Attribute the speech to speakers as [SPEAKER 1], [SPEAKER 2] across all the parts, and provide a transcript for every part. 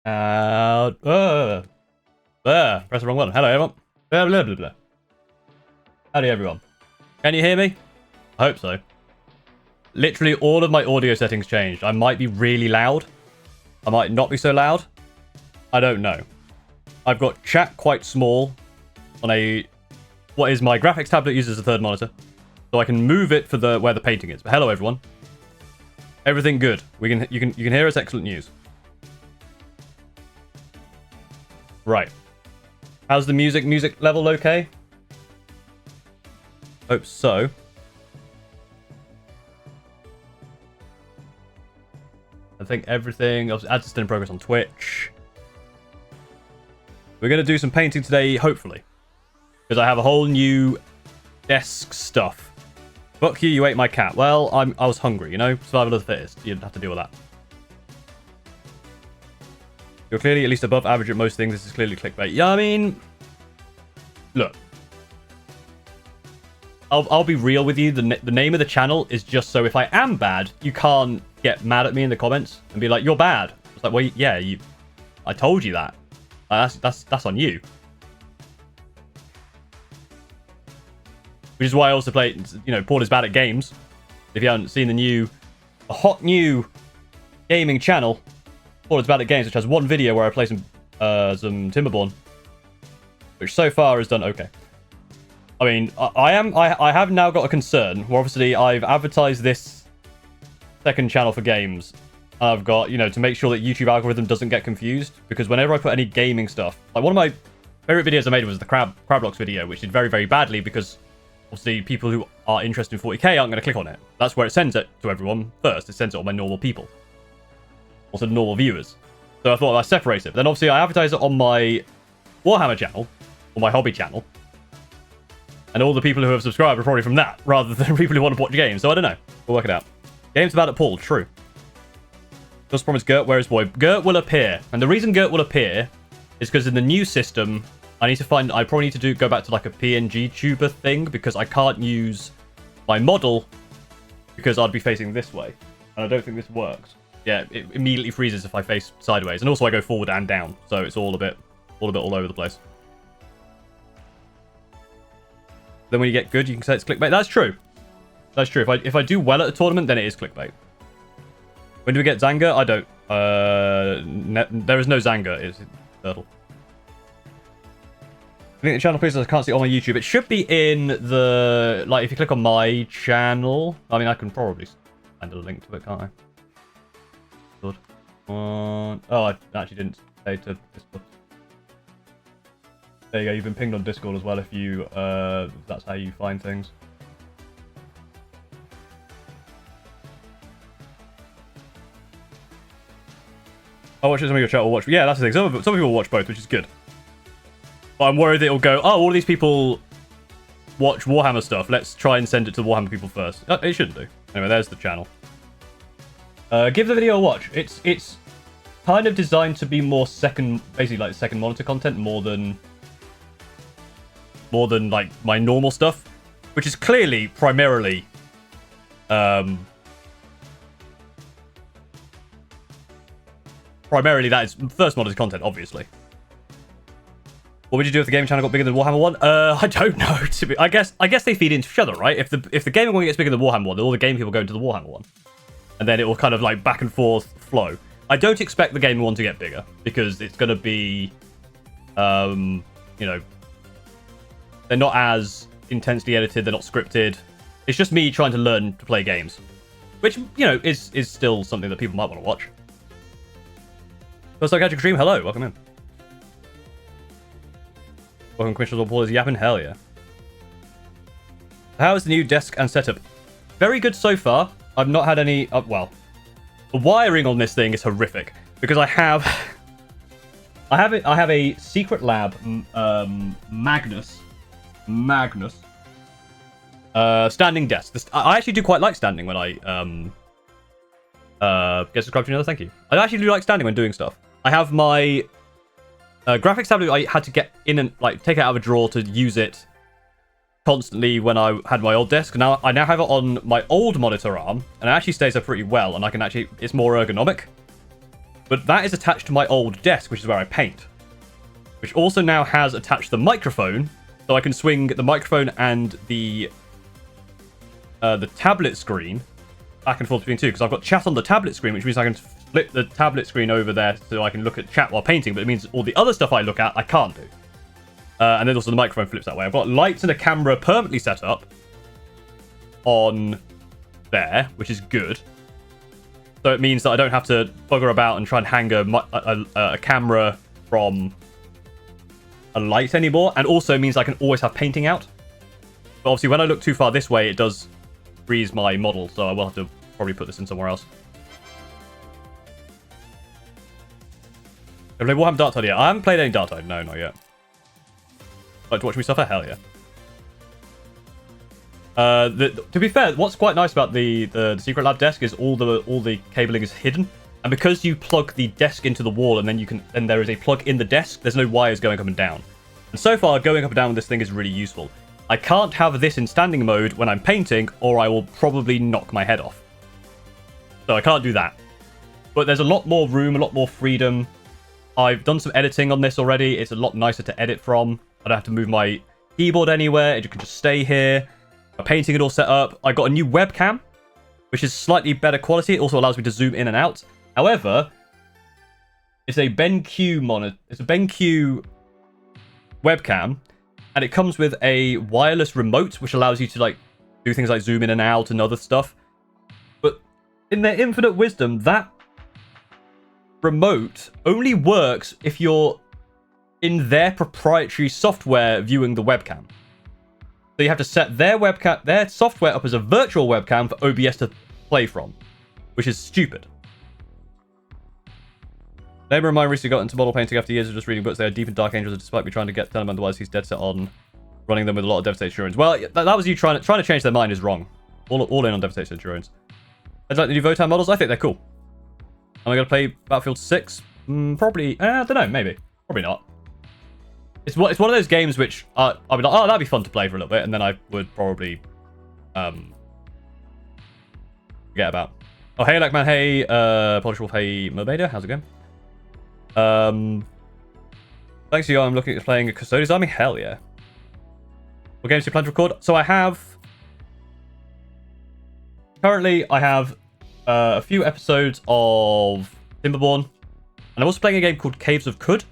[SPEAKER 1] Out. Press the wrong button. Hello, everyone. Blah, blah, blah, blah. Howdy, everyone. Can you hear me? I hope so. Literally all of my audio settings changed. I might be really loud. I might not be so loud. I don't know. I've got chat quite small on a... what is my graphics tablet uses a third monitor. So I can move it for the where the painting is. But hello, everyone. Everything good. You can hear us. Excellent news. Right. How's the music level okay? Hope so. I think everything... ads are still in progress on Twitch. We're going to do some painting today, hopefully. Because I have a whole new desk stuff. Fuck you, you ate my cat. Well, I was hungry, you know? Survival of the fittest. You didn't have to deal with that. You're clearly at least above average at most things. This is clearly clickbait. Yeah, I mean... look. I'll be real with you. The name of the channel is just so if I am bad, you can't get mad at me in the comments and be like, you're bad. It's like, well, yeah, I told you that. That's on you. Which is why I also play, you know, Paul is bad at games. If you haven't seen a hot new gaming channel, Paul is bad at games, which has one video where I play some Timberborn, which so far has done okay. I mean, I have now got a concern where obviously I've advertised this second channel for games. I've got, you know, to make sure that YouTube algorithm doesn't get confused, because whenever I put any gaming stuff, like one of my favorite videos I made was the Crabblocks video, which did very, very badly because obviously people who are interested in 40k aren't going to click on it. That's where it sends it to everyone first. It sends it on my normal people, also normal viewers. So I thought I'd separate it. But then obviously I advertise it on my Warhammer channel, or my hobby channel. And all the people who have subscribed are probably from that, rather than people who want to watch games. So I don't know. We'll work it out. Games about it, Paul. True. Just promise Gert, where is boy? Gert will appear. And the reason Gert will appear is because in the new system, I probably need to go back to like a PNG tuber thing, because I can't use my model because I'd be facing this way. And I don't think this works. Yeah, it immediately freezes if I face sideways. And also I go forward and down. So it's all a bit all over the place. Then when you get good, you can say it's clickbait. That's true. That's true. If I do well at a tournament, then it is clickbait. When do we get Zanga? I don't. There is no Zanga. It's Turtle. I think the channel, please. I can't see it on my YouTube. It should be in the... like, if you click on my channel... I mean, I can probably find a link to it, can't I? Good. Oh, I actually didn't say to Discord. There you go. You've been pinged on Discord as well if you... that's how you find things. I'll watch it. Some of your chat will watch. Yeah, that's the thing. Some people will watch both, which is good. But I'm worried that it'll go, oh, all of these people watch Warhammer stuff. Let's try and send it to the Warhammer people first. It shouldn't do. Anyway, there's the channel. Give the video a watch. It's kind of designed to be more basically like second monitor content more than like my normal stuff, which is clearly primarily that is first monitor content, obviously. What would you do if the gaming channel got bigger than Warhammer 1? I don't know. I guess they feed into each other, right? If the gaming one gets bigger than Warhammer 1, then all the gaming people go into the Warhammer one. And then it will kind of like back and forth flow. I don't expect the gaming one to get bigger, because it's going to be, you know, they're not as intensely edited, they're not scripted. It's just me trying to learn to play games, which, you know, is still something that people might want to watch. First time catching stream, hello, welcome in. Welcome, Commissioners. Paul is yapping, hell yeah. How is the new desk and setup? Very good so far. I've not had any, well, the wiring on this thing is horrific, because I have a secret lab, Magnus, standing desk. I actually do quite like standing when I, get subscribed to another, thank you. I actually do like standing when doing stuff. I have my graphics tablet. I had to get in and like take it out of a drawer to use it constantly when I had my old desk. Now I have it on my old monitor arm, and it actually stays there pretty well, and I can actually, it's more ergonomic. But that is attached to my old desk, which is where I paint. Which also now has attached the microphone, so I can swing the microphone and the tablet screen back and forth between two, because I've got chat on the tablet screen, which means I can flip the tablet screen over there so I can look at chat while painting, but it means all the other stuff I look at, I can't do. And then also the microphone flips that way. I've got lights and a camera permanently set up on there, which is good. So it means that I don't have to bugger about and try and hang a camera from a light anymore, and also means I can always have painting out. But obviously when I look too far this way, it does freeze my model, so I will have to probably put this in somewhere else. Have I played Warhammer Dark Tide yet? I haven't played any Dark Tide. No, not yet. Like to watch me suffer? Hell yeah. To be fair, what's quite nice about the Secret Lab desk is all the cabling is hidden, and because you plug the desk into the wall and then there is a plug in the desk, there's no wires going up and down. And so far, going up and down with this thing is really useful. I can't have this in standing mode when I'm painting, or I will probably knock my head off. So I can't do that. But there's a lot more room, a lot more freedom. I've done some editing on this already. It's a lot nicer to edit from. I don't have to move my keyboard anywhere. It can just stay here. My painting is all set up. I got a new webcam, which is slightly better quality. It also allows me to zoom in and out. However, it's a BenQ monitor. It's a BenQ webcam, and it comes with a wireless remote, which allows you to like do things like zoom in and out and other stuff. But in their infinite wisdom, that remote only works if you're in their proprietary software viewing the webcam. So you have to set their software up as a virtual webcam for OBS to play from, which is stupid. Neighbor of mine recently got into model painting after years of just reading books. They are deep in Dark Angels, despite me trying to tell him otherwise. He's dead set on running them with a lot of Devastated Centurions. Well, that was you trying to change their mind is wrong. All in on Devastated Centurions. I'd like the new Votan models. I think they're cool. Am I going to play Battlefield 6? Probably. I don't know. Maybe. Probably not. It's one of those games which I'll be like, oh, that'd be fun to play for a little bit, and then I would probably forget about. Oh, hey, Lackman. Hey, Polish Wolf. Hey, Merbader. How's it going? Thanks to you, I'm looking at playing a Custodes Army. Hell yeah. What games do you plan to record? So I have... Currently, I have a few episodes of Timberborn. And I'm also playing a game called Caves of Cud,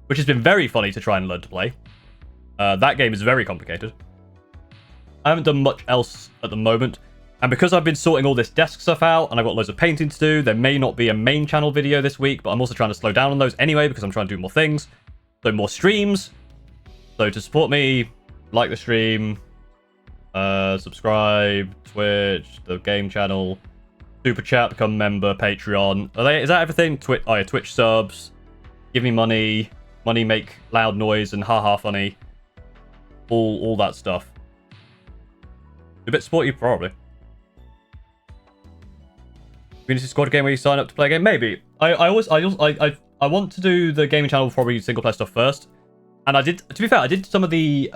[SPEAKER 1] which has been very funny to try and learn to play. That game is very complicated. I haven't done much else at the moment. And because I've been sorting all this desk stuff out, and I've got loads of painting to do, there may not be a main channel video this week, but I'm also trying to slow down on those anyway, because I'm trying to do more things. So more streams. So to support me, like the stream, subscribe, Twitch, the game channel, Super Chat, become member, Patreon. Is that everything? Oh yeah, Twitch subs, give me money, make loud noise, and haha funny. All that stuff. A bit sporty, probably. Community squad game where you sign up to play a game? Maybe. I want to do the gaming channel probably single player stuff first. And I did, to be fair, I did some of the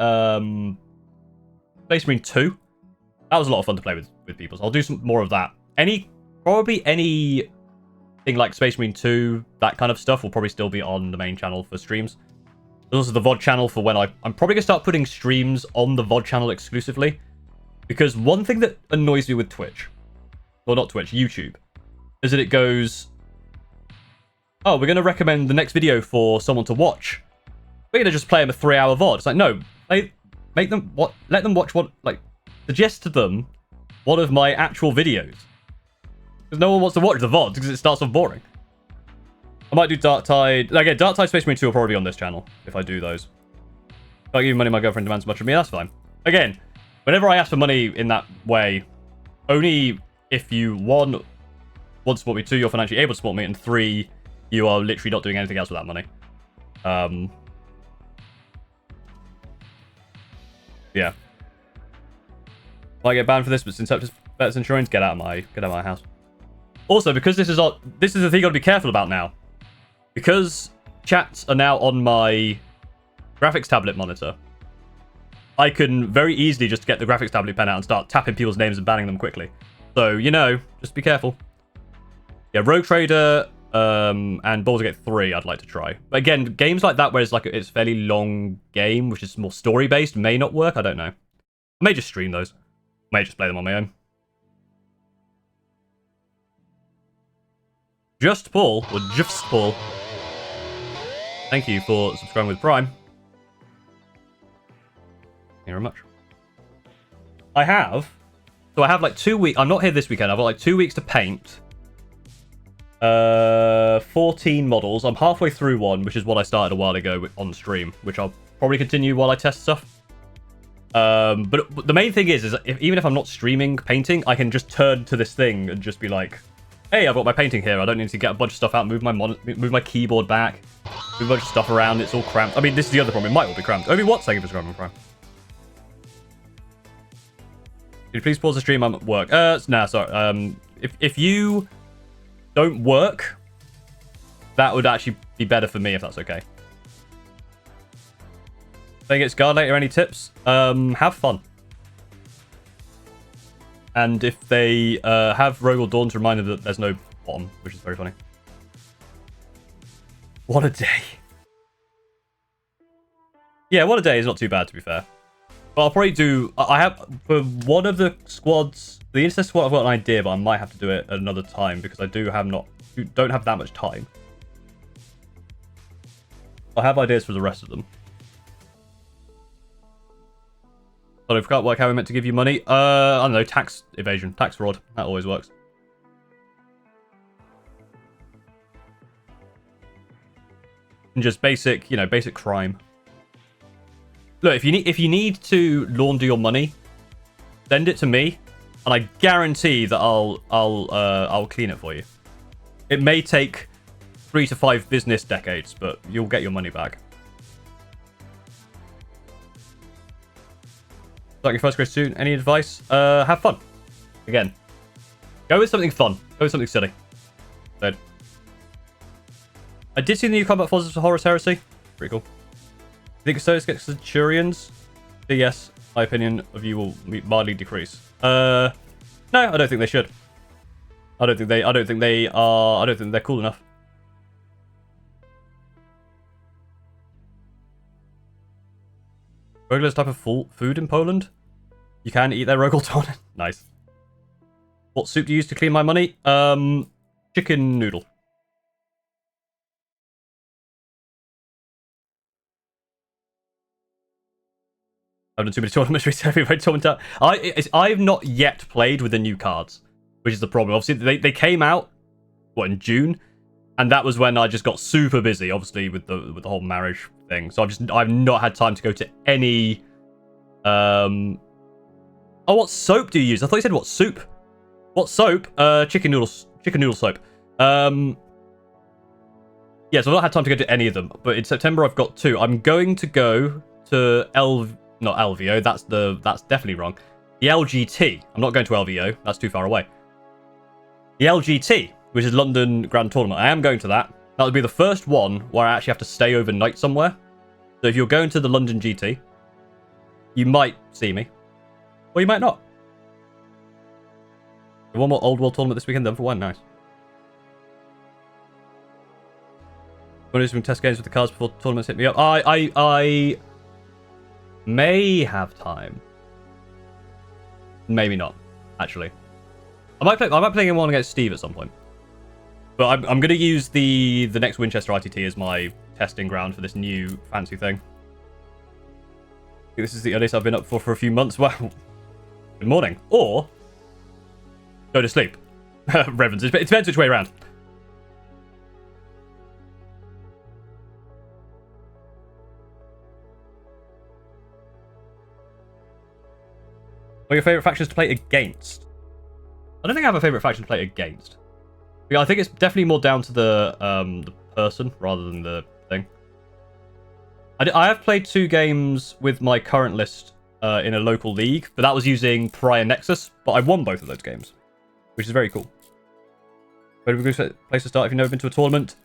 [SPEAKER 1] Space Marine 2. That was a lot of fun to play with people. So I'll do some more of that. Probably anything like Space Marine 2, that kind of stuff will probably still be on the main channel for streams. There's also the VOD channel for when I'm probably gonna start putting streams on the VOD channel exclusively. Because one thing that annoys me with Twitch, well not Twitch, YouTube, is that it goes, oh, we're going to recommend the next video for someone to watch. We're going to just play them a 3-hour VOD. It's like, no, let them watch suggest to them one of my actual videos. Because no one wants to watch the VOD because it starts off boring. I might do Dark Tide. Again, Dark Tide Space Marine 2 will probably be on this channel if I do those. If I give you money, my girlfriend demands much of me, that's fine. Again, whenever I ask for money in that way, only if you, one, want to support me, 2, you're financially able to support me, and 3, you are literally not doing anything else with that money. Yeah. Might get banned for this, but since it's better Centurions, get out of my house. Also, because this is the thing you got to be careful about now. Because chats are now on my graphics tablet monitor, I can very easily just get the graphics tablet pen out and start tapping people's names and banning them quickly. So, just be careful. Yeah, Rogue Trader, and Baldur's Gate 3 I'd like to try. But again, games like that where it's like it's a fairly long game, which is more story-based, may not work. I don't know. I may just stream those. I may just play them on my own. Just Paul, or Just Paul. Thank you for subscribing with Prime. Thank you very much. I have like 2 weeks. I'm not here this weekend. I've got like 2 weeks to paint. 14 models. I'm halfway through one, which is what I started a while ago on stream, which I'll probably continue while I test stuff. But the main thing is even if I'm not streaming painting, I can just turn to this thing and just be like, hey, I've got my painting here. I don't need to get a bunch of stuff out, move my keyboard back, move a bunch of stuff around. It's all cramped. I mean, this is the other problem. It might all be cramped. Obi, what? Thank you for subscribing, Prime. Could you please pause the stream? I'm at work. Nah, sorry. If you don't work, that would actually be better for me if that's okay. Playing against Guard later, any tips? Have fun. And if they have Rogal Dawn to remind them that there's no bottom, which is very funny. What a day. Yeah, what a day is not too bad, to be fair. But I'll probably do... I have... For one of the squads... The Intercessor squad, I've got an idea, but I might have to do it at another time because I don't have that much time. I have ideas for the rest of them. But I forgot how we meant to give you money. I don't know, tax evasion, tax fraud. That always works. And just basic, you know, basic crime. Look, if you need to launder your money, send it to me, and I guarantee that I'll clean it for you. It may take 3 to 5 business decades, but you'll get your money back. Like your first grade student, any advice? Have fun. Again, go with something fun. Go with something silly. Dead. I did see the new combat forces for Horus Heresy. Pretty cool. You think Custodians get Centurions? Yes, my opinion of you will mildly decrease. No, I don't think they should. I don't think they're cool enough. Regular type of food in Poland? You can eat their Rogal Dawn. Nice. What soup do you use to clean my money? Chicken noodle. I've done too many tournaments recently. I've not yet played with the new cards, which is the problem. Obviously, they came out in June, and that was when I just got super busy, obviously with the whole marriage thing. So I've not had time to go to any. Oh, what soap do you use? I thought you said what soup. What soap? Chicken noodle soap. Yeah, so I've not had time to go to any of them. But in September, I've got 2. I'm going to go to not LVO. That's definitely wrong. The LGT. I'm not going to LVO. That's too far away. The LGT, which is London Grand Tournament. I am going to that. That would be the first one where I actually have to stay overnight somewhere. So if you're going to the London GT, you might see me, or you might not. One more Old World tournament this weekend then for one. Nice. Want to do some test games with the cards before tournaments hit me up? I may have time. Maybe not, actually. I might play one against Steve at some point. But I'm going to use the next Winchester ITT as my testing ground for this new fancy thing. I think this is the earliest I've been up for a few months. Well, good morning. Or go to sleep. Reverends. It depends which way around. What are your favourite factions to play against? I don't think I have a favourite faction to play against. Yeah, I think it's definitely more down to the person rather than the thing. I have played 2 games with my current list in a local league, but that was using Prior Nexus, but I won both of those games, which is very cool. Where would be a good place to start if you've never been to a tournament?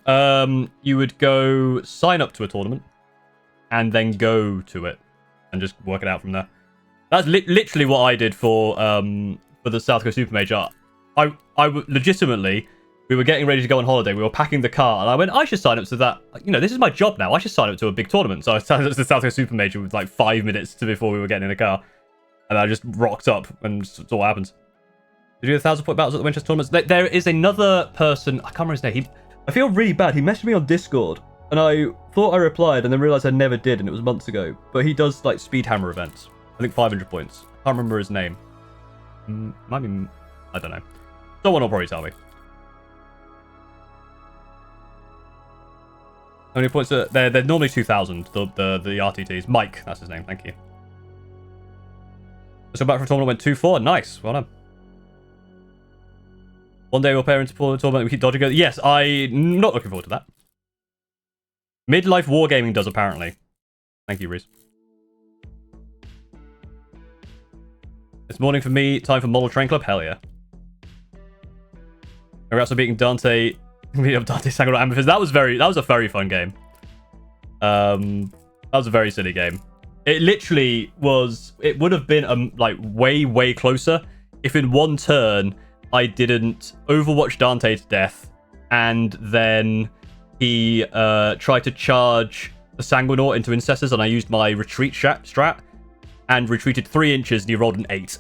[SPEAKER 1] You would go sign up to a tournament and then go to it and just work it out from there. That's literally what I did for the South Coast Super Major. I legitimately we were getting ready to go on holiday. We were packing the car, and I went, I should sign up to that. You know, this is my job now. I should sign up to a big tournament. So I signed up to the South Coast Super Major with like 5 minutes before we were getting in the car. And I just rocked up and saw what happens. Did you do 1,000-point battles at the Winchester tournaments? There is another person, I can't remember his name. I feel really bad. He messaged me on Discord, and I thought I replied, and then realized I never did, and it was months ago. But he does like speed hammer events. I think 500 points. Can't remember his name. Might be, I don't know. Someone will probably tell me. How many points? They're normally 2,000. The RTTs. Mike, that's his name. Thank you. So back for a tournament went 2-4. Nice. Well done. One day we'll pair into the tournament. We keep dodging it. Yes, I'm not looking forward to that. Midlife wargaming does apparently. Thank you, Reese. It's morning for me. Time for Model Train Club. Hell yeah. Congrats on beating Dante. Beating up Dante Sangle Amethyst. That was a very fun game. That was a very silly game. It literally was. It would have been like way closer if in one turn I didn't overwatch Dante to death, and then he tried to charge the Sanguinaut into Incestors, and I used my retreat strat and retreated 3 inches, and he rolled an 8.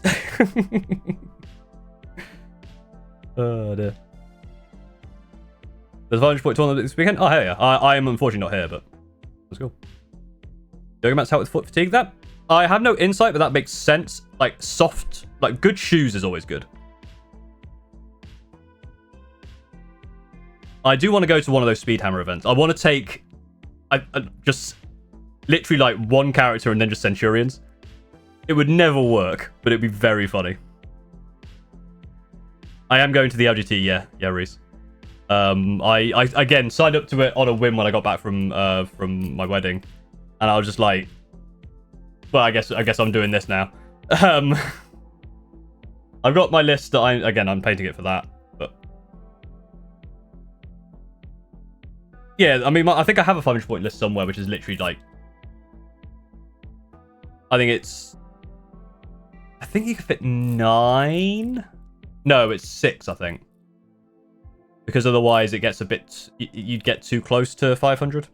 [SPEAKER 1] Oh dear. There's a 500-point tournament this weekend. Oh hell yeah! I am unfortunately not here, but let's go. Yogamats out with foot fatigue. That I have no insight, but that makes sense. Like soft, like good shoes is always good. I do want to go to one of those speed hammer events. I want to take, I just literally like one character and then just Centurions. It would never work, but it'd be very funny. I am going to the LGT. Yeah, Reese. I again signed up to it on a whim when I got back from my wedding. And I was just like, well, I guess I'm doing this now. I've got my list that I'm painting it for that. But yeah, I mean, I think I have a 500-point list somewhere, which is literally like, I think you can fit 9. No, it's 6, I think, because otherwise it gets a bit. You'd get too close to 500.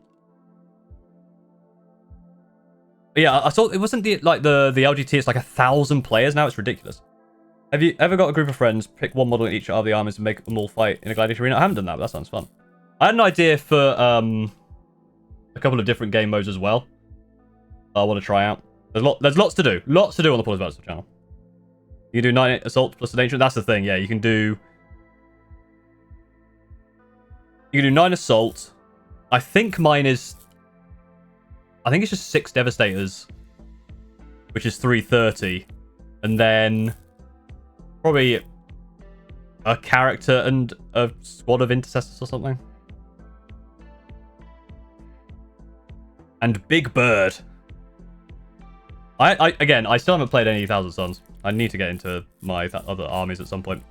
[SPEAKER 1] Yeah, I saw it wasn't the LGT. It's like 1,000 players now. It's ridiculous. Have you ever got a group of friends, pick one model in each of the armies, and make them all fight in a gladiator arena? I haven't done that, but that sounds fun. I had an idea for a couple of different game modes as well. I want to try out. There's lots to do. Lots to do on the Paul's Battles channel. You can do 9 assault plus an ancient. That's the thing. Yeah, you can do 9 assault. I think mine is. I think it's just 6 Devastators, which is 330, and then probably a character and a squad of Intercessors or something. And Big Bird. I still haven't played any Thousand Suns. I need to get into my other armies at some point.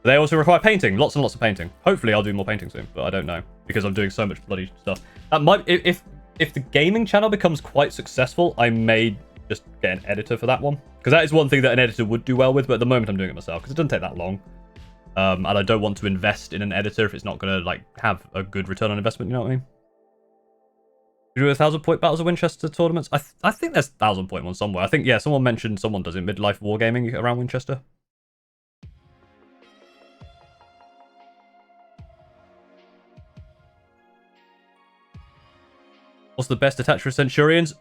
[SPEAKER 1] They also require painting, lots and lots of painting. Hopefully I'll do more painting soon, but I don't know, because I'm doing so much bloody stuff. That might, if the gaming channel becomes quite successful, I may just get an editor for that one. Because that is one thing that an editor would do well with, but at the moment I'm doing it myself, because it doesn't take that long. And I don't want to invest in an editor if it's not going to like have a good return on investment, you know what I mean? You do 1,000-point battles of Winchester tournaments? I think there's 1,000-point one somewhere. I think, yeah, someone mentioned someone does it, midlife wargaming around Winchester. What's the best attached for Centurions?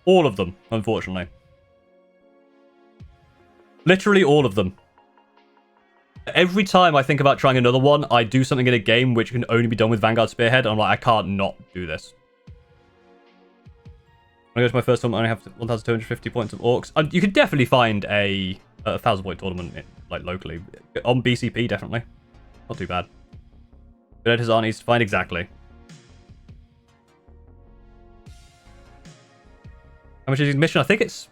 [SPEAKER 1] All of them, unfortunately. Literally all of them. Every time I think about trying another one, I do something in a game which can only be done with Vanguard Spearhead, and I'm like, I can't not do this. When I go to my first tournament, I only have 1,250 points of Orcs. You could definitely find a 1,000-point tournament, like, locally. On BCP, definitely. Not too bad. Good editors aren't easy to find, exactly. How much is the mission? I think it's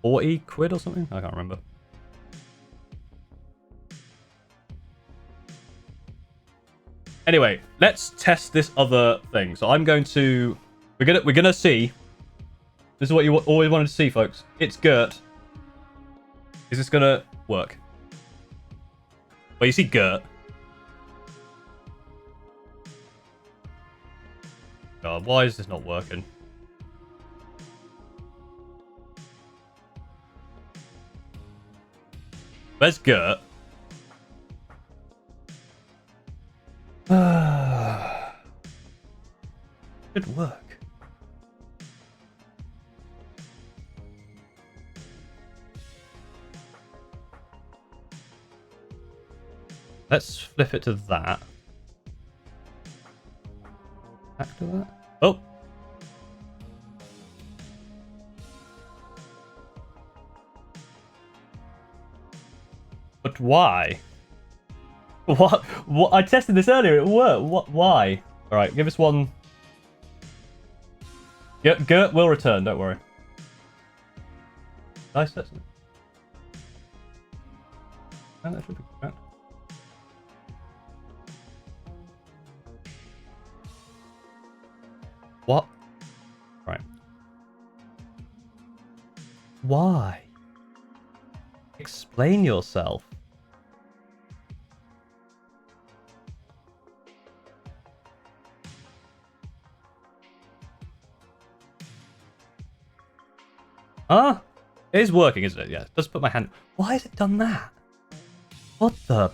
[SPEAKER 1] 40 quid or something. I can't remember. Anyway, let's test this other thing. So I'm going to... We're gonna see. This is what you always wanted to see, folks. It's Gert. Is this gonna work? But you see Gert. God, why is this not working? Where's Gert? Should work. Let's flip it to that. Back to that. Oh. But why? What? I tested this earlier. It worked. What? Why? All right, give us one. Gert will return. Don't worry. Nice. That's it. And that should be correct. What? Right. Why? Explain yourself. Ah, it is working, isn't it? Yeah, just put my hand. Why has it done that? What the?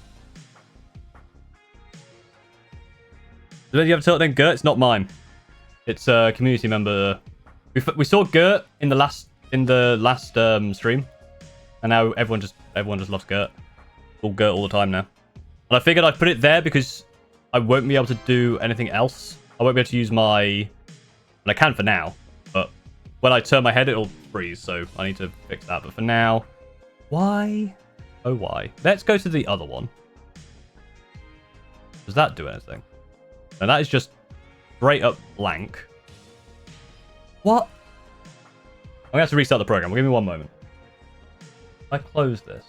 [SPEAKER 1] Did you ever tell it then, Gert? It's not mine. It's a community member. We saw Gert in the last stream, and now everyone just loves Gert. All Gert all the time now. And I figured I'd put it there because I won't be able to do anything else. I won't be able to use my. And I can for now, but when I turn my head, it'll freeze. So I need to fix that. But for now, why? Oh, why? Let's go to the other one. Does that do anything? And that is just straight up blank. What? I'm gonna have to restart the program. Give me one moment. I close this.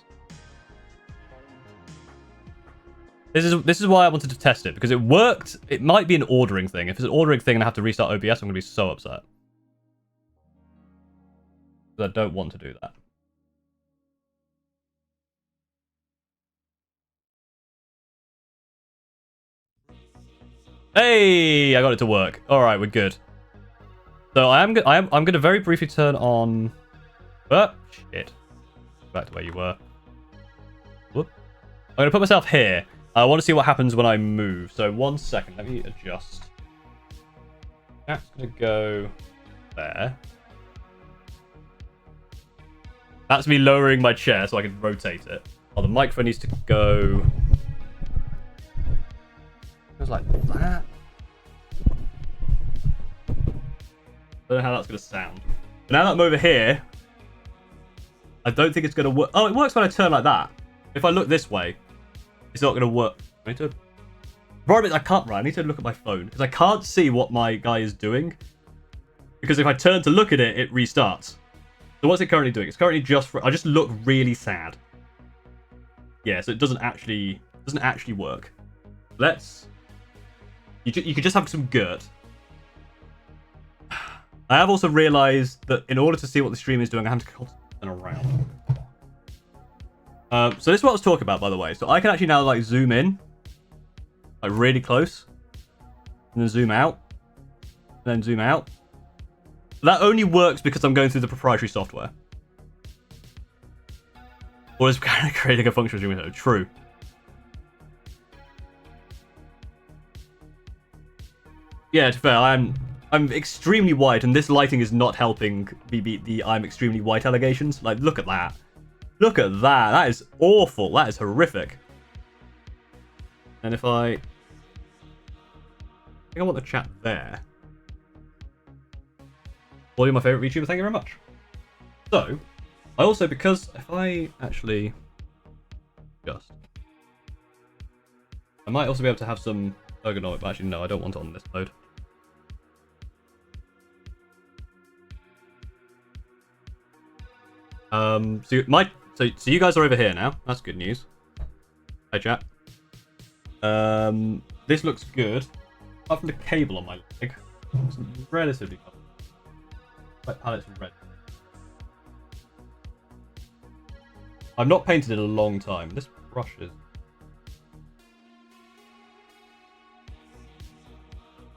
[SPEAKER 1] This is why I wanted to test it, because it worked. It might be an ordering thing. If it's an ordering thing and I have to restart OBS, I'm gonna be so upset. Because I don't want to do that. Hey, I got it to work. All right, we're good. So I'm gonna very briefly turn on. Oh shit! Back to where you were. Whoop. I'm gonna put myself here. I want to see what happens when I move. So 1 second. Let me adjust. That's gonna go there. That's me lowering my chair so I can rotate it. Oh, the microphone needs to go. Goes like that. I don't know how that's going to sound. But now that I'm over here, I don't think it's going to work. Oh, it works when I turn like that. If I look this way, it's not going to work. I need to... Right, I can't, right? I need to look at my phone because I can't see what my guy is doing. Because if I turn to look at it, it restarts. So what's it currently doing? It's currently just... I just look really sad. Yeah, so it doesn't actually work. Let's... You could just have some Gert. I have also realized that in order to see what the stream is doing, I have to turn around. So this is what I was talking about, by the way. So I can actually now like zoom in, like really close, and then zoom out, and then zoom out. That only works because I'm going through the proprietary software. Or it's kind of creating a functional zoom window. True. Yeah, to be fair, I'm extremely white, and this lighting is not helping me beat the I'm extremely white allegations. Like, look at that. Look at that. That is awful. That is horrific. And if I think I want the chat there. Well, you're my favorite VTuber. Thank you very much. So, I also, because if I actually just... I might also be able to have some ergonomic, but actually, no, I don't want it on this mode. So you guys are over here now. That's good news. Hi, chat. This looks good. Apart from the cable on my leg, it's relatively covered. My palette's red. I've not painted in a long time. This brush is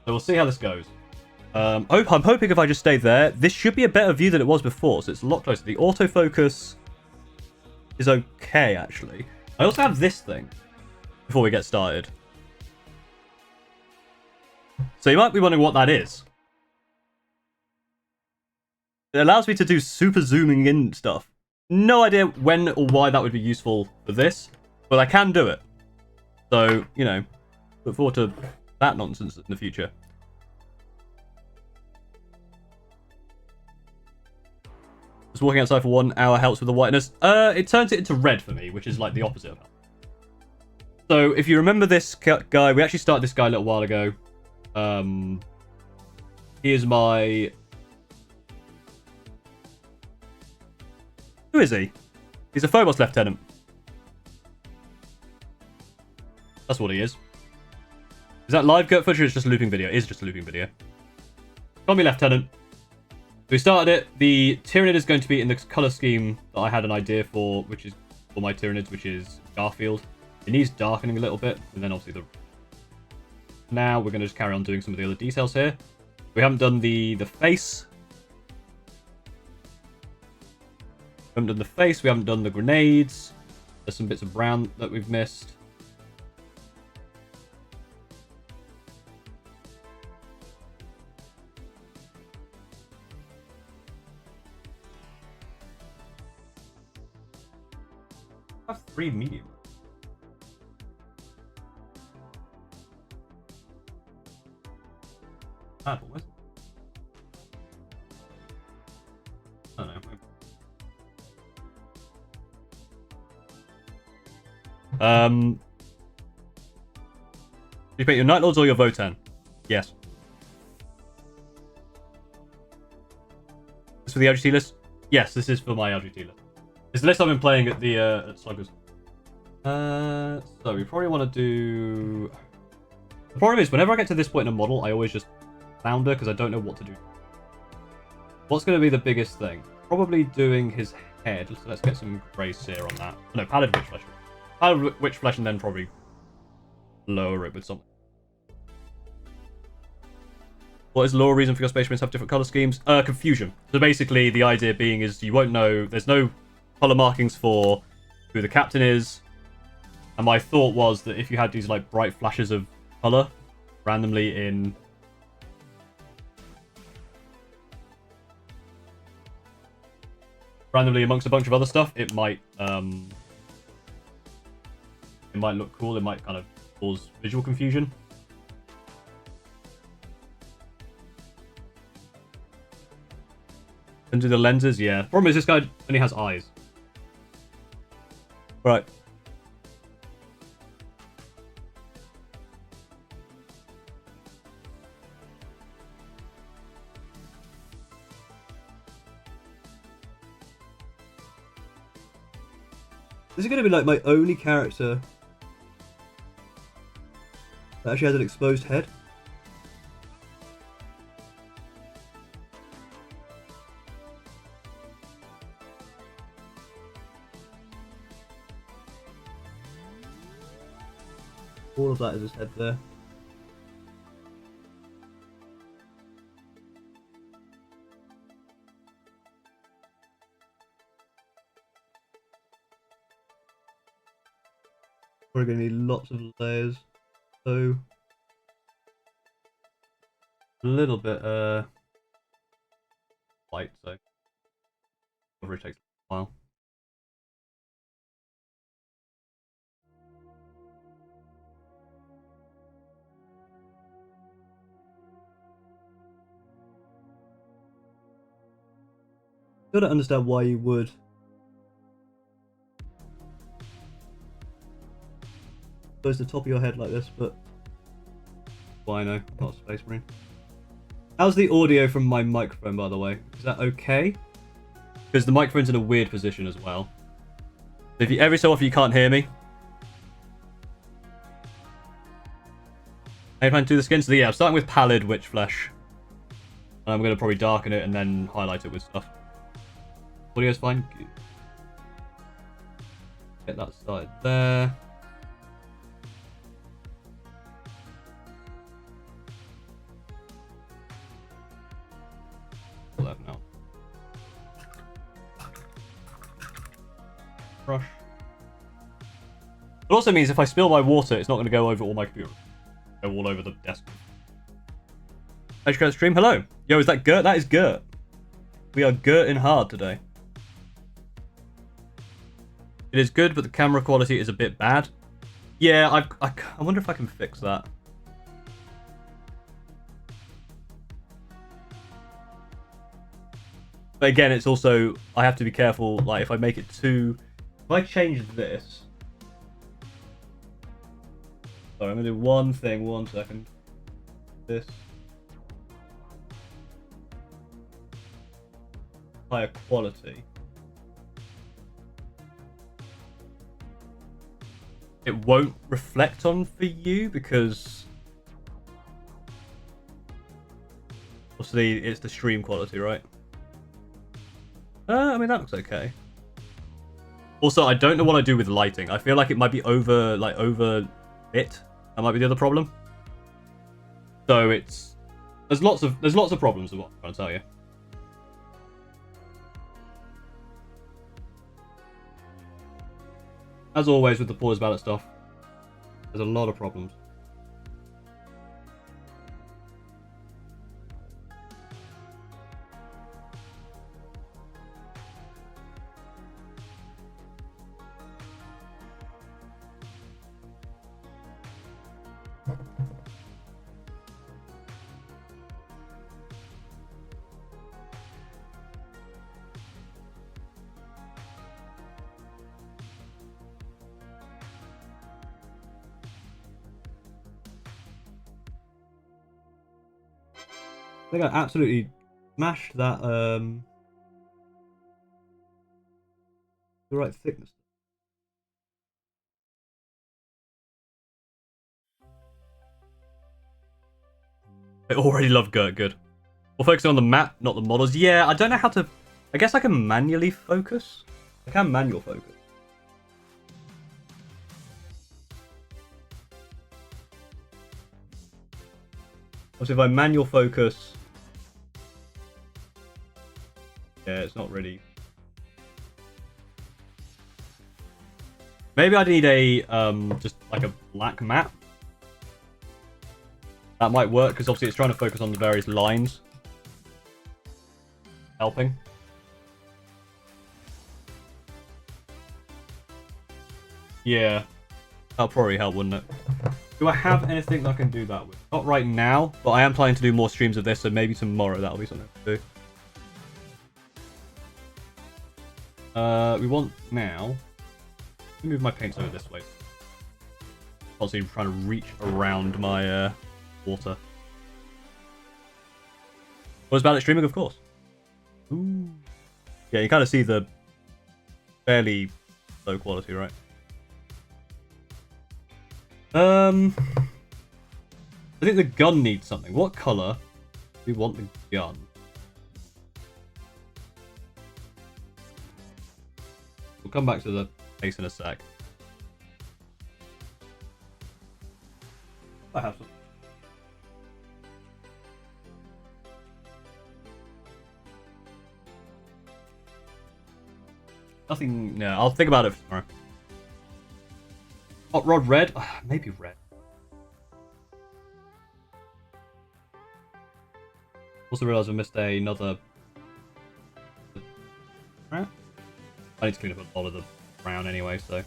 [SPEAKER 1] So we'll see how this goes. I'm hoping if I just stay there, this should be a better view than it was before, so it's a lot closer. The autofocus is okay, actually. I also have this thing before we get started. So you might be wondering what that is. It allows me to do super zooming in stuff. No idea when or why that would be useful for this, but I can do it. So, you know, look forward to that nonsense in the future. Just walking outside for 1 hour helps with the whiteness. It turns it into red for me, which is like the opposite of help. So if you remember this guy, we actually started this guy a little while ago. He is my... Who is he? He's a Phobos lieutenant. That's what he is. Is that live Gert footage or is just a looping video? It is just a looping video. Combi Lieutenant. We started it. The Tyrannid is going to be in the colour scheme that I had an idea for, which is for my Tyrannids, which is Garfield. It needs darkening a little bit, and then obviously the... Now we're going to just carry on doing some of the other details here. We haven't done the face. We haven't done the face. We haven't done the grenades. There's some bits of brown that we've missed. I have 3 medium. Ah, but where's... I don't know. You paint your Night Lords or your Votan? Yes. This for the LGT list? Yes, this is for my LGT list. It's the list I've been playing at the at Sluggers. So we probably want to do... The problem is, whenever I get to this point in a model, I always just flounder because I don't know what to do. What's going to be the biggest thing? Probably doing his head. So let's get some grey sear on that. No, Pallid Witch Flesh. Pallid Witch Flesh and then probably lower it with something. What is the lore reason for your Space Marines have different colour schemes? Confusion. So basically, the idea being is you won't know... There's no colour markings for who the captain is. And my thought was that if you had these like bright flashes of colour randomly in... Randomly amongst a bunch of other stuff, it might look cool. It might kind of cause visual confusion. And do the lenses, yeah. Problem is this guy only has eyes. Right. This is going to be like my only character that actually has an exposed head. All of that is his head there. We're going to need lots of layers, so a little bit light, so coverage takes a while. Gotta understand why you would. Goes the top of your head like this, but well, I know, not a Space Marine. How's the audio from my microphone, by the way? Is that okay? Because the microphone's in a weird position as well. If you every so often you can't hear me. How you plan to do the skin? So yeah, I'm starting with Pallid Witch Flesh. I'm going to probably darken it and then highlight it with stuff. Audio's fine. Get that started there. It also means if I spill my water, it's not going to go over all my computer. Go all over the desk. Edgecast stream, hello. Yo, is that Gert? That is Gert. We are Gerting hard today. It is good, but the camera quality is a bit bad. Yeah, I wonder if I can fix that. But again, it's also, I have to be careful, like, if I make it too... If I change this... Sorry, I'm going to do one thing, 1 second. This. Higher quality. It won't reflect on for you because... Obviously, it's the stream quality, right? I mean, that looks okay. Also, I don't know what I do with lighting. I feel like it might be over lit. That might be the other problem. So it's there's lots of problems with what I'm trying to tell you. As always with the Porter's Ballot stuff, there's a lot of problems. I think I absolutely smashed that the right thickness. I already love Gert, good. We're focusing on the map, not the models. Yeah, I don't know how to... I guess I can manually focus. I can manual focus. Obviously, if I manual focus... Yeah, it's not really... Maybe I need a, just like a black map. That might work, because obviously it's trying to focus on the various lines. Helping. Yeah. That'll probably help, wouldn't it? Do I have anything that I can do that with? Not right now, but I am planning to do more streams of this, so maybe tomorrow that'll be something to do. We want now... Let me move my paints over this way. Obviously, trying to reach around my water. Was about it streaming, of course. Ooh. Yeah, you kind of see the fairly low quality, right? I think the gun needs something. What color do we want the gun? We'll come back to the face in a sec. I have some. Nothing. No, I'll think about it for tomorrow. Hot rod red? Maybe red. Also realised I missed another... I need to clean up a lot of the brown anyway, so...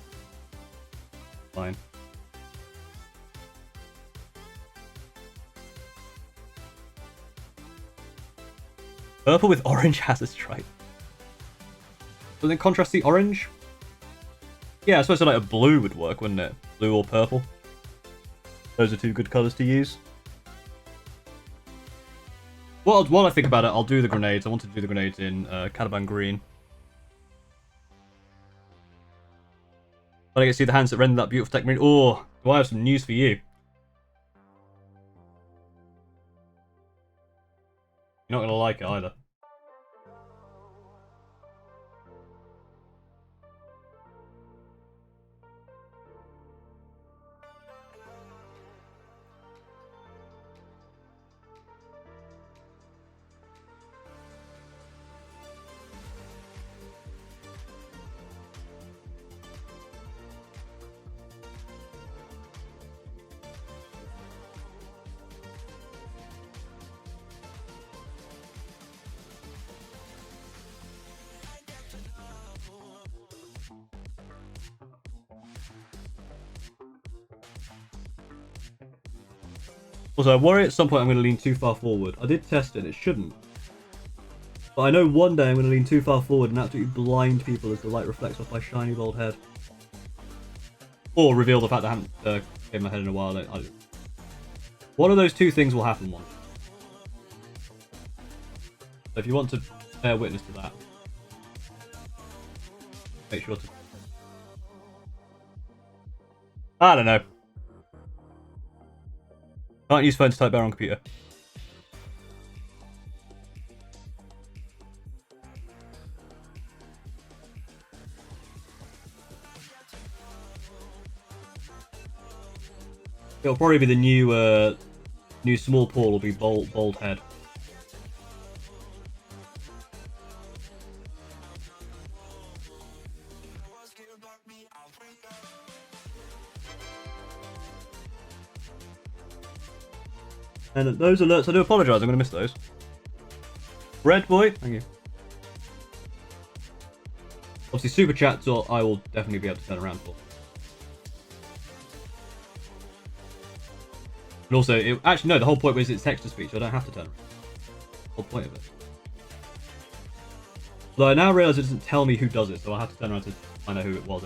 [SPEAKER 1] Fine. Purple with orange has a stripe. Doesn't it contrast the orange? Yeah, I suppose like a blue would work, wouldn't it? Blue or purple. Those are two good colours to use. Well, while I think about it, I'll do the grenades. I want to do the grenades in Caliban Green. But I get to see the hands that render that beautiful tech green. Oh, do I have some news for you? You're not going to like it either. Also, I worry at some point I'm going to lean too far forward. I did test it, it shouldn't. But I know one day I'm going to lean too far forward and absolutely blind people as the light reflects off my shiny bald head. Or reveal the fact that I haven't shaved my head in a while. One of those two things will happen once. So if you want to bear witness to that, make sure to... I don't know. Can't use phone to type better on computer. It'll probably be the new small Paul will be bald head. And those alerts, I do apologise, I'm going to miss those. Red boy, thank you. Obviously, super chats, I will definitely be able to turn around for. And also, actually, no, the whole point was it's text to speech, so I don't have to turn around. The whole point of it. Though I now realise it doesn't tell me who does it, so I'll have to turn around to find out who it was.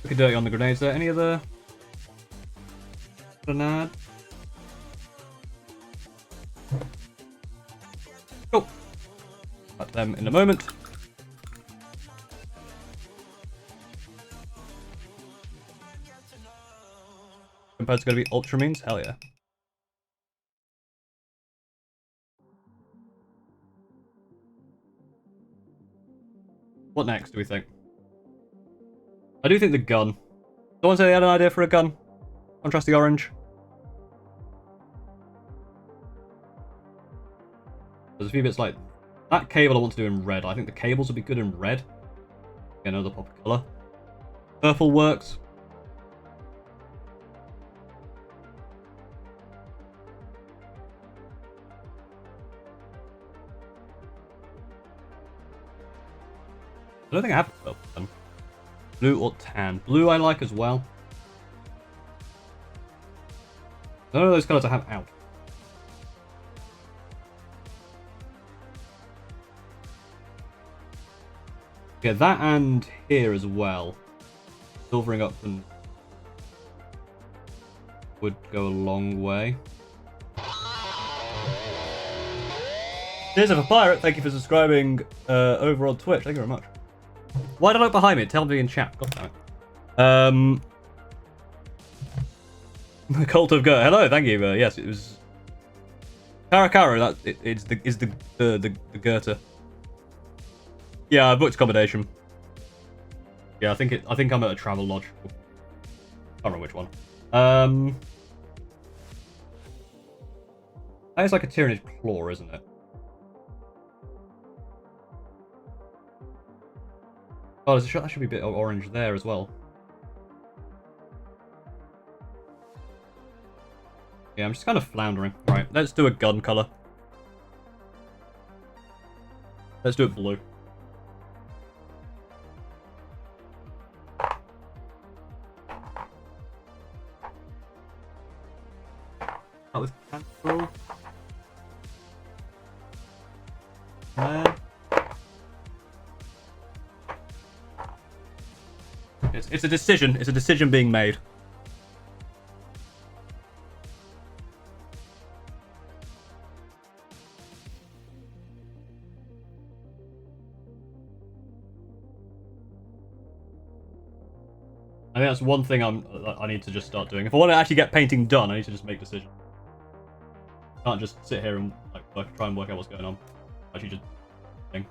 [SPEAKER 1] Looking dirty on the grenades there. Any other grenade? Cool. Back to them in a moment. Compound's going to be Ultramarines? Hell yeah. What next, do we think? I do think the gun. Someone say they had an idea for a gun? Contrast the orange. There's a few bits like... That cable I want to do in red. I think the cables would be good in red. Get another pop of colour. Purple works. I don't think I have a purple gun. Blue or tan. Blue I like as well. None of those colours I have out. Yeah, that and here as well. Silvering up and would go a long way. Cheers of a pirate, thank you for subscribing over on Twitch. Thank you very much. Why did I look behind me? Tell me in chat. God damn it. Cult of Go. Hello, thank you. Yes, it was Karakara. That is the Goethe. Yeah, I booked accommodation. Yeah, I think I'm at a travel lodge. I can't remember which one. I think it's like a Tyrannid Claw, isn't it? Oh, that should be a bit of orange there as well. Yeah, I'm just kind of floundering. Right, let's do a gun colour. Let's do it blue. That was cancelled. There. It's a decision. It's a decision being made. I think that's one thing I need to just start doing. If I want to actually get painting done, I need to just make decisions. I can't just sit here and like try and work out what's going on. Actually, just thing.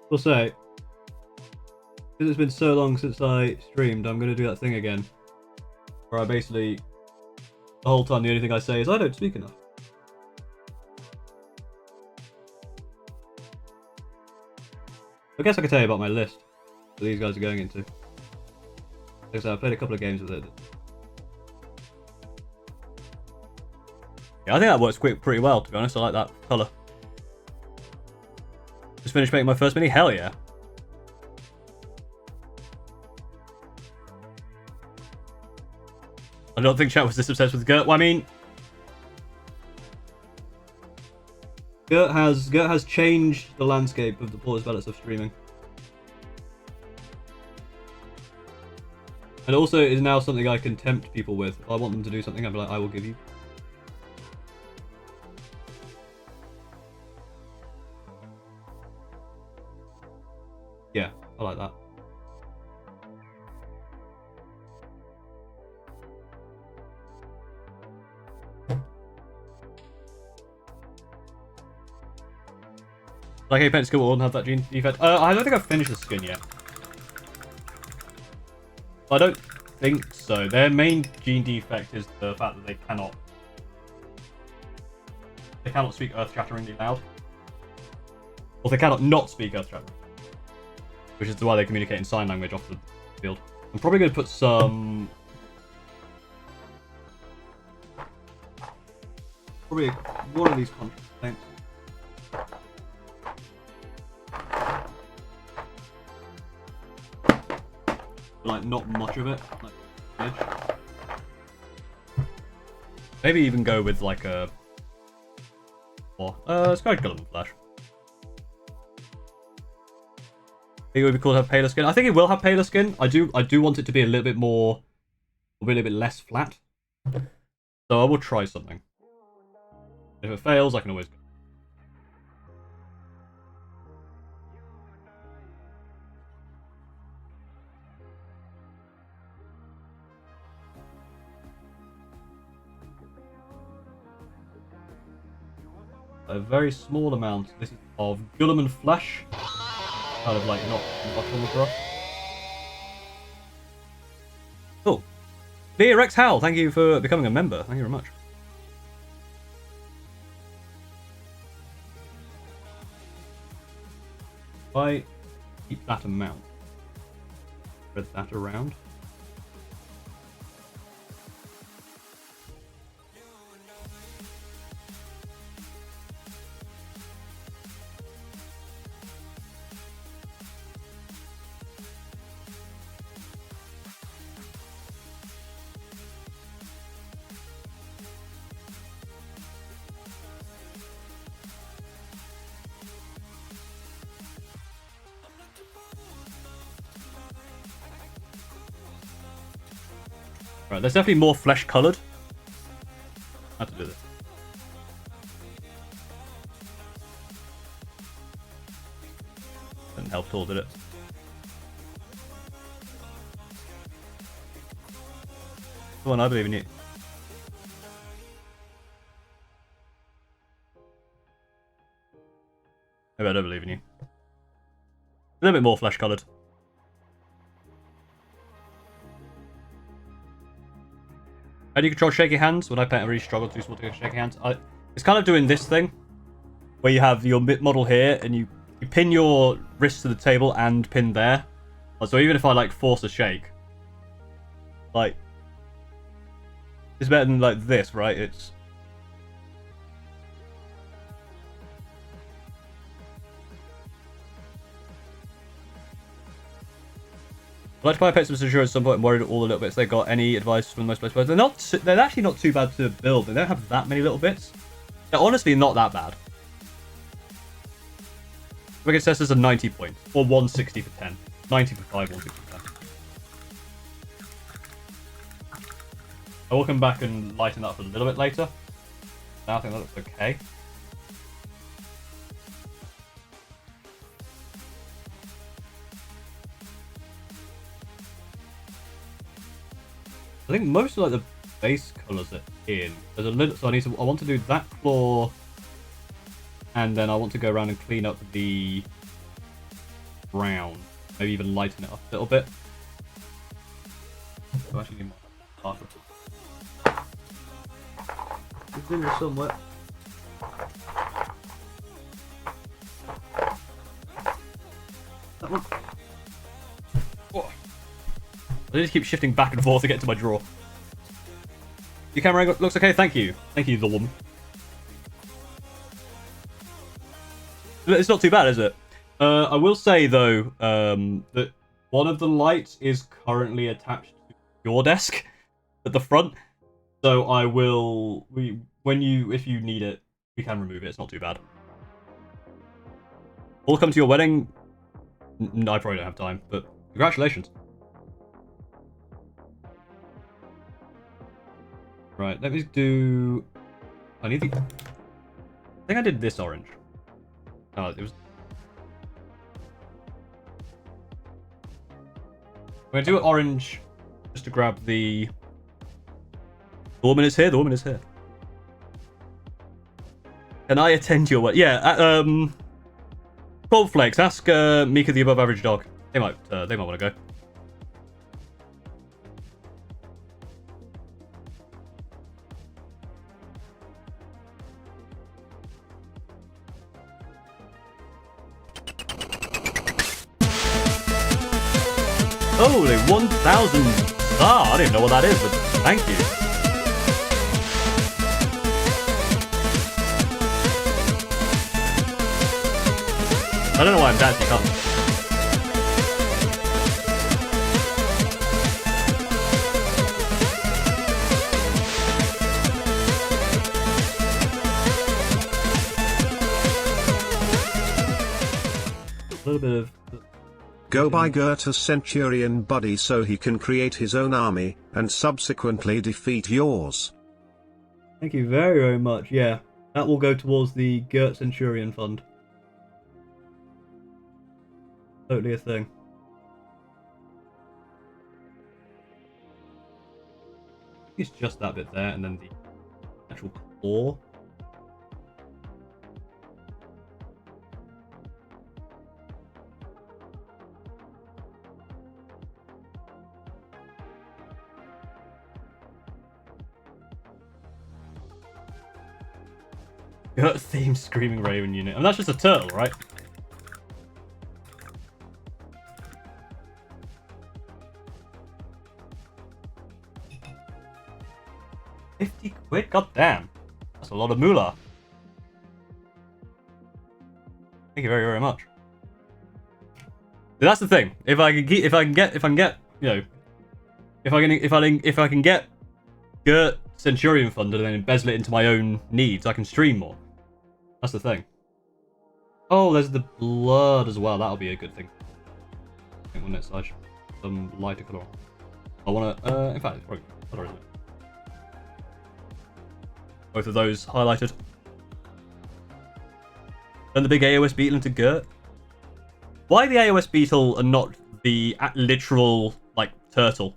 [SPEAKER 1] We'll say, because it's been so long since I streamed, I'm going to do that thing again. Where I basically, the whole time, the only thing I say is, I don't speak enough. I guess I could tell you about my list that these guys are going into. Like I said, I played a couple of games with it. Yeah, I think that works pretty well, to be honest. I like that colour. Just finished making my first mini? Hell yeah. I don't think chat was this obsessed with Gert. Well, I mean, Gert has changed the landscape of the Porters Ballets of streaming. And also is now something I can tempt people with. If I want them to do something, I'll be like, I will give you. Yeah, I like that. Like, hey, Pent Skill will have that gene defect. I don't think I've finished the skin yet. I don't think so. Their main gene defect is the fact that they cannot speak earth-shatteringly loud. Or they cannot not speak earth-shatteringly. Which is why they communicate in sign language off the field. I'm probably going to put some... Probably one of these things. Like, not much of it. Like, maybe even go with like a... let's go Gulliman Flash. Think it would be cool to have paler skin. I think it will have paler skin. I do want it to be a little bit more, a little bit less flat. So I will try something. If it fails, I can always. A very small amount. This is of Gulliman Flash. Kind of like not much on the brush. Cool. Dear Rex Howell, thank you for becoming a member. Thank you very much. If I keep that amount, spread that around. Right, there's definitely more flesh coloured. I have to do this. Didn't help at all, did it? Come on, I believe in you. Maybe I don't believe in you. A little bit more flesh coloured. How do you control shaky hands? When I paint, I really struggle too small to get shaky hands. It's kind of doing this thing, where you have your model here, and you pin your wrist to the table and pin there. So even if I like force a shake, like, it's better than like this, right? It's... I'd like to buy pets with insurance at some point. I'm worried all the little bits they got. Any advice from the most places? They're actually not too bad to build. They don't have that many little bits. They're honestly not that bad. Wicked says there's a 90 points. Or 160 for 10. 90 for 5, 160 for 10. I will come back and lighten that up a little bit later. Now I think that looks okay. I think most of like the base colours are in. There's a little, so I want to do that claw, and then I want to go around and clean up the brown. Maybe even lighten it up a little bit. I actually need more darker. It's in there somewhere. That one. Oh. I need to keep shifting back and forth to get to my drawer. Your camera angle looks okay, thank you. Thank you, the woman. It's not too bad, is it? I will say, though, that one of the lights is currently attached to your desk at the front. So I will... if you need it, we can remove it. It's not too bad. We'll come to your wedding. No, I probably don't have time, but congratulations. Right, let me do... I need the... I think I did this orange. Oh, it was... I'm going to do it orange just to grab the... The woman is here, the woman is here. Can I attend your wedding? Yeah, Cornflakes, ask Mika the above average dog. They might want to go. Holy 1,000 star! I don't even know what that is, but thank you. I don't know why I'm dancing, can't I? A little bit of...
[SPEAKER 2] Go buy Gert a Centurion buddy so he can create his own army, and subsequently defeat yours.
[SPEAKER 1] Thank you very, very much. Yeah, that will go towards the Gert Centurion Fund. Totally a thing. It's just that bit there, and then the actual core. Gert theme Screaming Raven unit. And that's just a turtle, right? £50? God damn. That's a lot of moolah. Thank you very, very much. That's the thing. If I can get, you know, if I can get Gert Centurion funded and then embezzle it into my own needs, I can stream more. That's the thing. Oh, there's the blood as well. That'll be a good thing. I think on that side, some lighter colour. I want to. In fact, it's probably colour, isn't it? Both of those highlighted. Turn the big AOS beetle into Gert. Why the AOS beetle and not the literal like turtle?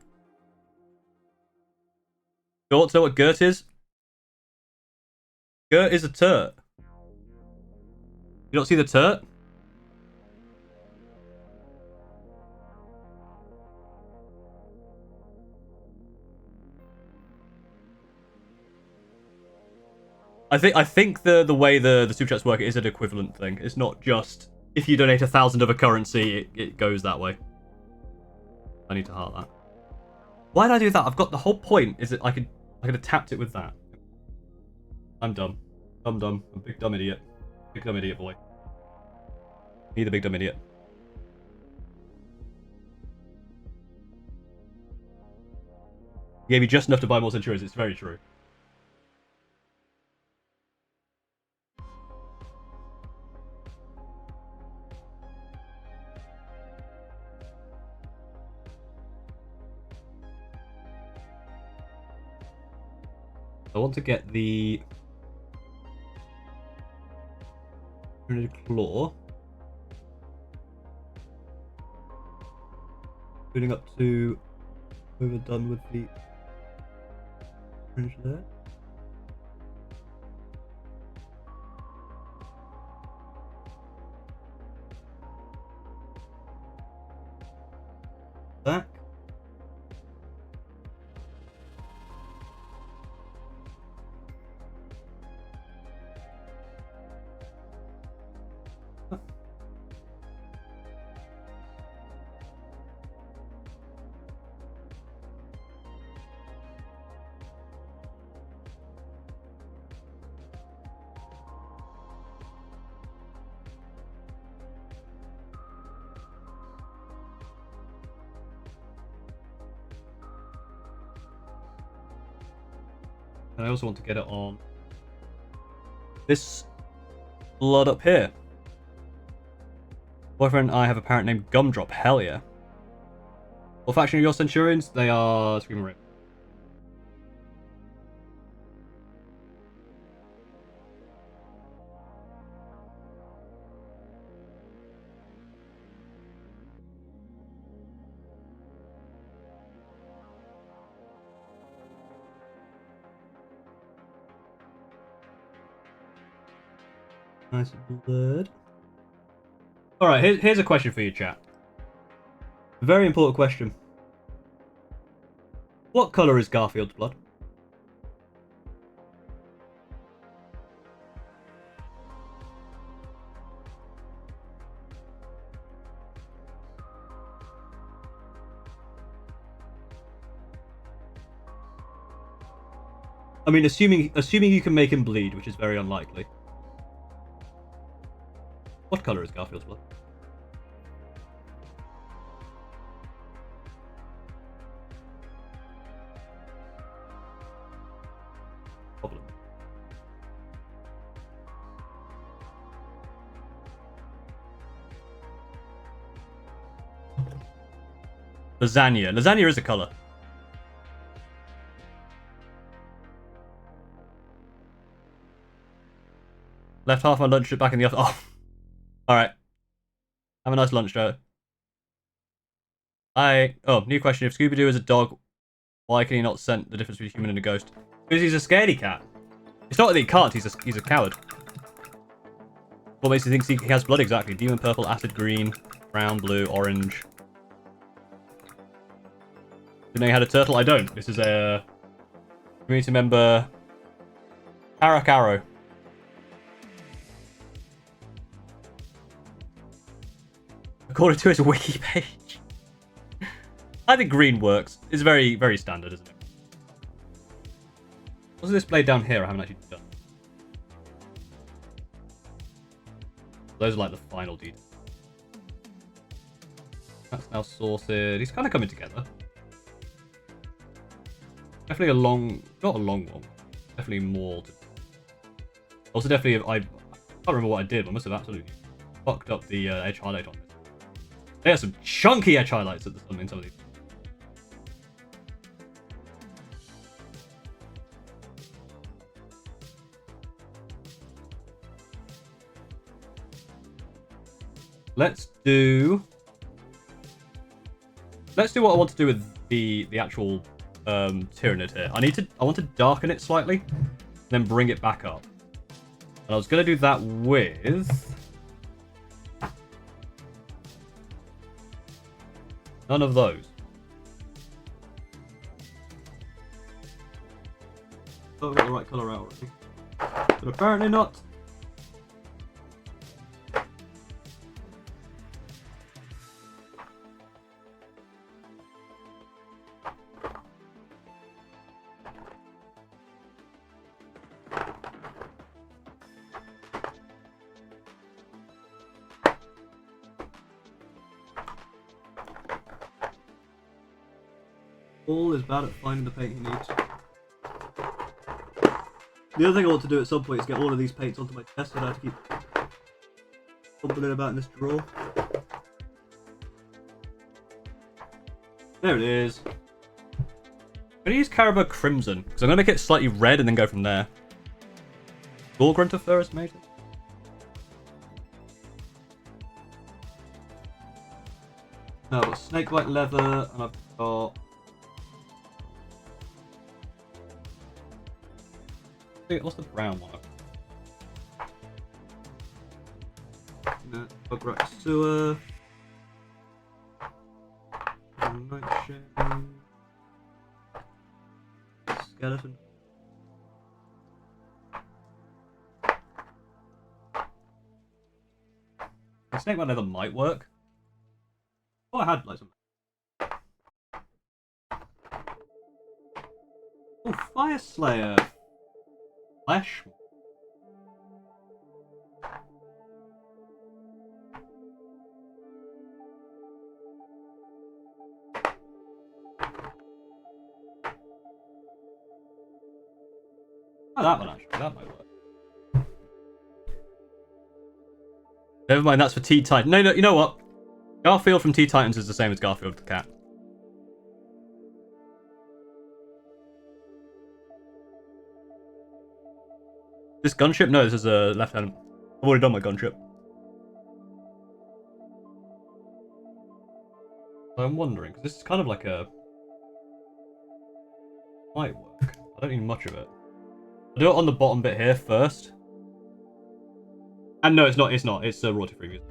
[SPEAKER 1] You want to know what Gert is? Gert is a turt. You don't see the turt? I think the way the super chats work is an equivalent thing. It's not just if you donate 1,000 of a currency, it goes that way. I need to heart that. Why did I do that? I've got the whole point is that I could have tapped it with that. I'm dumb. I'm dumb. I'm a big dumb idiot. Big dumb idiot boy. Me the big dumb idiot. He gave me just enough to buy more Centurions. It's very true. I want to get the claw. Building up to overdone with the fringe there. And I also want to get it on this blood up here. Boyfriend and I have a parent named Gumdrop. Hell yeah. What faction are your Centurions? They are Screaming Raven. Nice blood. Alright, here's a question for you, chat. A very important question. What colour is Garfield's blood? I mean, assuming you can make him bleed, which is very unlikely. What colour is Garfield's blood? Problem. Lasagna. Lasagna is a colour. Left half my lunch back in the office. Oh. Alright. Have a nice lunch, Joe. Oh, new question. If Scooby-Doo is a dog, why can he not sense the difference between a human and a ghost? Because he's a scaredy cat. It's not that he can't, he's a coward. What makes you think he has blood exactly? Demon purple, acid green, brown, blue, orange. You know you had a turtle? I don't. This is a community member, Karak Arrow. According to his wiki page. I think green works. It's very, very standard, isn't it? What's this blade down here? I haven't actually done. Those are like the final details. That's now sorted. He's kind of coming together. Definitely a long, not a long one. Definitely more. Also, definitely, I can't remember what I did. I must have absolutely fucked up the edge highlight on this. There are some chunky edge highlights at in some of these. Let's do what I want to do with the actual Tyranid here. I want to darken it slightly, then bring it back up. And I was gonna do that with none of those. Oh, I've got the right colour out already. But apparently not. Paul is bad at finding the paint he needs. The other thing I want to do at some point is get all of these paints onto my desk so I have to keep fumbling about in this drawer. There it is. I'm going to use Caribou Crimson, because I'm going to make it slightly red and then go from there. Ghoul Grunter Fur is made. Now I've got Snakebite Leather, and I've got... What's the brown one? No, Bugrat Sewer. Nightshade. Skeleton. Snakebite Leather might work. Oh, I had like some. Oh, Fire Slayer. Flesh. Oh, that one actually. That might work. Never mind, that's for Teen Titans. No, you know what? Garfield from Teen Titans is the same as Garfield the cat. This gunship? No, this is a lieutenant. I've already done my gunship. So I'm wondering, because this is kind of like a... might work. I don't need much of it. I'll do it on the bottom bit here first. And no, it's not. It's not. It's royalty-free music.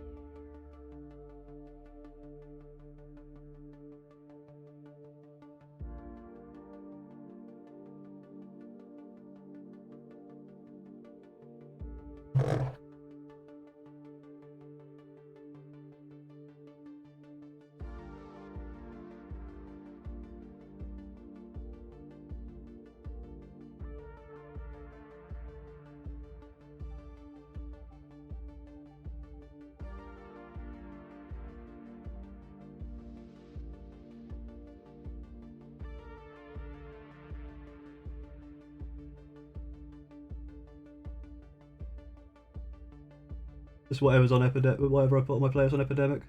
[SPEAKER 1] Just whatever's on Epidemic, whatever I put on my players on Epidemic.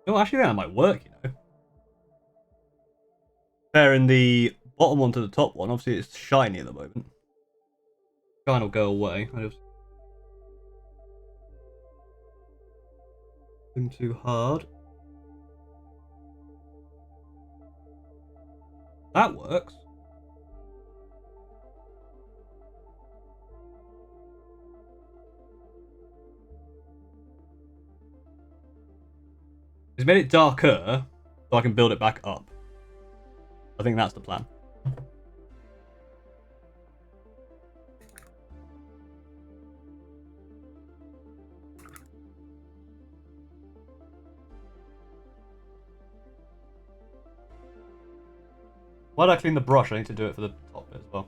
[SPEAKER 1] Oh, actually, that might work, you know. Comparing the bottom one to the top one, obviously it's shiny at the moment. Shine will go away. I just... too hard. That works. It's made it darker so I can build it back up. I think that's the plan. Why did I clean the brush? I need to do it for the top bit as well.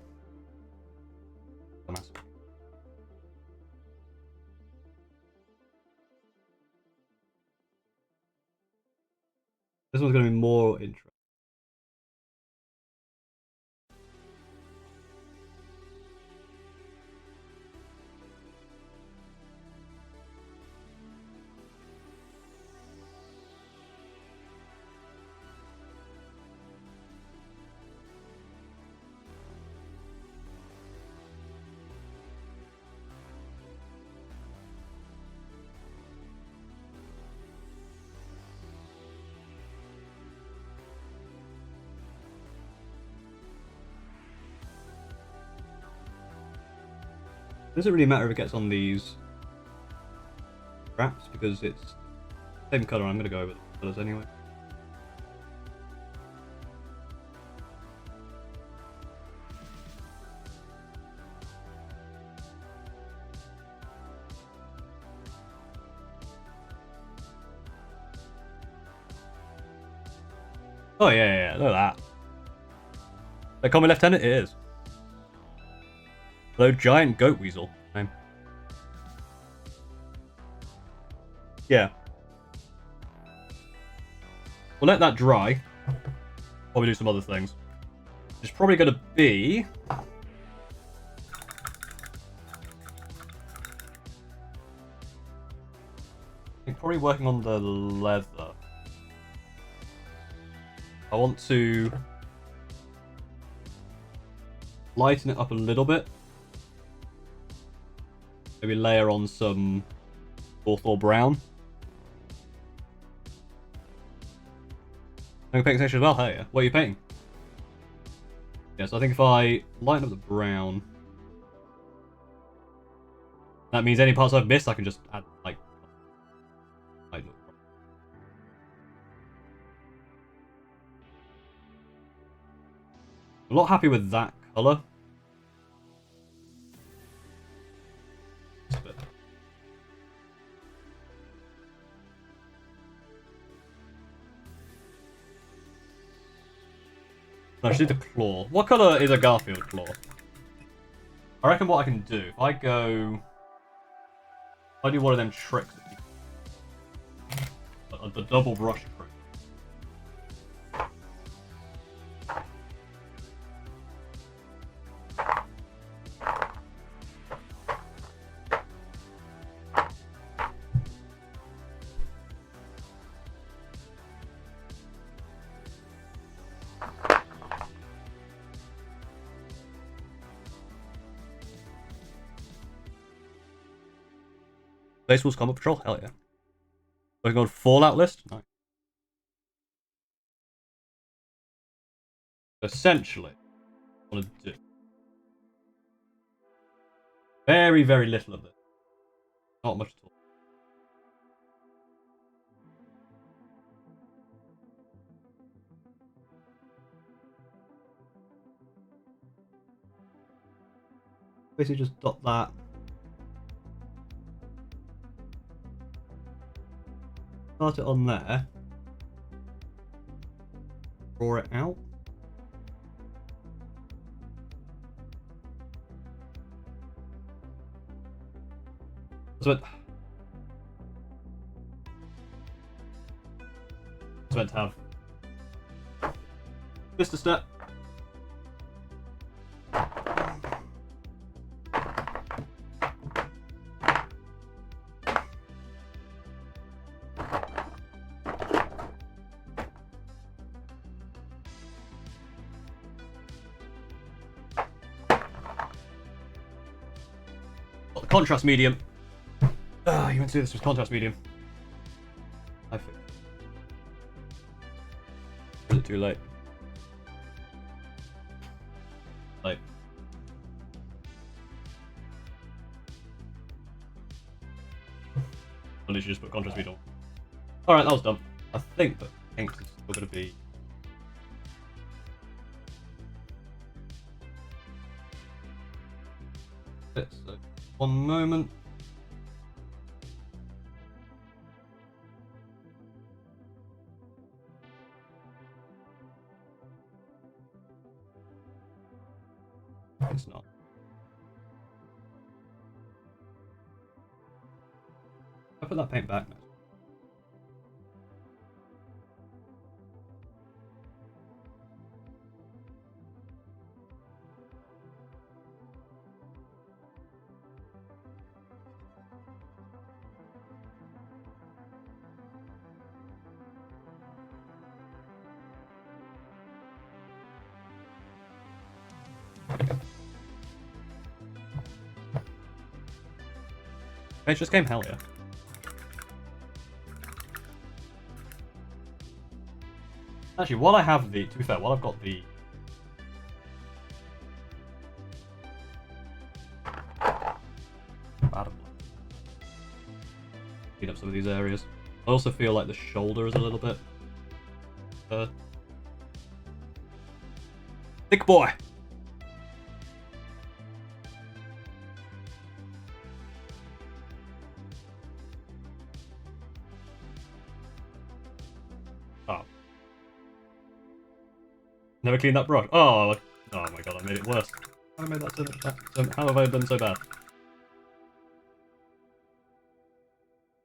[SPEAKER 1] This one's going to be more interesting. It doesn't really matter if it gets on these wraps because it's the same colour. I'm going to go over the colours anyway. Oh yeah, look at that. That Combi Lieutenant? It is. Hello, giant goat weasel. Name. Yeah. We'll let that dry. Probably do some other things. It's probably going to be... I think probably working on the leather. I want to lighten it up a little bit. Maybe layer on some Hawthorne brown. I'm painting section as well. Hey, what are you painting? Yeah, so I think if I lighten up the brown, that means any parts I've missed, I can just add like. I'm not happy with that color. No, I should do the claw. What colour is a Garfield claw? I reckon what I can do, if I do one of them tricks, the double brush trick. Baseball's Combat Patrol? Hell yeah. Working on Fallout list? Nice. Essentially, I want to do very, very little of this. Not much at all. Basically just dot that. Start it on there. Draw it out. So it's meant to have Vista step. Contrast medium. Ah, you meant to do this with contrast medium. I think. Is it too late? Late. I literally just put contrast medium. Alright, that was done. I think that paint is still going to be. So, one moment. It's not. I put that paint back now. It's just game, hell yeah. Actually, while I have the, to be fair, while I've got the clean up some of these areas. I also feel like the shoulder is a little bit thick boy. Never cleaned that brush. Oh my god, I made it worse. How have I made that so much bad? How have I done so bad?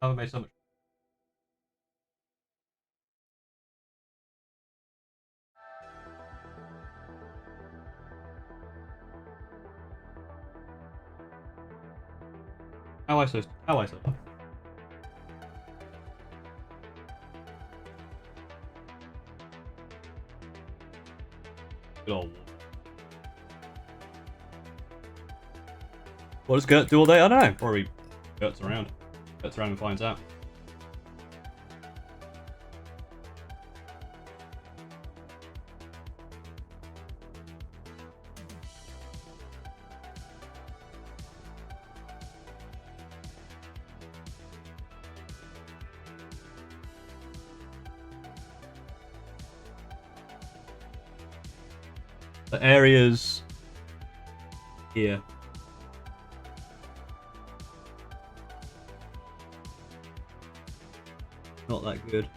[SPEAKER 1] How have I made so much? How I so bad? Good old. What does Gert do all day? I don't know. Probably Gert's around. Gert's around and finds out. The areas here. Not that good.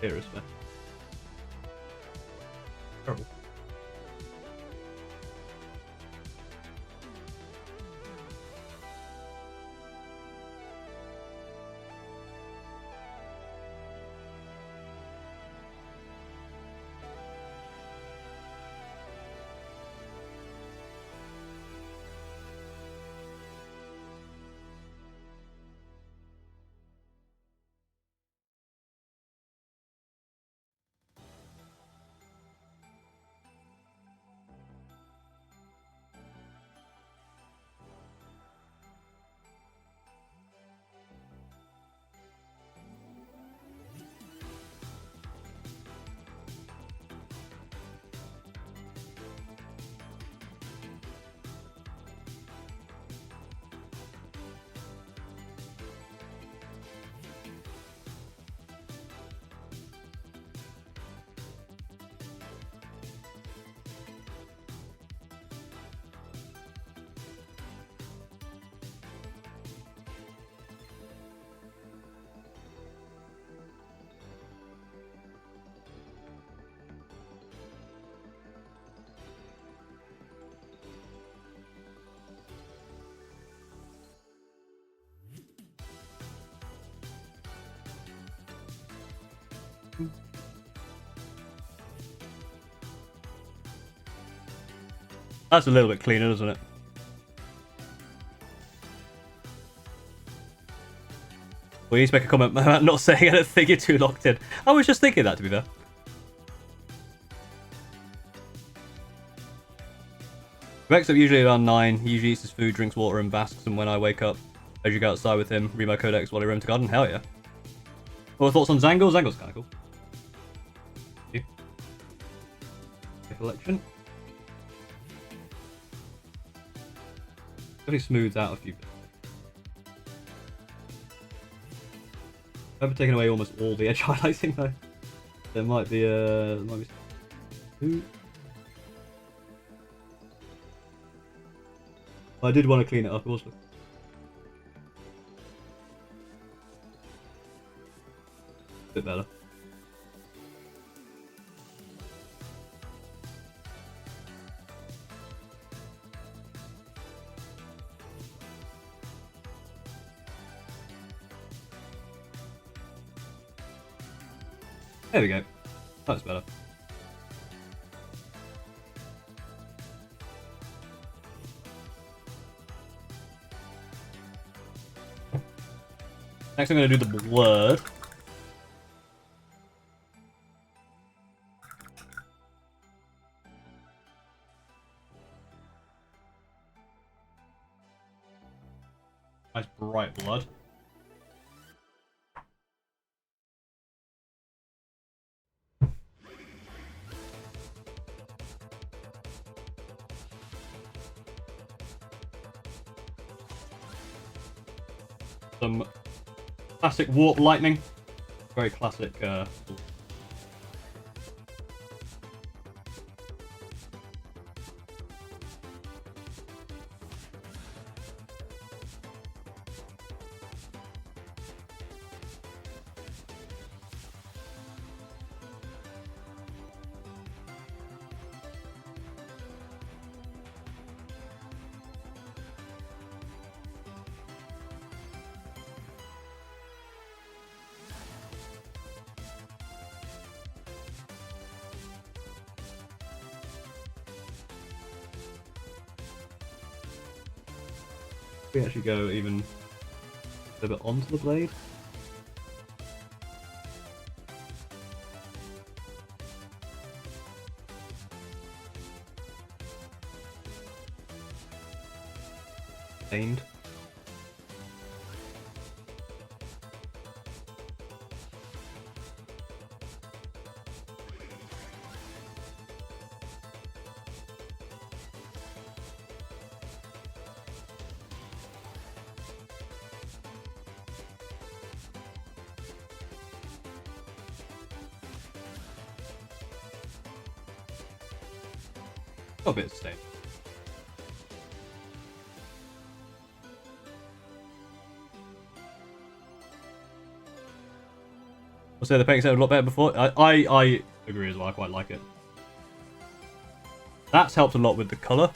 [SPEAKER 1] Seriously. Terrible. That's a little bit cleaner, isn't it? We need to make a comment about not saying anything. You're too locked in. I was just thinking that, to be fair. He wakes up usually around 9. He usually eats his food, drinks water, and basks. And when I wake up, I usually go outside with him, read my codex while I roam to garden. Hell yeah. What are thoughts on Zangle? Zangle's kind of cool. Thank you. Collection. Really smooths out a few bits. I've taken away almost all the edge highlighting though. There might be Ooh. I did want to clean it up also. Bit better. There we go. That's better. Next I'm going to do the blurred. Nice bright blood. Some classic warp lightning. Very classic. We actually go even a bit onto the blade. Stained. A bit of stain. I'll say the painting sounded a lot better before. I agree as well. I quite like it. That's helped a lot with the colour.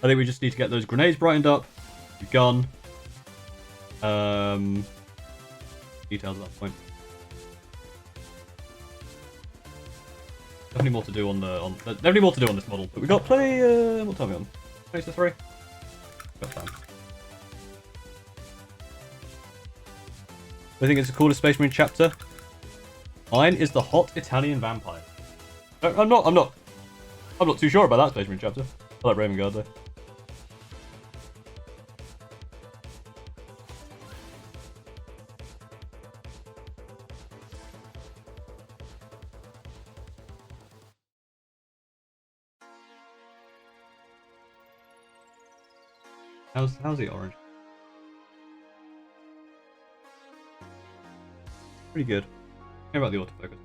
[SPEAKER 1] I think we just need to get those grenades brightened up. The gun. Details at that point. Definitely more to do on definitely more to do on this model. But we got plenty. What time are we on? 20 to 3. Got time. I think it's the coolest Space Marine chapter. Mine is the hot Italian vampire. I'm not too sure about that Space Marine chapter. I like Raven Guard though. How's the orange? Pretty good. How about the autofocus?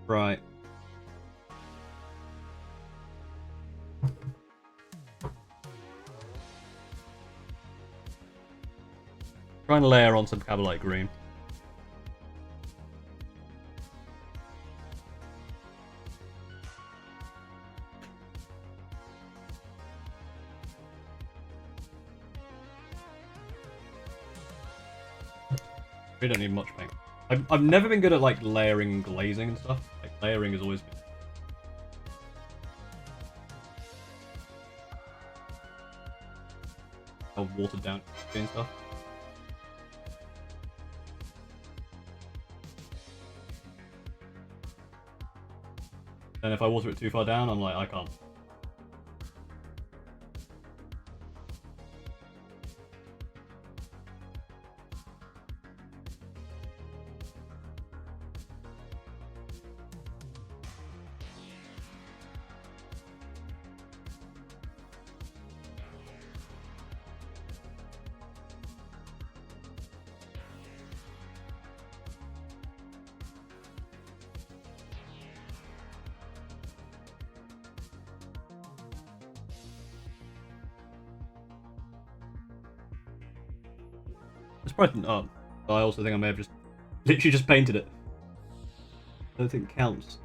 [SPEAKER 1] Right. Try and layer on some Cabalite green. We don't need much paint. I've never been good at like layering and glazing and stuff. Like layering has always been. How watered down and stuff. And if I water it too far down, I'm like, I can't. It's probably oh, I also think I may have just literally just painted it. I don't think it counts.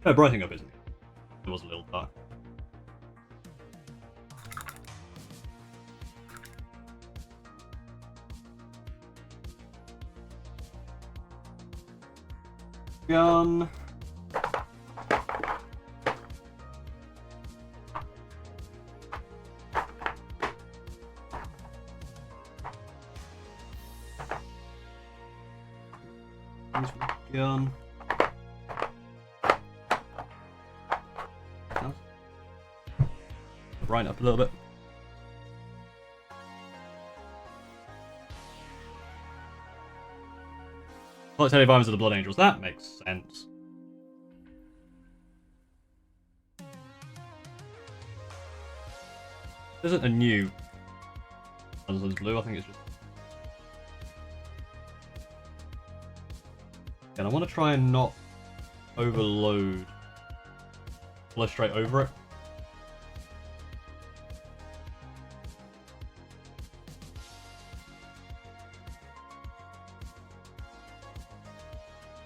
[SPEAKER 1] No, brightening up isn't it? It was a little dark. Gun. Gun. Brighten up a little bit. Like Teddy Vines of the Blood Angels. That makes sense. This isn't a new Sun's Blue, I think it's just. And I want to try and not overload. Flush straight over it.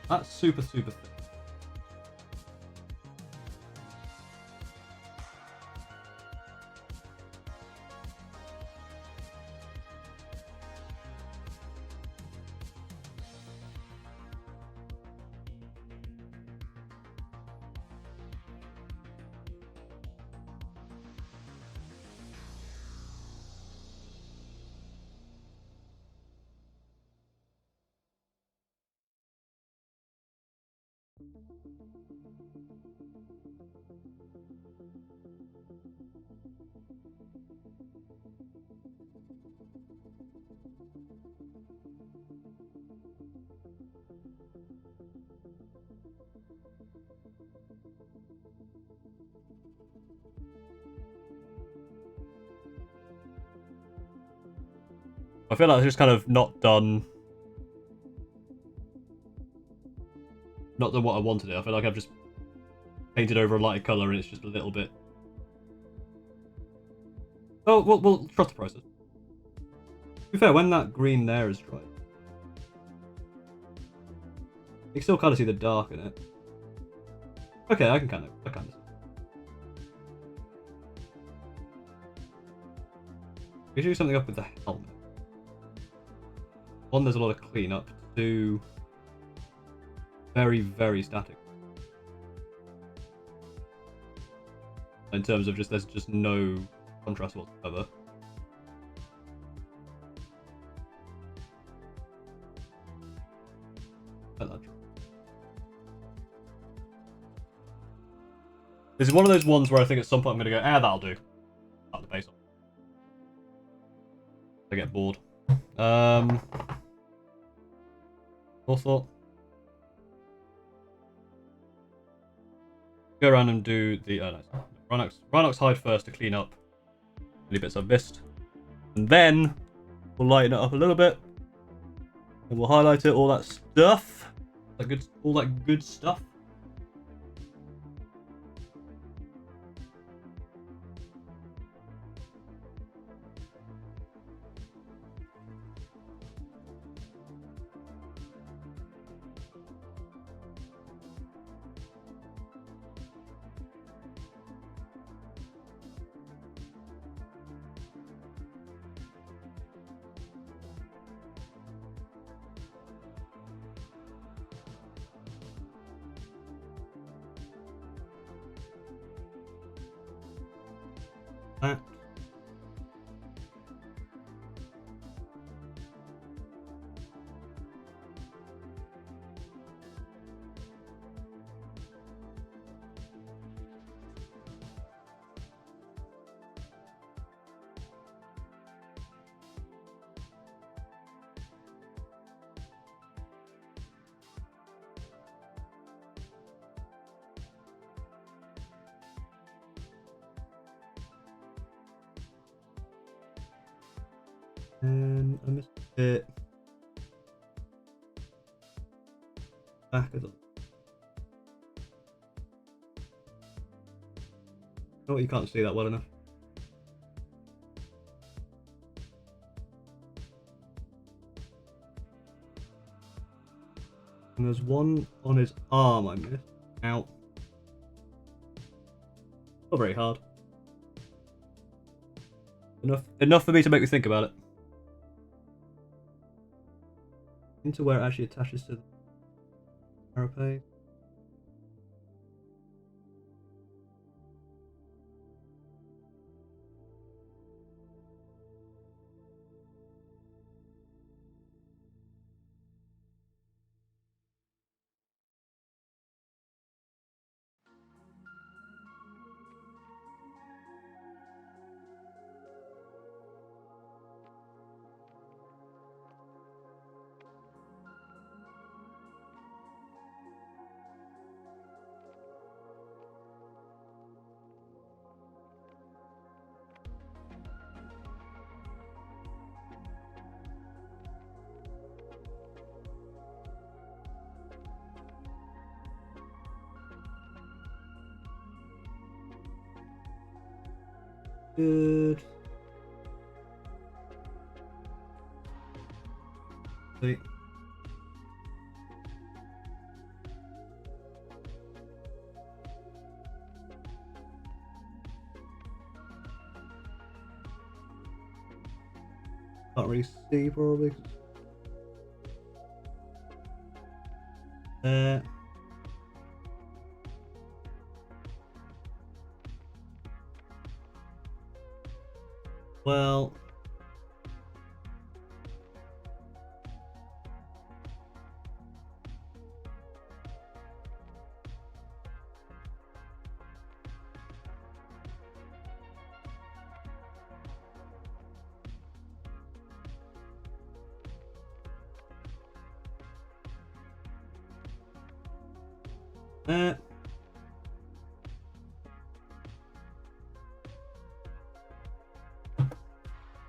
[SPEAKER 1] That's super thick. I feel like it's just kind of not done what I wanted it. I feel like I've just painted over a lighter colour and it's just a little bit... Oh, we'll trust the process. To be fair, when that green there is dried, you can still kind of see the dark in it. Okay, I kind of see. We should do something up with the helmet. One, there's a lot of cleanup. Two, very, very static. In terms of there's just no contrast whatsoever. This is one of those ones where I think at some point I'm going to go, that'll do. Up the base on. I get bored. More thought. Go around and do the Rhinox hide first to clean up any bits I've missed, and then we'll lighten it up a little bit, and we'll highlight it. All that stuff, all that good stuff. That. And I missed a bit back of the... Oh, you can't see that well enough. And there's one on his arm I missed. Out. Not very hard. Enough for me to make me think about it. Into where it actually attaches to the carapace. Good. See. Can't really see probably. Well,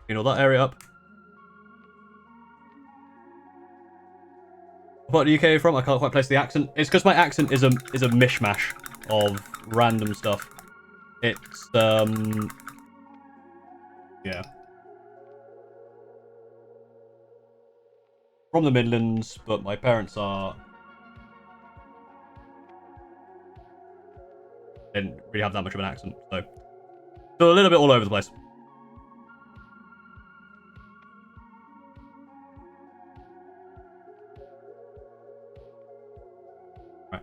[SPEAKER 1] you know that area up. What UK are you from? I can't quite place the accent. It's because my accent is a mishmash of random stuff. It's yeah. From the Midlands, but my parents didn't really have that much of an accent, so a little bit all over the place. Right.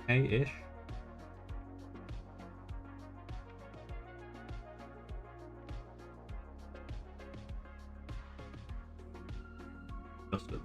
[SPEAKER 1] Okay-ish. Just a bit.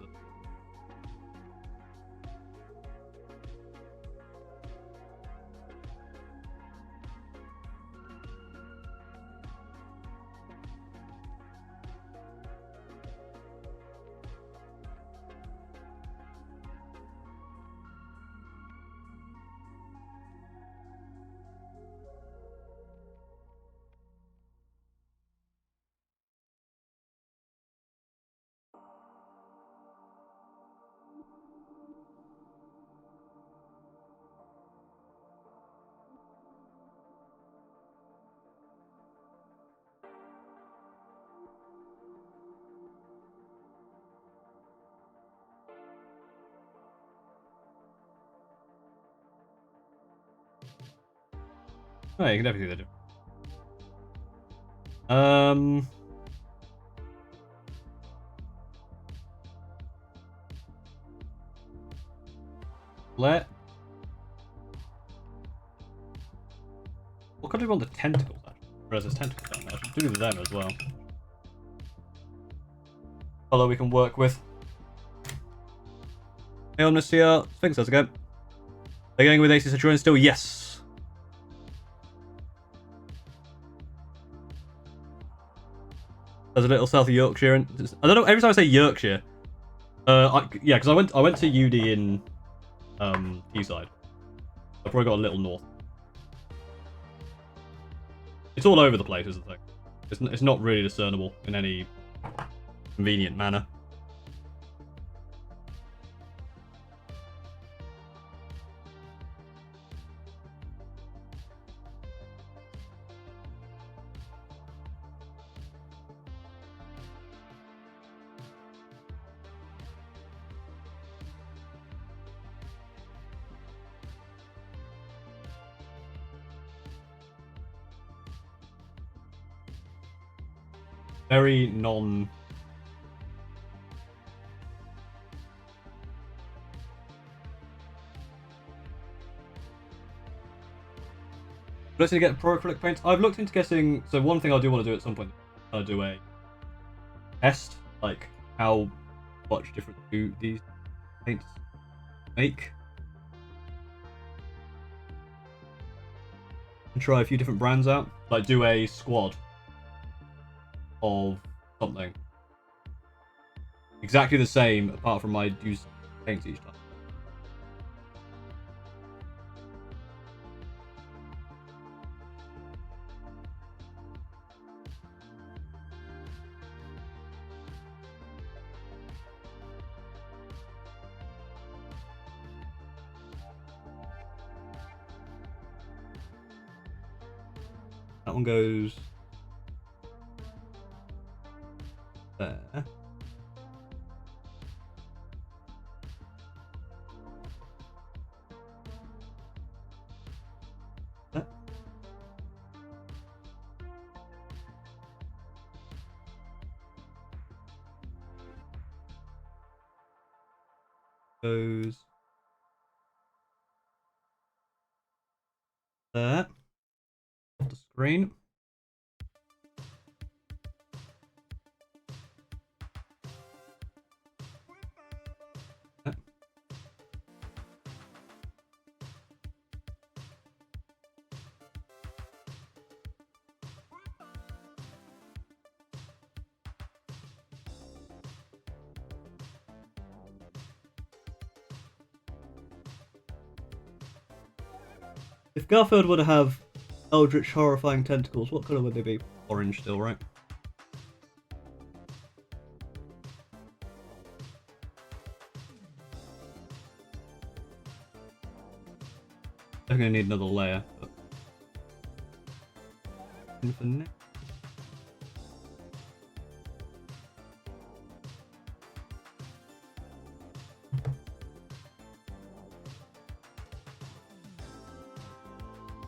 [SPEAKER 1] Oh, you can definitely do that. What could I do on the tentacles, actually? Whereas there's tentacles down there. I should do them as well. Although we can work with. Hey, on this here. Sphinx, how's it going? They're going with AC Citroen still? Yes. There's a little south of Yorkshire. And I don't know, every time I say Yorkshire. Yeah, because I went to UD in Teesside. I probably got a little north. It's all over the place, is the thing. It's not really discernible in any convenient manner. Very non... Let's see, get pro acrylic paints. I've looked into getting... So one thing I do want to do at some point, I'll do a test, like how much difference do these paints make. And try a few different brands out. Like do a squad of something. Exactly the same, apart from I use paints each time. That one goes there. That. Goes there. Off the screen. If Garfield were to have eldritch, horrifying tentacles, what colour would they be? Orange still, right? I'm gonna need another layer. But... Infinite.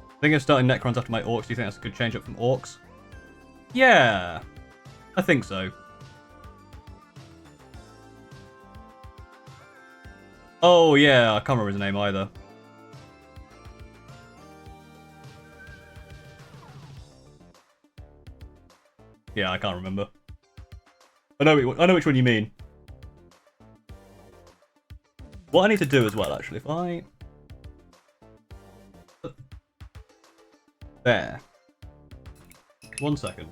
[SPEAKER 1] I think I'm starting Necrons after my Orcs. Do you think that's a good change up from Orcs? Yeah, I think so. Oh yeah, I can't remember his name either. Yeah, I can't remember. I know which one you mean. What I need to do as well, actually, if I... There. 1 second.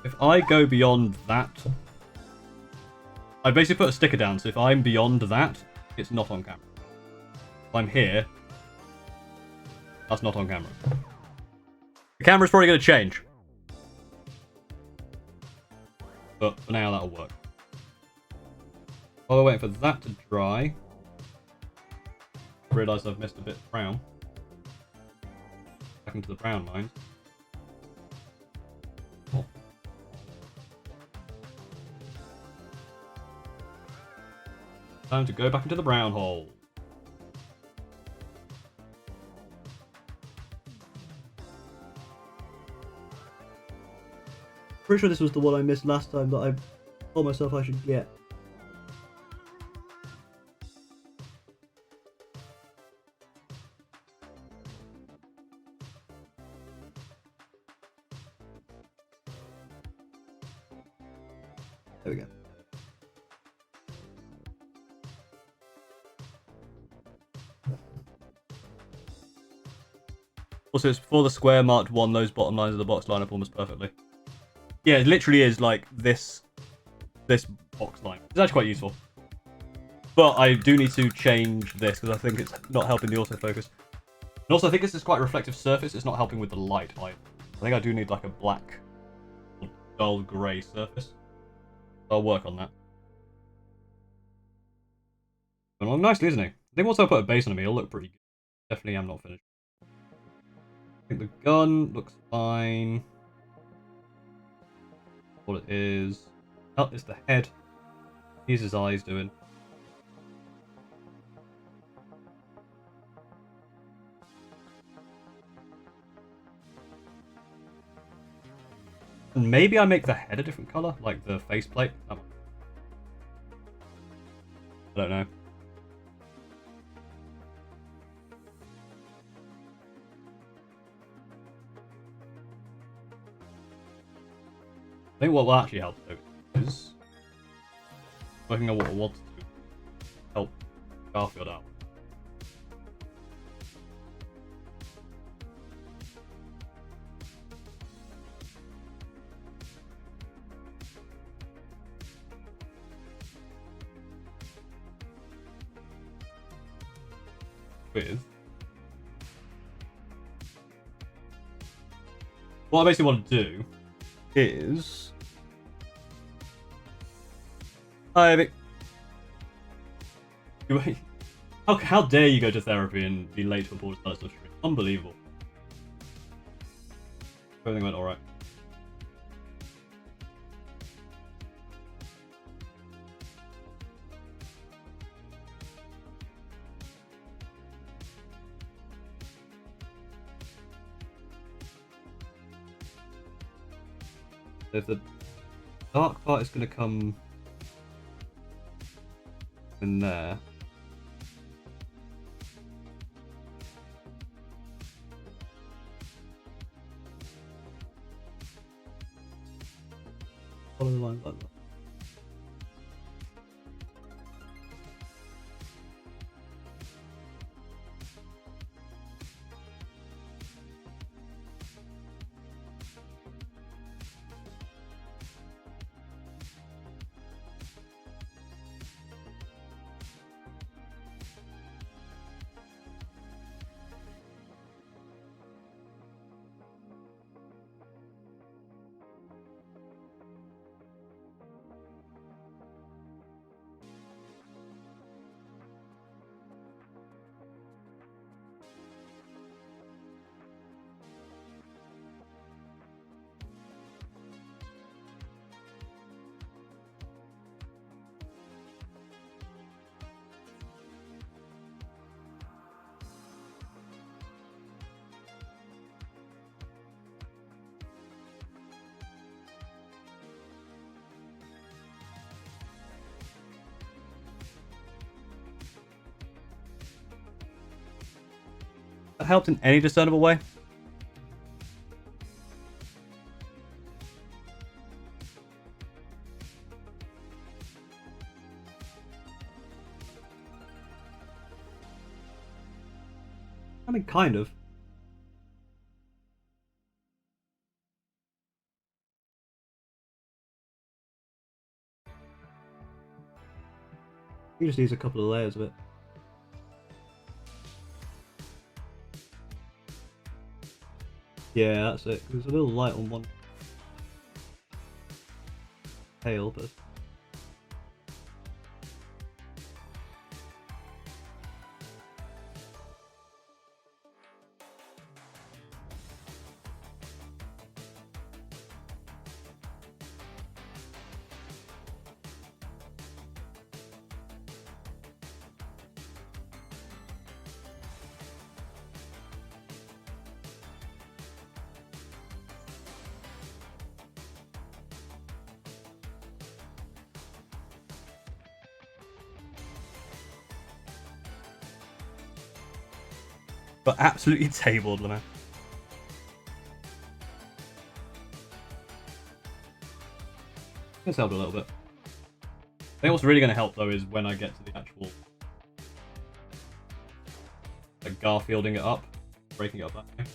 [SPEAKER 1] If I go beyond that, I basically put a sticker down, so if I'm beyond that, it's not on camera. If I'm here, that's not on camera. The camera's probably going to change. But for now, that'll work. While we're waiting for that to dry, I realise I've missed a bit of brown. Back into the brown mines. Oh. Time to go back into the brown hole. Pretty sure this was the one I missed last time that I told myself I should get. There we go. Also, it's before the square marked 1, those bottom lines of the box line up almost perfectly. Yeah, it literally is like this box line. It's actually quite useful. But I do need to change this because I think it's not helping the autofocus. And also I think this is quite a reflective surface. It's not helping with the light. I think I do need like a black, dull grey surface. I'll work on that. Well, nicely, isn't he? I think once I put a base on him, he'll look pretty good. Definitely am not finished. I think the gun looks fine. What it is. Oh, it's the head. Here's his eyes doing. And maybe I make the head a different colour, like the faceplate. I don't know. I think what will actually help though is working on what I want to do. Help Garfield out. With what I basically want to do is how dare you go to therapy and be late for Porter's Ballot stream? Unbelievable. Everything went alright. If the dark part is going to come in there. follow the line like that. That helped in any discernible way? I mean, kind of. He just needs a couple of layers of it. Yeah, that's it. It was a little light on one tail, but absolutely tabled, Lena. It's helped a little bit. I think what's really going to help though is when I get to the actual like Garfielding it up, breaking it up that way.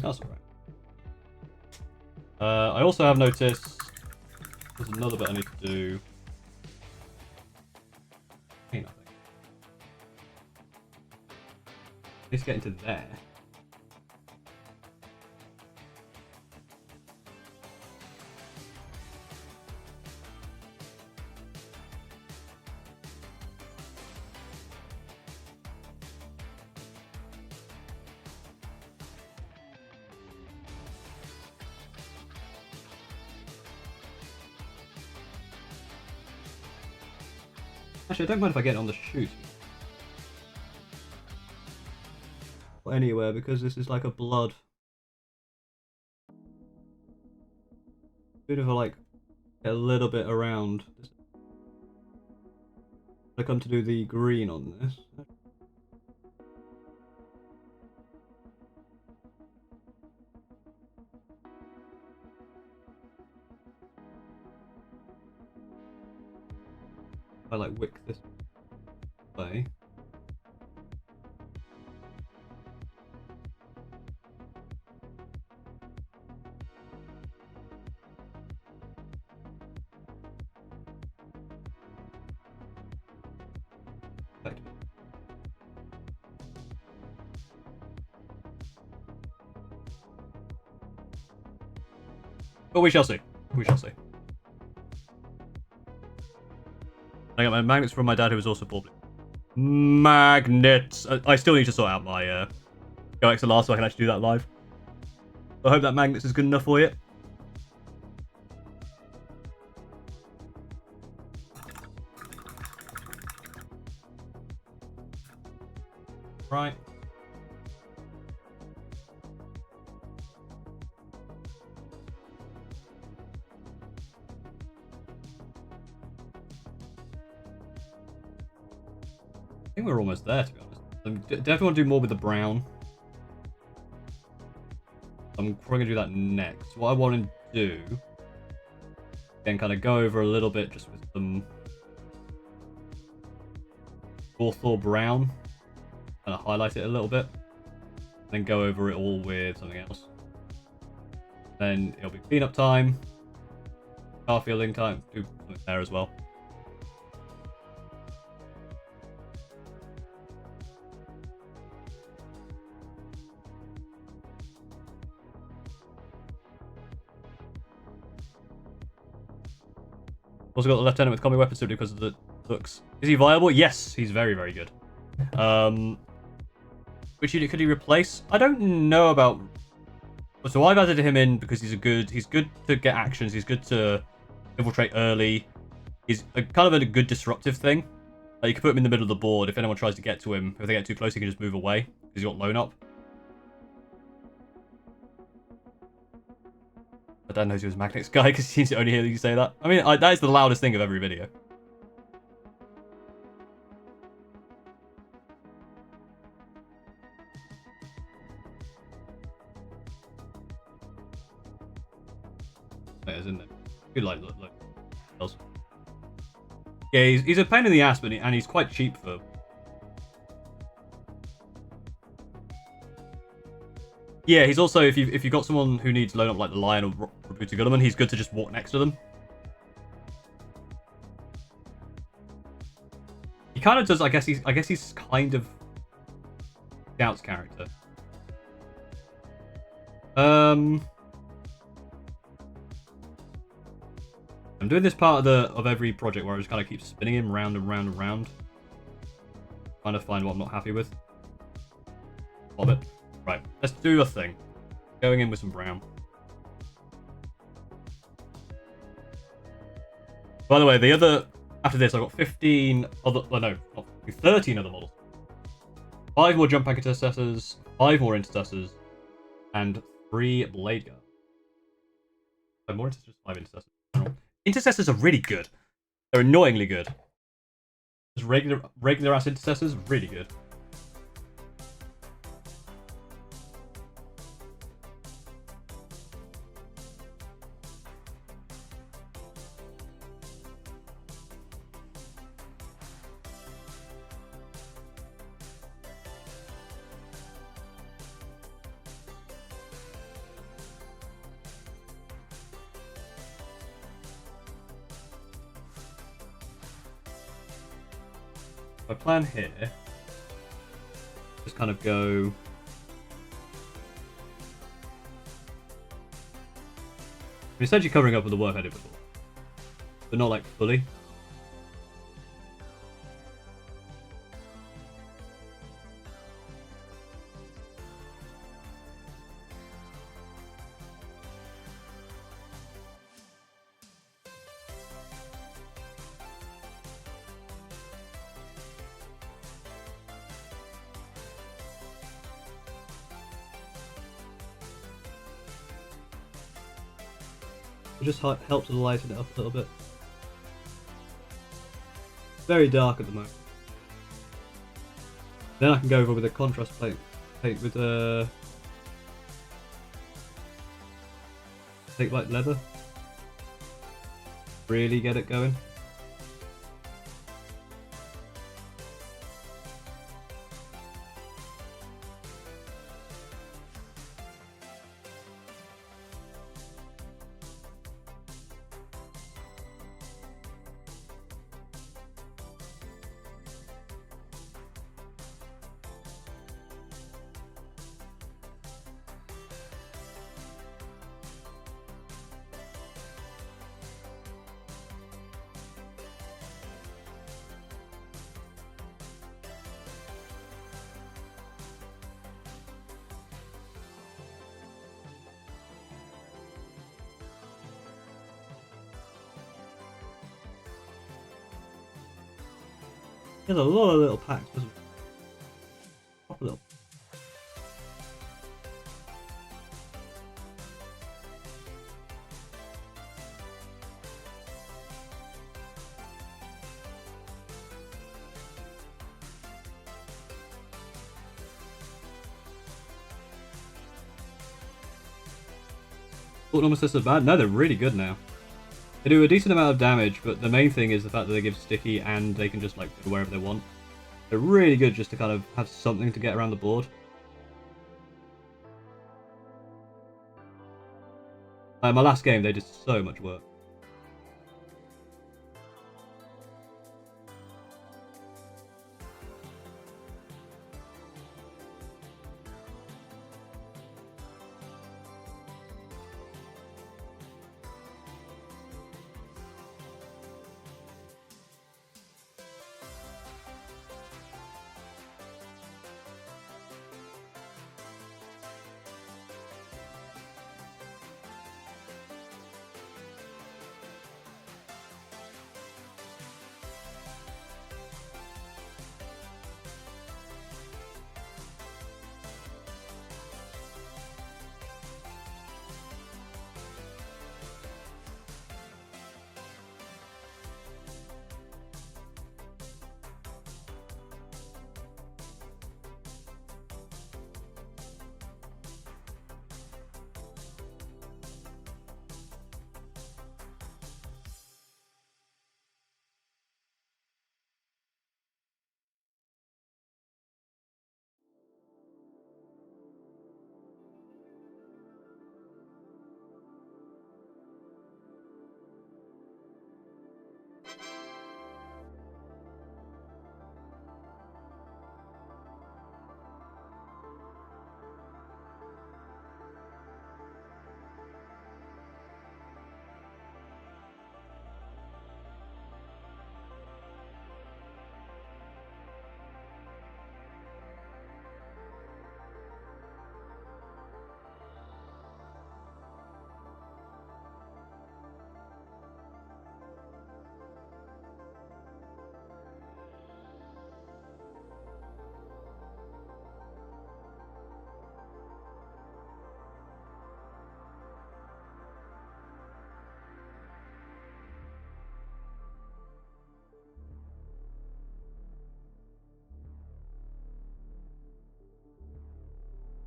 [SPEAKER 1] That's alright. I also have noticed there's another bit I need to do. Paint, I think. I need to get into there. Actually, I don't mind if I get on the shoot. Or anywhere, because this is like a blood. Bit of a like, a little bit around. I come to do the green on this. I like wick this way. But we shall see. We shall see. I got my magnets from my dad, who was also bald. Magnets! I still need to sort out my Go XLR so I can actually do that live. I hope that magnets is good enough for you. Right. I think we're almost there, to be honest. I definitely want to do more with the brown. I'm probably going to do that next. What I want to do, again, kind of go over a little bit just with some Hawthorne brown. Kind of highlight it a little bit. Then go over it all with something else. Then it'll be cleanup time. Garfielding time. Do something there as well. Also got the lieutenant with combi weapons simply because of the looks. Is he viable? Yes, he's very, very good. Which unit could he replace? I don't know about. So I've added him in because he's good to get actions. He's good to infiltrate early. He's kind of a good disruptive thing. Like you can put him in the middle of the board. If anyone tries to get to him, if they get too close, he can just move away because he's got lone up. My dad knows he was a magnets guy because he seems to only hear you say that. I mean, that is the loudest thing of every video. It is, isn't it? Good, like, look. Yeah, he's a pain in the ass, but and he's quite cheap for. Yeah, he's also if you've got someone who needs loan up like the Lion or Rabuta Gulliman, he's good to just walk next to them. He kind of does. I guess he's kind of Scout's character. I'm doing this part of every project where I just kind of keep spinning him round and round and round. Trying to find what I'm not happy with. Love it. Right, let's do a thing. Going in with some brown. By the way, after this, I've got 15 other, well, no, not 13 other models. 5 more jump pack intercessors, 5 more intercessors, and 3 blade guards. 5 more intercessors, 5 intercessors. Intercessors are really good. They're annoyingly good. Just regular ass intercessors, really good. My plan here, just kind of go. I'm essentially covering up with the work I did before, but not like fully. It just helps to lighten it up a little bit. Very dark at the moment. Then I can go over with a contrast paint with take like leather. Really get it going. There's a lot of little packs, doesn't it? Proper little. Autonomous are bad? No, they're really good now. They do a decent amount of damage, but the main thing is the fact that they give sticky and they can just like go wherever they want. They're really good just to kind of have something to get around the board. My last game, they did so much work.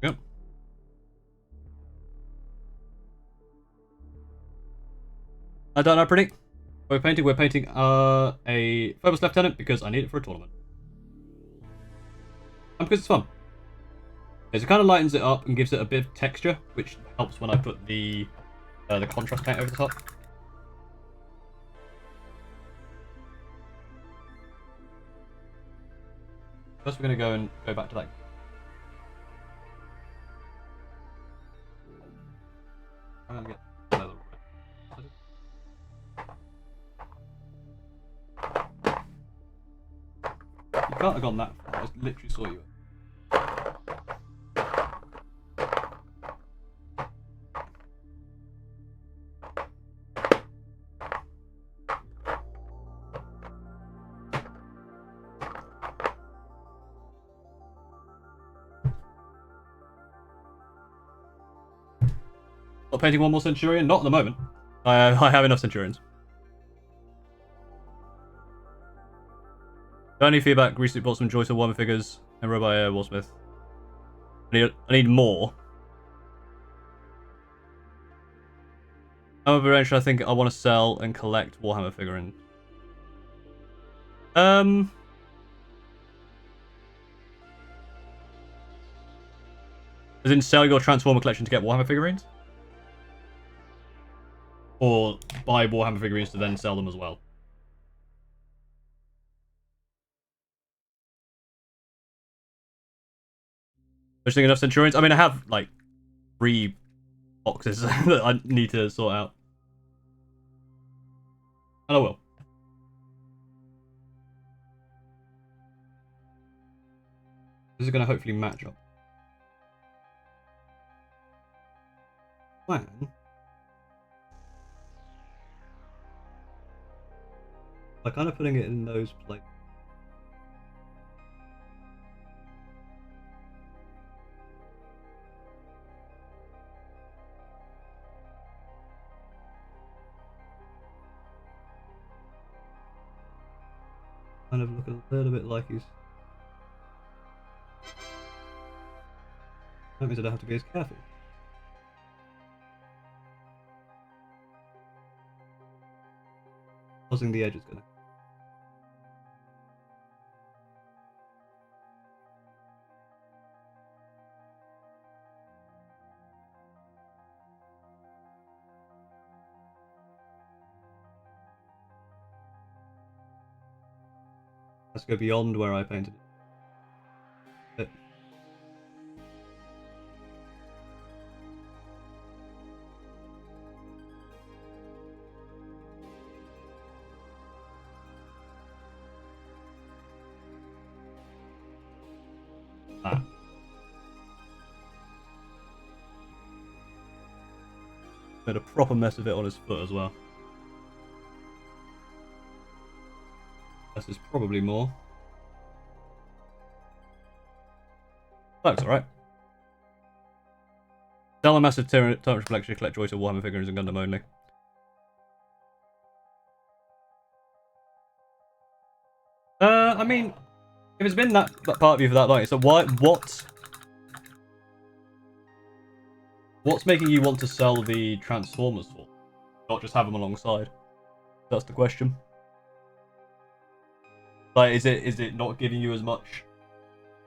[SPEAKER 1] Yep. I don't know, pretty. We're painting a Phobos Lieutenant because I need it for a tournament. And because it's fun. It kind of lightens it up and gives it a bit of texture, which helps when I put the contrast paint over the top. First, we're going to go back to that. I'm going to get another red. You can't have gone that far. I just literally saw you. Not painting one more Centurion? Not at the moment. I have enough Centurions. Only feedback, recently bought some Joyce Warhammer figures and Robot Warsmith. I need more. I'm eventually I think I want to sell and collect Warhammer figurines. As in sell your Transformer collection to get Warhammer figurines? Or buy Warhammer figurines to then sell them as well? Just enough Centurions? I mean, I have, like, 3 boxes that I need to sort out. And I will. This is going to hopefully match up. Plan. By kind of putting it in those places. kind of look a little bit like he's... That means I don't have to be as careful. Causing the edge is gonna... Let's go beyond where I painted it. Ah. Made a proper mess of it on his foot as well. This is probably more. That looks alright. Sell a massive turret reflection, collect joy to Warhammer figures and Gundam only. I mean, if it's been that part of you for that long, so what's making you want to sell the Transformers for? Not just have them alongside. That's the question. Like, is it not giving you as much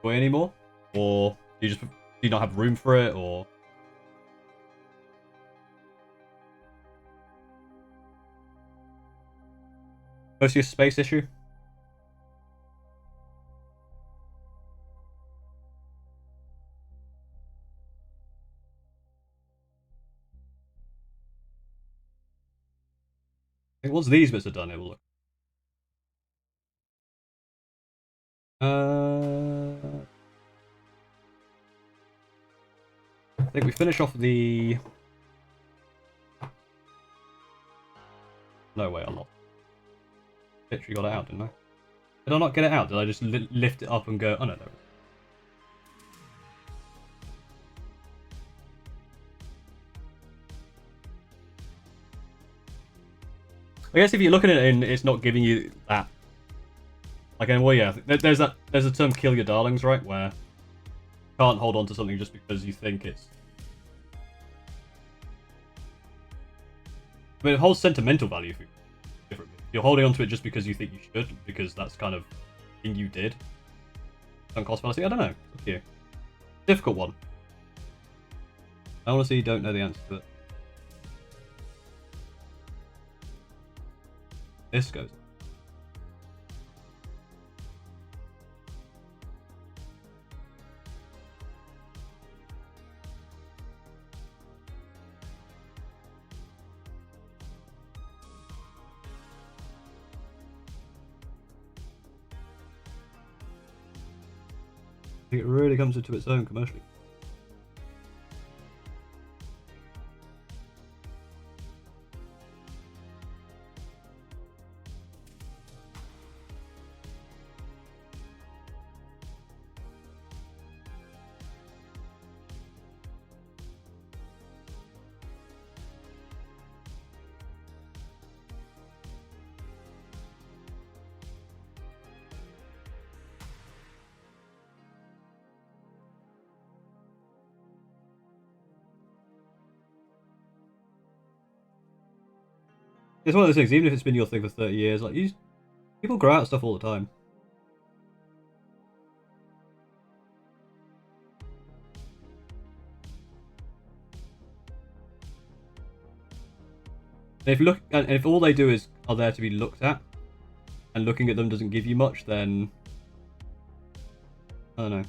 [SPEAKER 1] joy anymore, or do you not have room for it, or? Mostly a space issue. I think once these bits are done, it will look. I think we finish off the... No way, I'm not. Literally got it out, didn't I? Did I not get it out? Did I just lift it up and go... Oh no, there it is. I guess if you're looking at it and it's not giving you that... Like, well, yeah, there's a term, kill your darlings, right? Where you can't hold on to something just because you think it's... I mean, it holds sentimental value for you differently. You're holding on to it just because you think you should, because that's kind of thing you did. Sunk cost fallacy? I don't know. It's up to you. Difficult one. I honestly don't know the answer to it. This goes. I think it really comes into its own commercially. It's one of those things, even if it's been your thing for 30 years, like, people grow out stuff all the time. And if you look, and if all they do are there to be looked at, and looking at them doesn't give you much, then I don't know.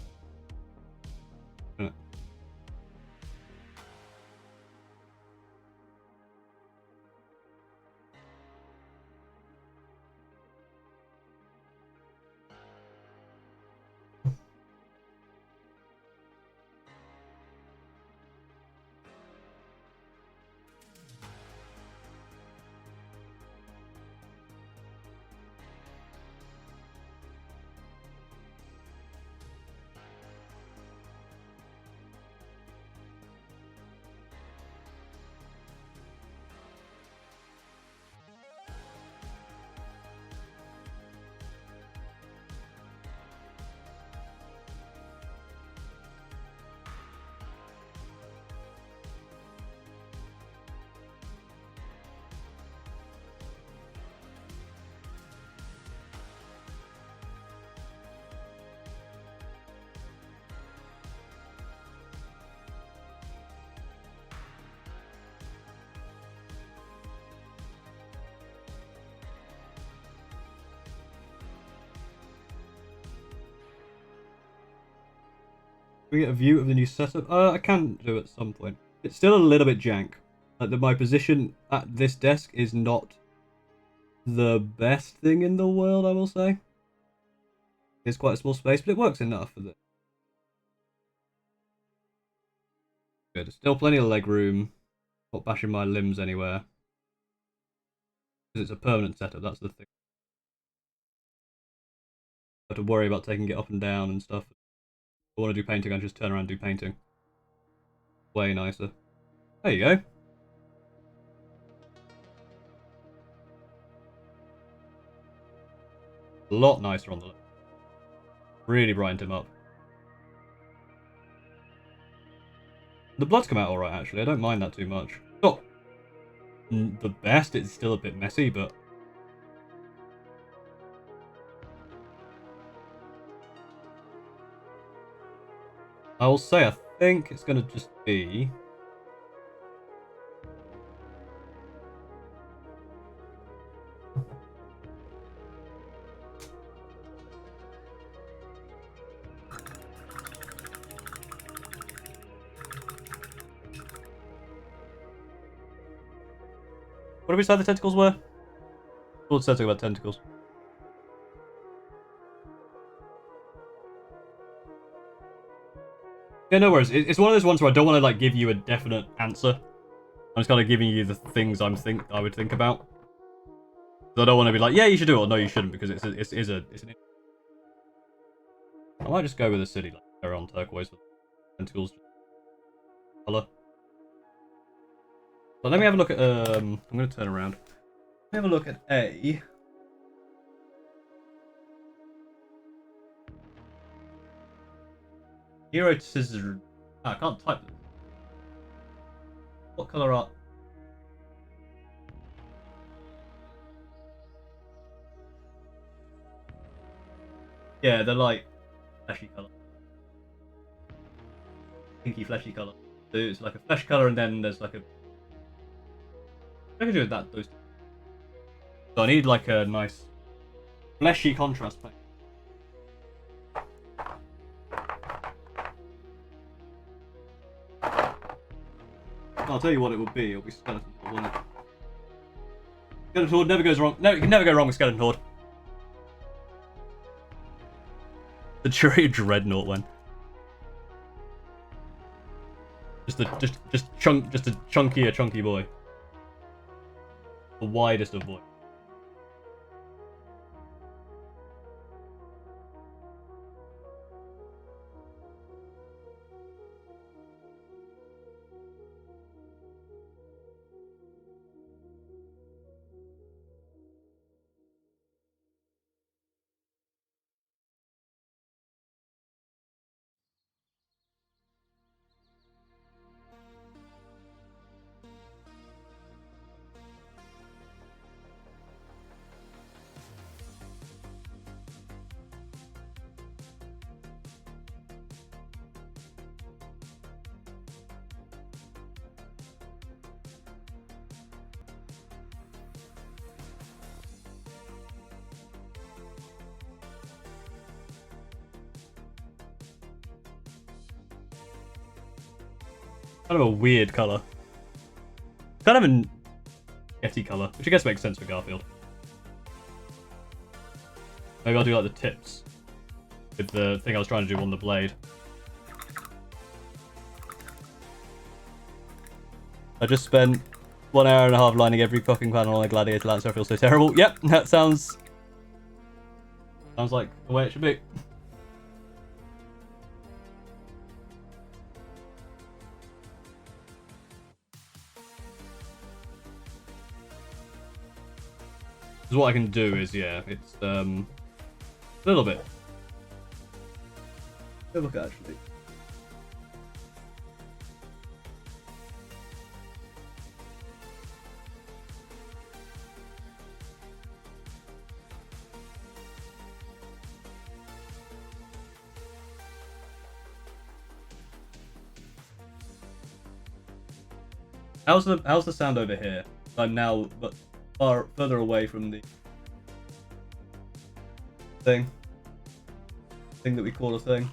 [SPEAKER 1] we get a view of the new setup? I can do at some point. It's still a little bit jank. Like my position at this desk is not the best thing in the world, I will say. It's quite a small space, but it works enough for this. Good. Still plenty of leg room. Not bashing my limbs anywhere. Because it's a permanent setup, that's the thing. I have to worry about taking it up and down and stuff. If I want to do painting, I just turn around and do painting. Way nicer. There you go. A lot nicer on the left. Really brightened him up. The blood's come out alright, actually. I don't mind that too much. Not the best, it's still a bit messy, but... I will say, I think it's going to just be... What did we say the tentacles were? What said something about tentacles? Yeah, no worries. It's one of those ones where I don't want to like give you a definite answer. I'm just kind of giving you the things I would think about. So I don't want to be like, yeah, you should do it, or no, you shouldn't, because it's an. I might just go with a city like they're on turquoise for tentacles color. But let me have a look at I'm gonna turn around. Let me have a look at a. Hero scissor. I can't type this. What color are? Yeah, they're like fleshy color. Pinky fleshy color. So it's like a flesh color, and then there's like a. I can do with that. Those. So I need like a nice fleshy contrast paint. I'll tell you what it would be. It'll be Skeleton Horde, won't it? Skeleton Horde never goes wrong. No, you can never go wrong with Skeleton Horde. The Cherry Dreadnought one. Just a chunkier, chunky boy. The widest of boys. Kind of a weird colour. Kind of a Yeti colour, which I guess makes sense for Garfield. Maybe I'll do like the tips with the thing I was trying to do on the blade. I just spent 1 hour and a half lining every fucking panel on a Gladiator Lancer. I feel so terrible. Yep, that sounds like the way it should be. Because what I can do is, yeah, it's a little bit. Have a look actually. How's the sound over here? I'm now further away from the thing that we call a thing.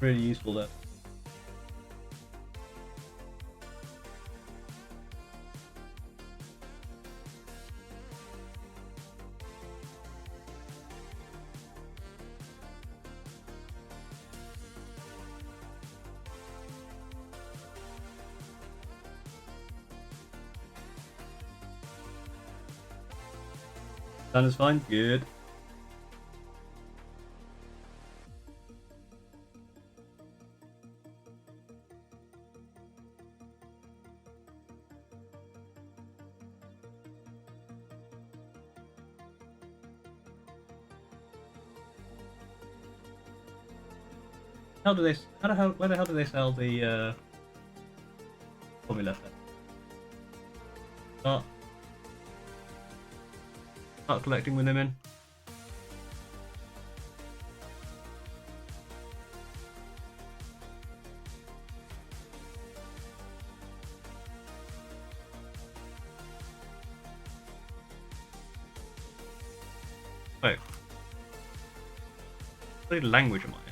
[SPEAKER 1] Really useful there. Sound is fine? Good. How do they? Where the hell do they sell the Combi Lt? Start collecting with them in. Wait. What language am I in?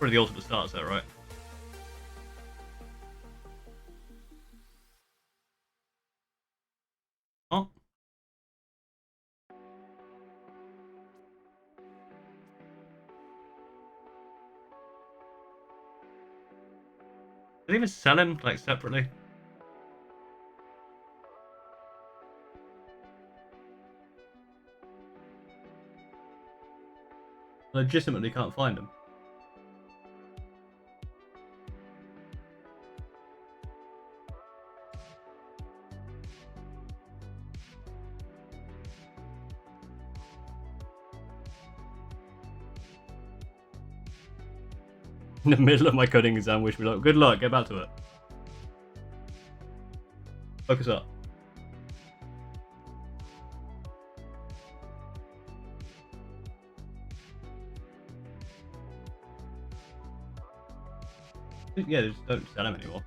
[SPEAKER 1] Probably the ultimate starts there, right? Oh. Did they even sell him, like, separately? Legitimately can't find him. In the middle of my coding exam, wish me luck. Good luck, get back to it. Focus up. Yeah, just don't sell him anymore.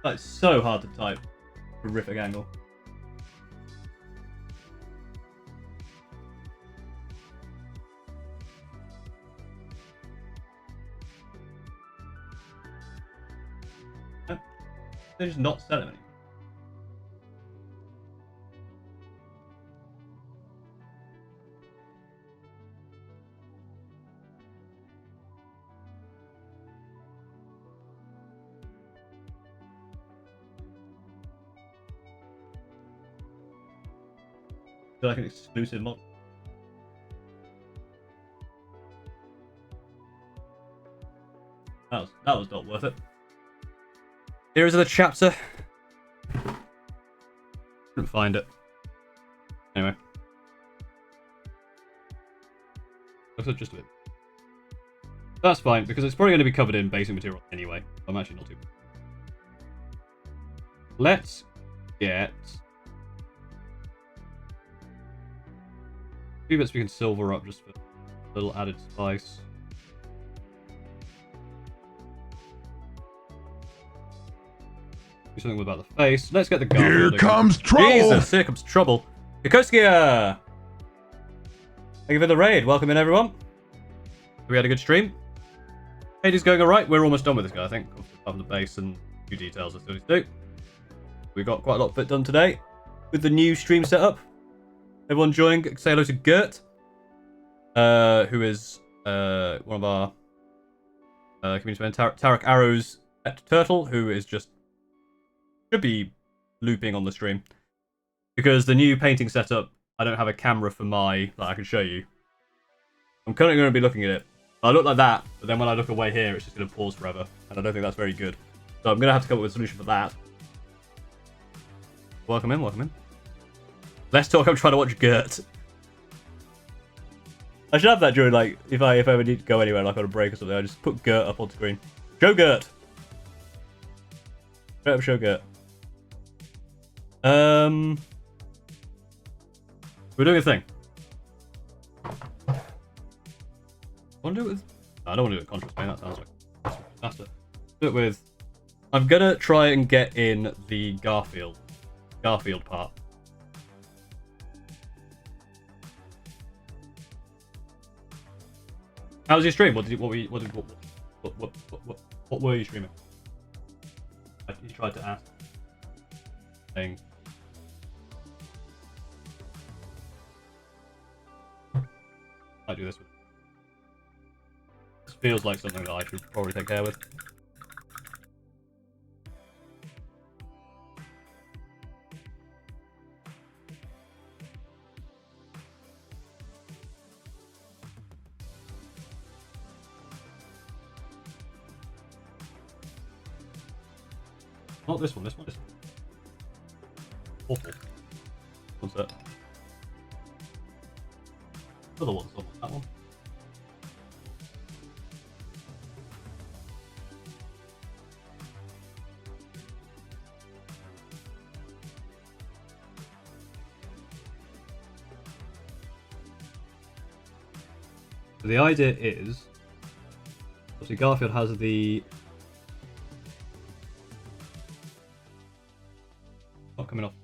[SPEAKER 1] That's so hard to type. Horrific angle. They're just not selling anymore. Feel like an exclusive mod. That was not worth it. Here is the chapter. Couldn't find it. Anyway. Looks like just a bit. That's fine, because it's probably going to be covered in basic material anyway. I'm actually not too. Let's get a few bits we can silver up just for a little added spice. Do something about the face. Let's get the Garfield.
[SPEAKER 3] Here comes trouble!
[SPEAKER 1] Jesus, here comes trouble. Yakoskia! Thank you for the raid. Welcome in, everyone. We had a good stream. Hades going alright. We're almost done with this guy, I think. Apart from the base and a few details I still need to do. We got quite a lot of it done today with the new stream setup. Everyone joining. Say hello to Gert, who is one of our community members. Tarek Arrow's pet turtle, who is just should be looping on the stream because the new painting setup. I don't have a camera for my that I can show you. I'm currently going to be looking at it. I look like that, but then when I look away here, it's just going to pause forever, and I don't think that's very good. So I'm going to have to come up with a solution for that. Welcome in, welcome in. Let's talk. I'm trying to watch Gert. I should have that during, like, if I ever need to go anywhere, like on a break or something, I just put Gert up on screen. Show Gert. Straight up, show Gert. We're doing a thing. I want to do it with. No, I don't want to do it with contrast paint. That sounds like a disaster. Do it with I'm gonna try and get in the Garfield part. How was your stream? What were you streaming? You tried to ask. Saying. I do this. This feels like something that I should probably take care with. Not this one, this one. Awful. What's that? Other one's on that one. So the idea is, obviously Garfield has the... Not coming off.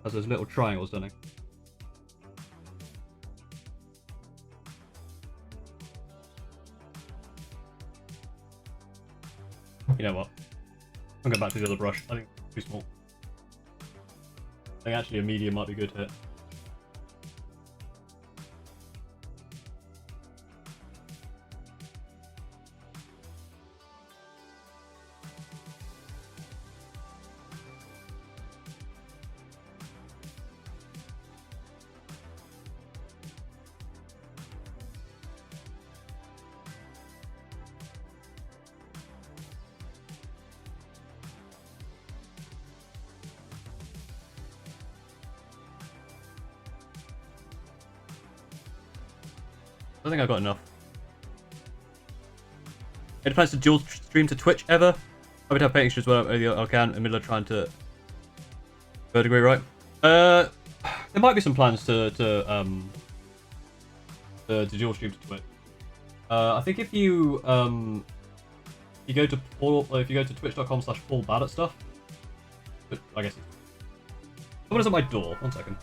[SPEAKER 1] Has those little triangles, doesn't it? You know what? I'll go back to the other brush. I think it's too small. I think actually a medium might be good here. I think I've got enough. Any plans to dual stream to Twitch ever? I would have painting streams when I can in the middle of trying to verdigris, right? There might be some plans to dual stream to Twitch. I think if you go to twitch.com/paulbadstuff, I guess someone is at my door. 1 second.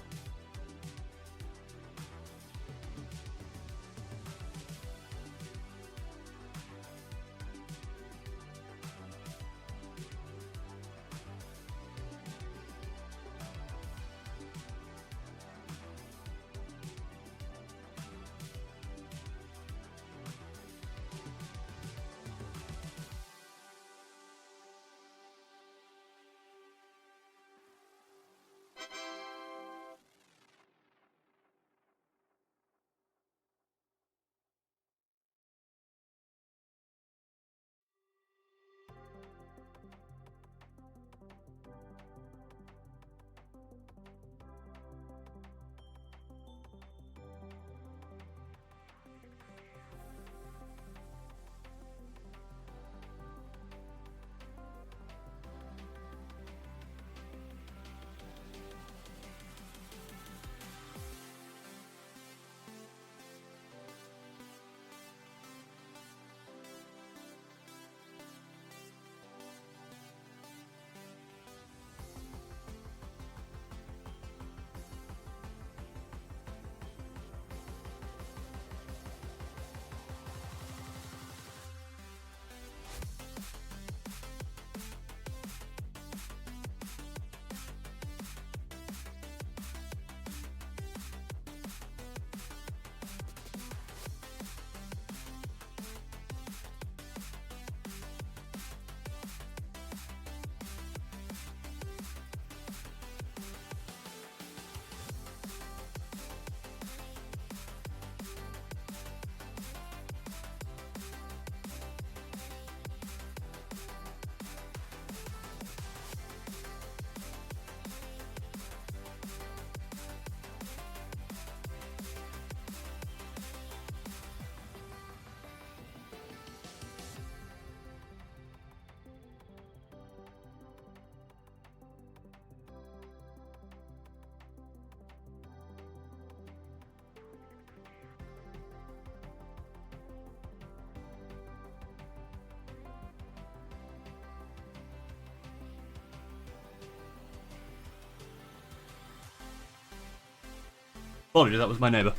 [SPEAKER 1] Apologies, that was my neighbour.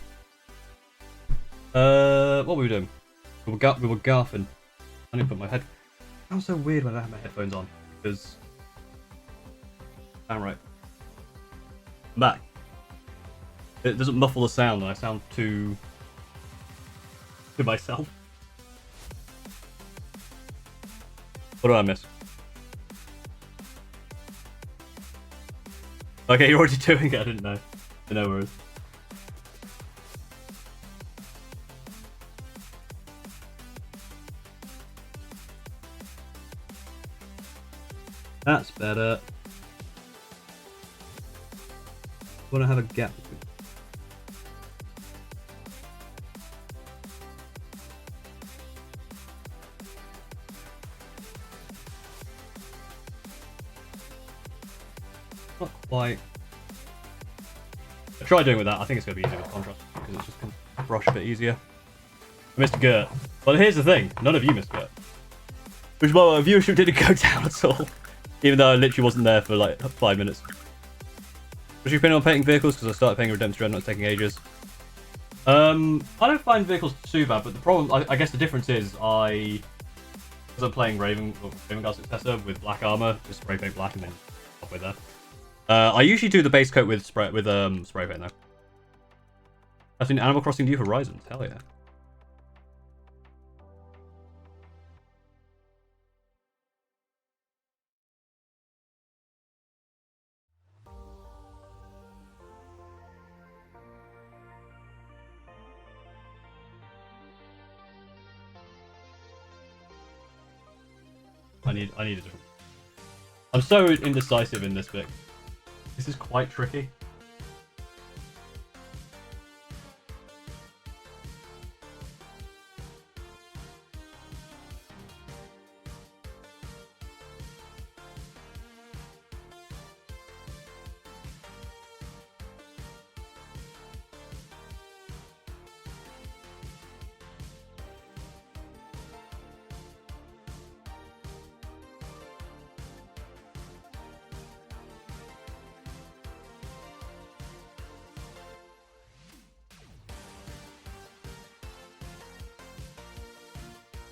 [SPEAKER 1] What were we doing? We were garfing. I need to put my head. It sounds so weird when I have my headphones on because. I'm right. I'm back. It doesn't muffle the sound, and I sound too to myself. What do I miss? Okay, you're already doing it. I didn't know. No worries. That's better. Want to have a gap between. Not quite. I tried doing it with that. I think it's going to be easier with contrast because it's just going to brush a bit easier. I missed Gert. But here's the thing: none of you missed Gert, which is why my viewership didn't go down at all, even though I literally wasn't there for like 5 minutes. Was you planning on painting vehicles? Because I started painting Redemption Dreadnought, it's taking ages. I don't find vehicles too bad, but the problem, I guess the difference is because I'm playing Ravenguard Successor with black armor, just spray paint black and then halfway there. I usually do the base coat with spray paint though. I've seen Animal Crossing New Horizons. Hell yeah. I need a different. I'm so indecisive in this bit. This is quite tricky.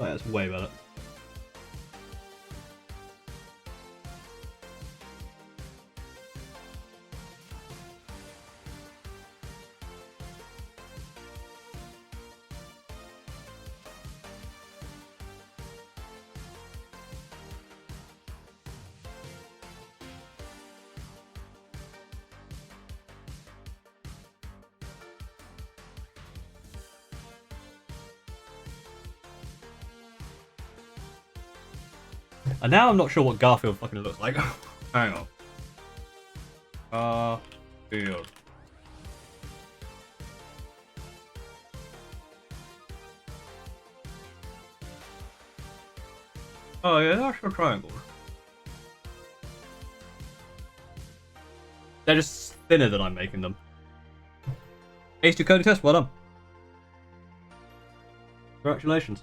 [SPEAKER 1] Oh, yeah, that's way better. And now I'm not sure what Garfield fucking looks like. Hang on. Garfield. Oh yeah, that's a triangle. They're just thinner than I'm making them. Ace 2 coding test, well done. Congratulations.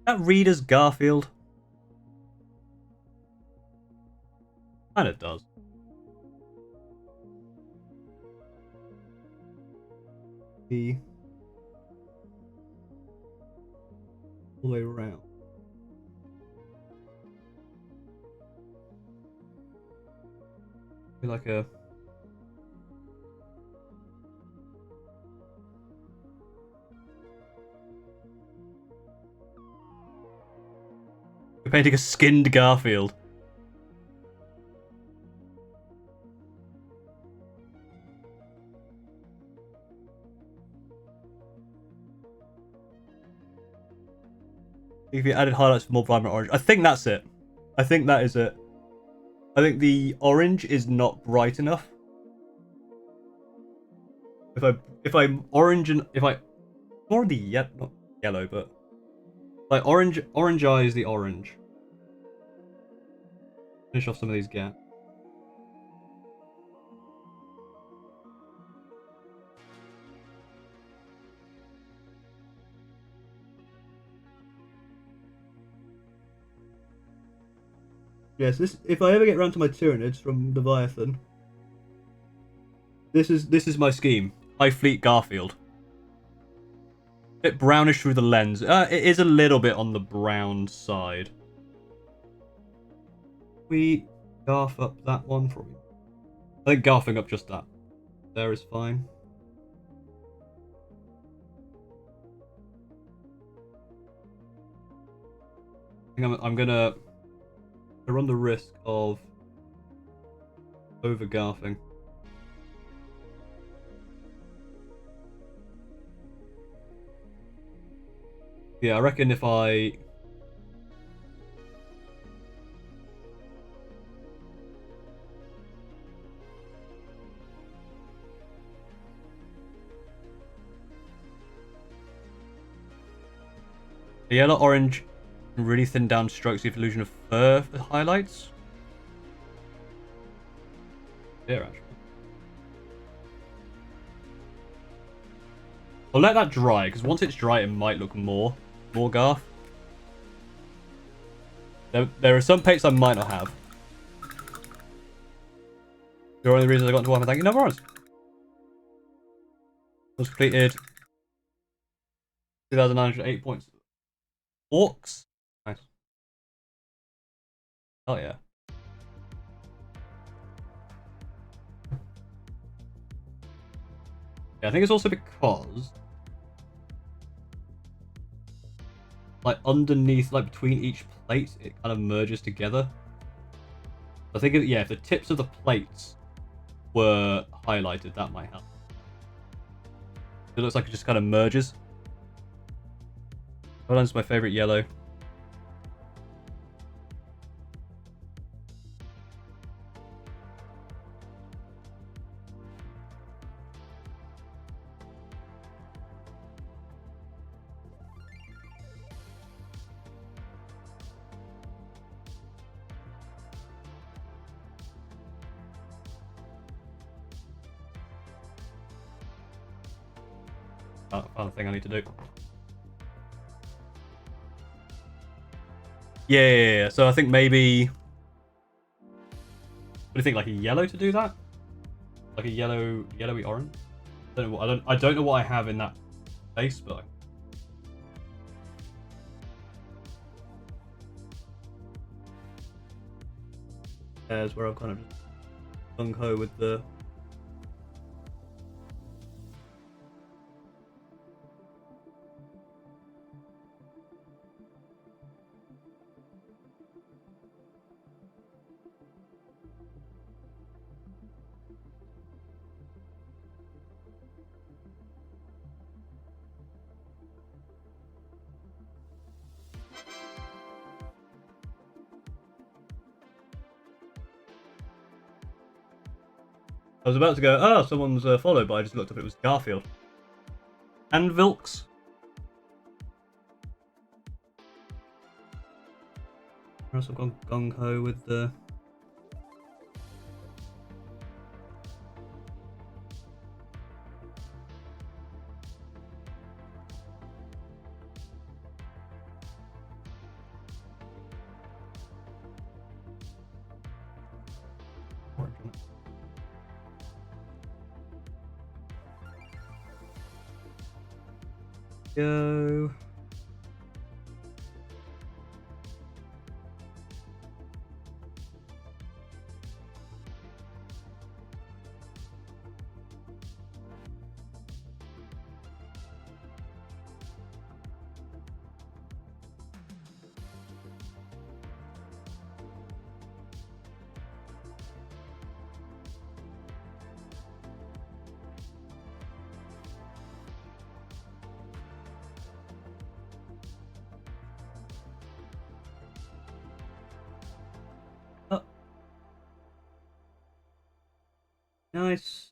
[SPEAKER 1] That read as Garfield? Kind of does. The all the way around. Be like a We're painting a skinned Garfield. If you added highlights for more vibrant orange. I think that's it. I think that is it. I think the orange is not bright enough. If I more the not yellow, but like orange-ize the orange. Finish off some of these gaps. Yes, this if I ever get around to my Tyranids from Leviathan, this is my scheme. Hive Fleet Garfield. Bit brownish through the lens. It is a little bit on the brown side. We garf up that one probably. I think garfing up just that there is fine. I think I'm gonna run the risk of over garfing. Yeah, I reckon if I the yellow orange really thin down strokes the illusion of fur for highlights. Yeah, actually. I'll let that dry, because once it's dry it might look more garf. There are some paints I might not have. They're one of the reasons I got into Warhammer. Thank you, no worries. Was completed 2,908 points. Orcs? Nice. Oh yeah. Yeah, I think it's also because like underneath, like between each plate, it kind of merges together. I think, yeah, if the tips of the plates were highlighted, that might help. It looks like it just kind of merges. Hold on, it's my favorite yellow. Final thing I need to do. Yeah. So I think maybe. What do you think? Like a yellow to do that? Like a yellowy orange? I don't know what I have in that base, but. There's where I'm kind of gung ho with the. I was about to go, oh, someone's followed, but I just looked up, it was Garfield. And Vilks. I've also gone gung-ho with the... Go. Oh. Nice.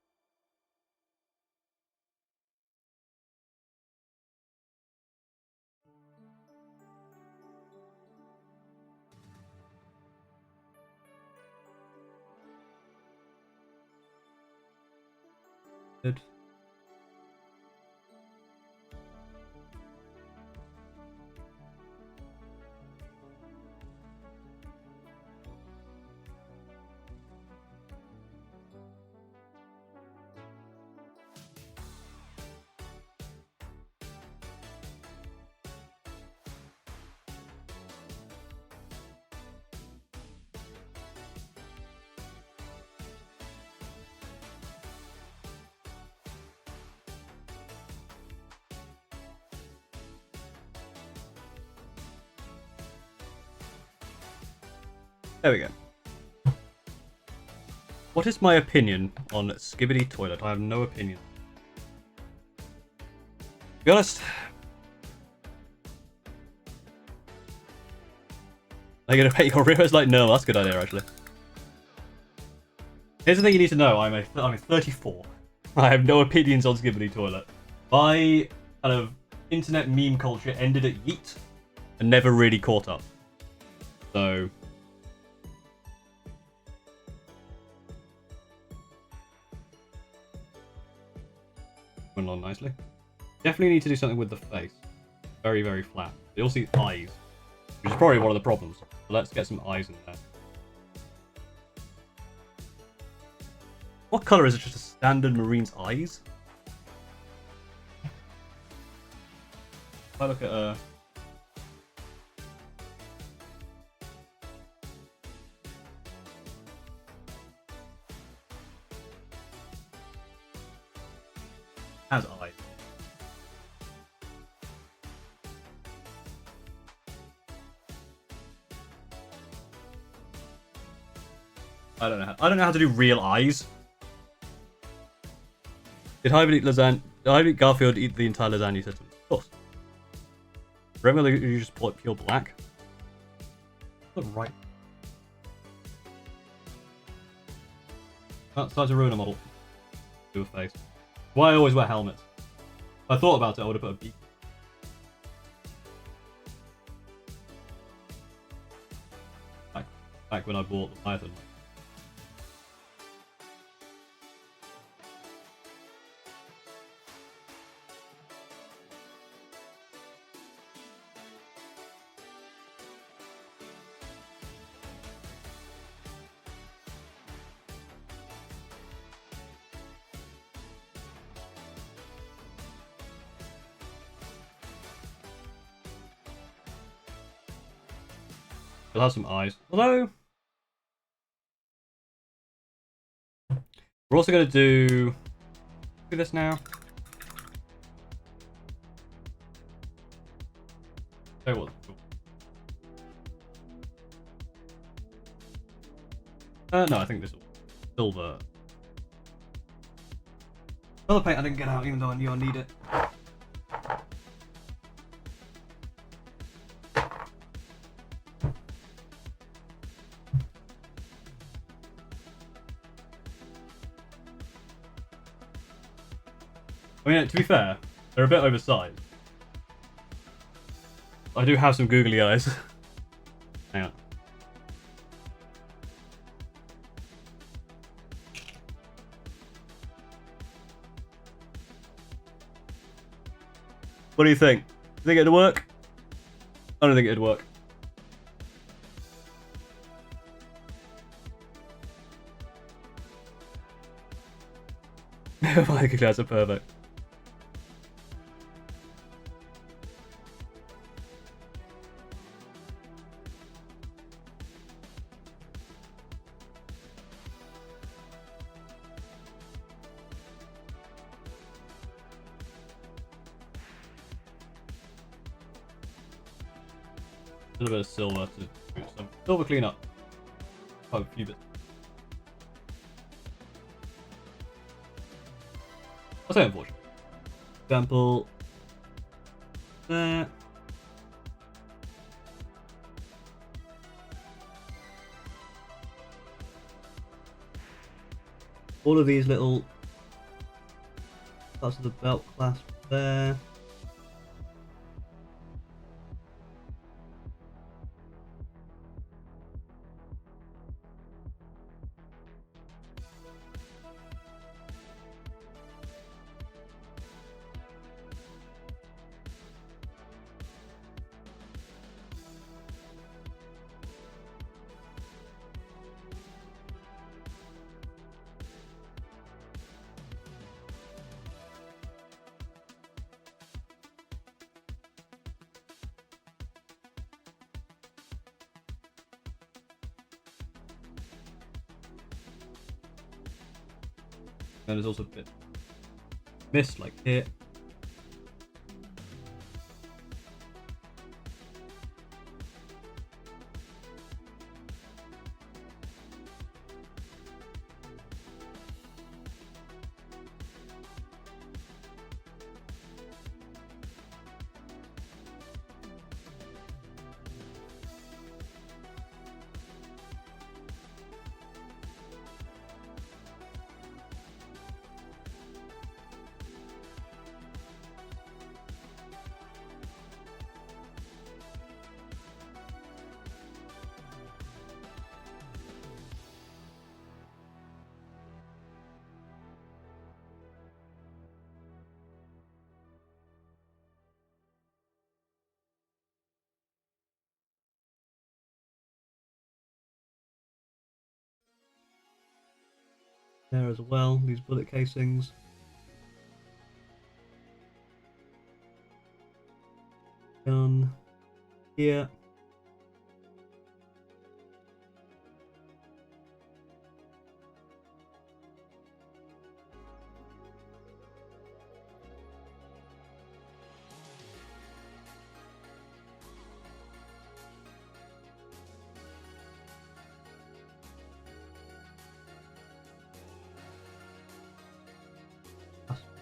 [SPEAKER 1] Good. There we go. What is my opinion on Skibidi Toilet? I have no opinion. To be honest, are you gonna paint your rivers? Like, no, that's a good idea actually. Here's the thing you need to know: I'm 34. I have no opinions on Skibidi Toilet. My kind of internet meme culture ended at Yeet and never really caught up. So. Went on nicely. Definitely need to do something with the face. Very, very flat. They all see eyes, which is probably one of the problems. So let's get some eyes in there. What color is it? Just a standard marine's eyes? If I look at has eyes. I don't know how to do real eyes. Did Hive eat lasagna? Did Hive eat Garfield eat the entire lasagna system? Of course. Remember you just pull it pure black? Look right. That's starting to ruin a model. Do a face. Why I always wear helmets. If I thought about it, I would have put a beak. Back when I bought the Python. It'll have some eyes. Although, we're also going to do this now. Tell you what. No, I think this will silver. Color paint I didn't get out even though I knew I need it. I mean, to be fair, they're a bit oversized. I do have some googly eyes. Hang on. What do you think? Do you think it'd work? I don't think it'd work. My googly eyes are perfect. A little bit of silver to do some silver cleanup. Oh, a few bits. I'll say unfortunate. Example. There. All of these little parts of the belt clasp there. And there's also a bit missed, like here. There as well, these bullet casings. Gun here.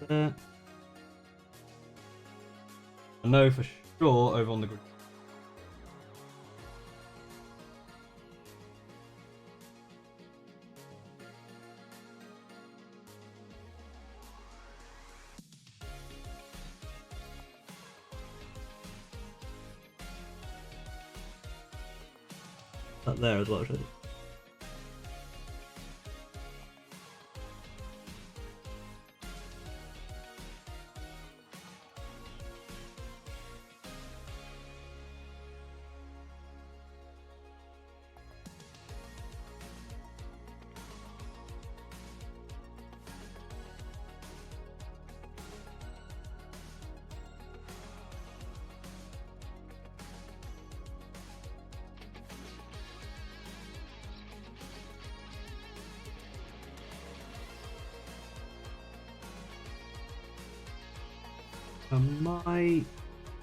[SPEAKER 1] There. I know for sure over on the grid. That there as well, should I?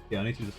[SPEAKER 1] Yeah, I need to just.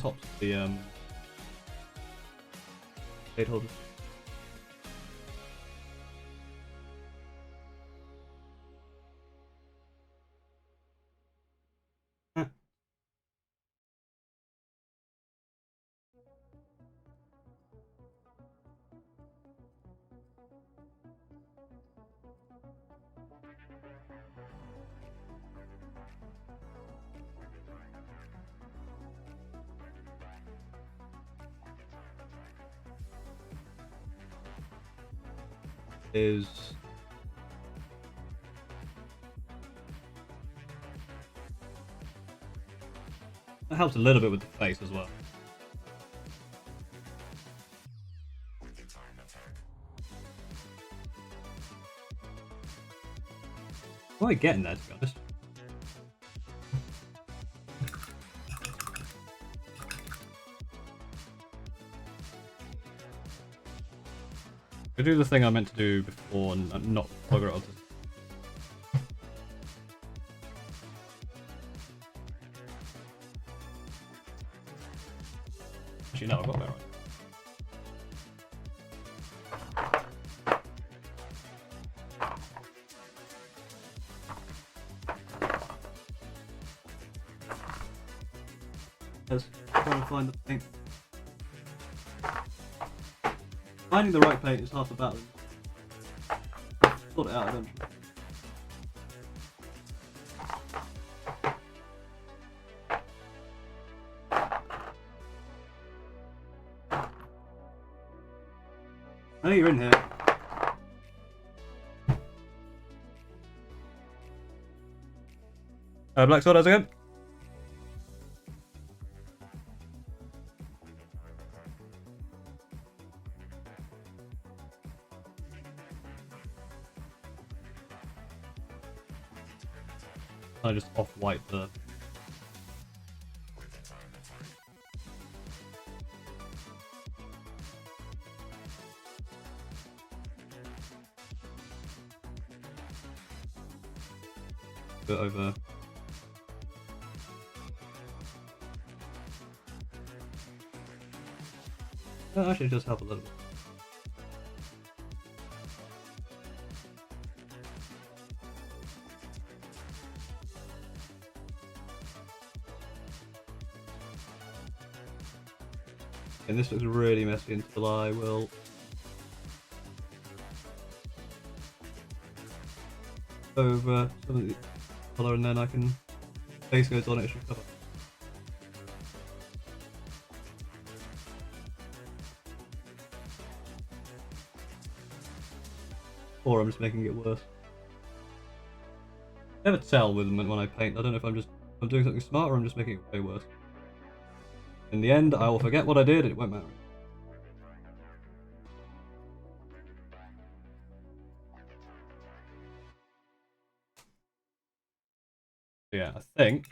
[SPEAKER 1] Tops of the blade holders. is... That helps a little bit with the face as well. What am I getting there, to be honest? I do the thing I meant to do before and not plug it onto. Actually, no, I got that right. Just trying to find the paint. Finding the right paint is half the battle. Sort it out eventually. I know you're in here. Black Sword, how's it going? I just off-white the... bit over... That actually does help a little bit. And this looks really messy until I will over some of the colour, and then I can base coats on it, it should cover. Or I'm just making it worse. Never tell with when I paint. I don't know if I'm doing something smart or I'm just making it way worse. In the end, I will forget what I did, it won't matter. Yeah, I think...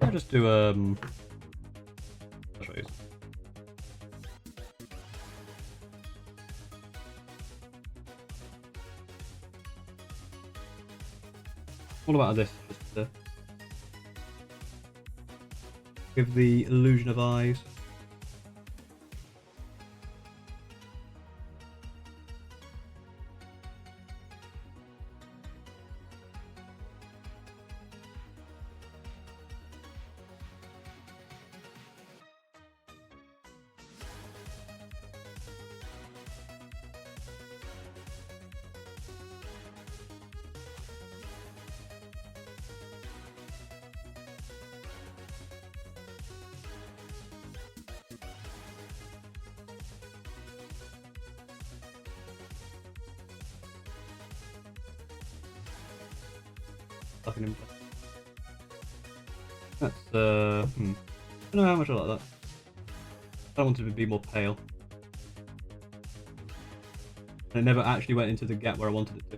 [SPEAKER 1] I'll just do, I'll show you. What about this? Just to give the illusion of eyes. Fucking impressive. That's, I don't know how much I like that. I wanted to be more pale. And it never actually went into the gap where I wanted it to.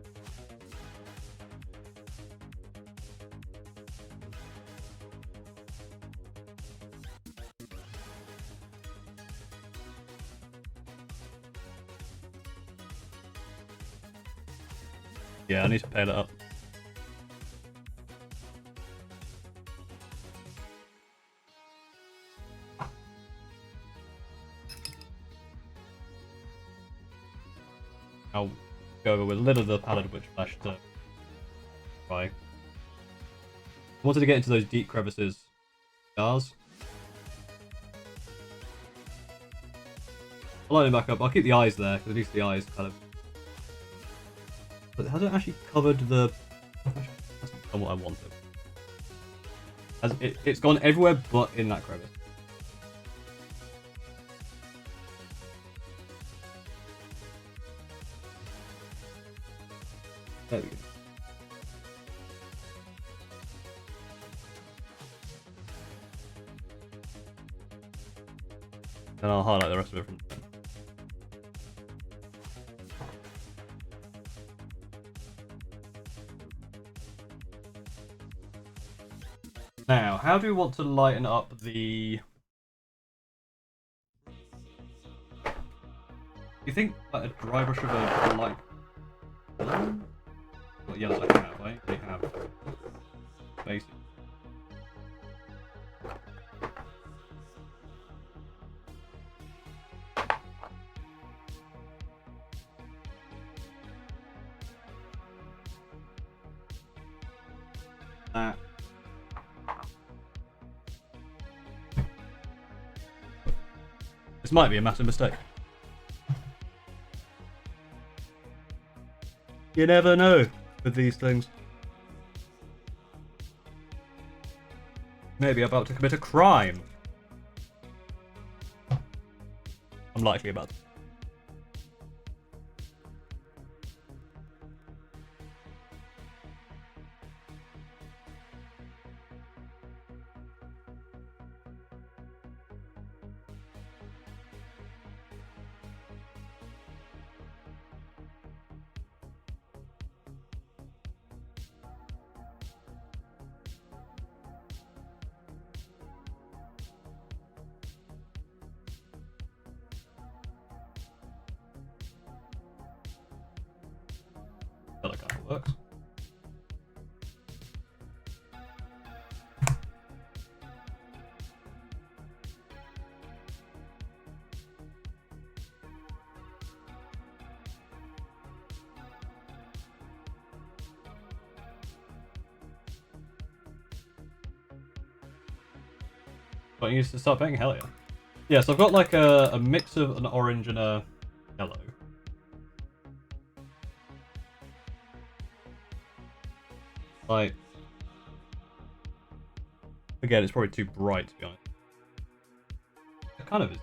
[SPEAKER 1] Yeah, I need to pale it up. I'll go over with a little of the palette of Witch Flash to try. I wanted to get into those deep crevices. Scars. I'll line them back up. I'll keep the eyes there, because at least the eyes kind of... But it hasn't actually covered the... That's not what I wanted. It's gone everywhere but in that crevice. There we go. And I'll highlight the rest of it from there. Now, how do we want to lighten up the... You think like a dry brush of a light yellow? What yellows I have, right? They have basic. That. This might be a massive mistake. You never know with these things. Maybe about to commit a crime. I'm likely about to. I feel like that works. But you used to start painting? Hell yeah. Yeah, so I've got like a mix of an orange and a yellow. Like, again, it's probably too bright to be honest. It kind of is.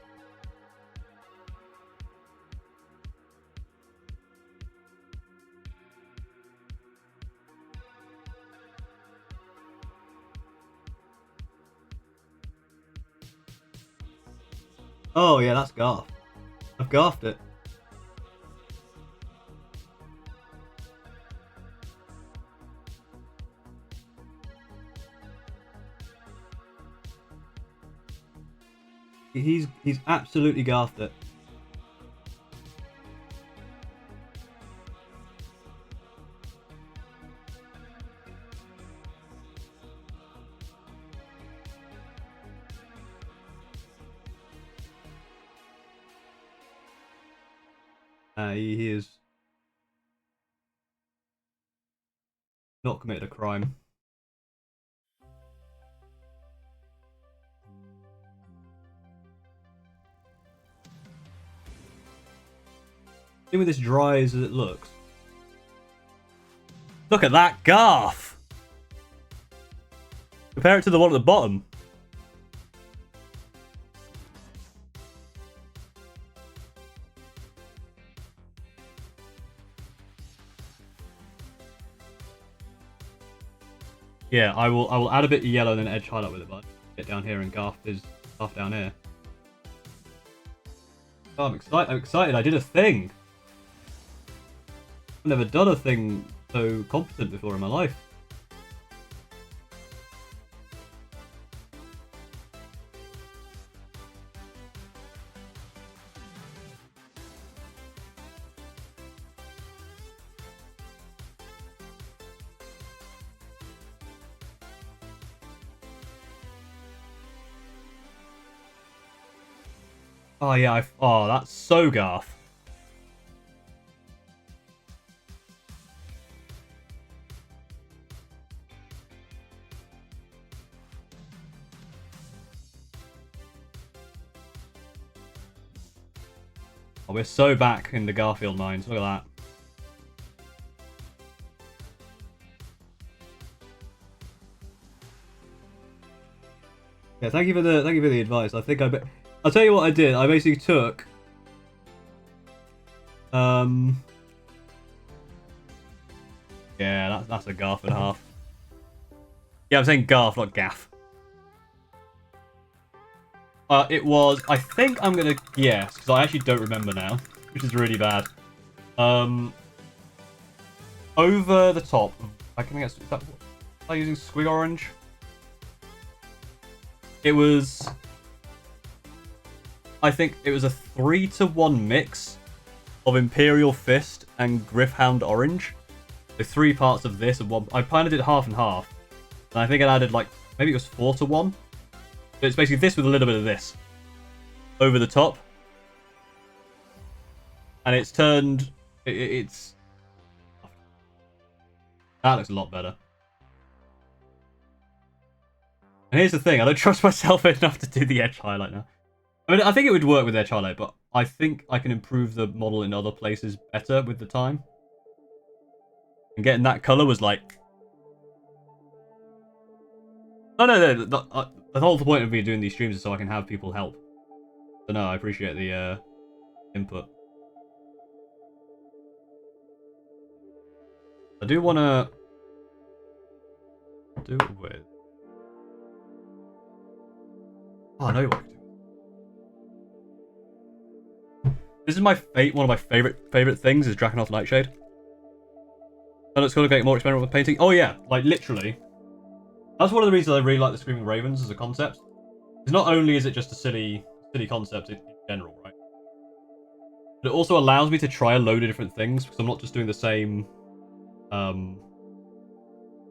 [SPEAKER 1] Oh yeah, that's Garth. I've Garthed it. He's absolutely Garthed it. He is not committed a crime. Even this dry as it looks. Look at that Garth! Compare it to the one at the bottom. Yeah, I will add a bit of yellow and then edge highlight with it, but get down here and Garth is half down here. Oh, I'm excited. I did a thing. I've never done a thing so competent before in my life. Oh yeah, oh that's so Garth. Oh, we're so back in the Garfield mines. Look at that. Yeah, thank you for the advice. I think I'll tell you what I did. I basically took yeah, that's a Garf and a half. Yeah, I'm saying Garf, not Gaff. It was, I think I'm gonna guess, because I actually don't remember now, which is really bad. Over the top, I can guess, am I using Squig Orange? It was, I think it was a 3-to-1 mix of Imperial Fist and Griffhound Orange. So 3 parts of this and 1, I kind of did half and half. And I think I added like, maybe it was 4-to-1. But it's basically this with a little bit of this over the top. And it's turned, it's, that looks a lot better. And here's the thing, I don't trust myself enough to do the edge highlight now. I mean, I think it would work with edge highlight, but I think I can improve the model in other places better with the time. And getting that color was like... No. The whole point of me doing these streams is so I can have people help. So no, I appreciate the input. I do want to do it with... Oh, I know what I can do. This is one of my favorite things is Drakenhof Nightshade. And it's going to get more experimental with painting. Oh yeah, like literally. That's one of the reasons I really like the Screaming Ravens as a concept. Because not only is it just a silly concept in general, right? But it also allows me to try a load of different things because I'm not just doing the same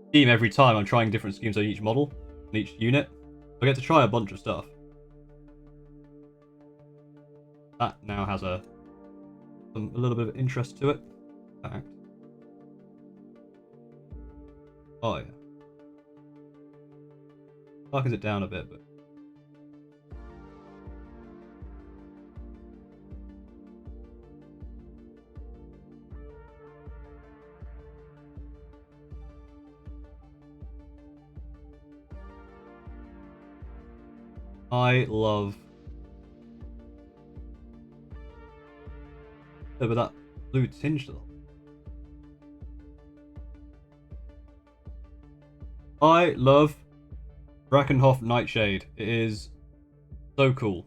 [SPEAKER 1] scheme every time. I'm trying different schemes on each model and each unit. I get to try a bunch of stuff. That now has a little bit of interest to it. In fact. Oh yeah. Darkens it down a bit, but I love but that blue tinge to them. I love Drakenhof Nightshade. It is so cool.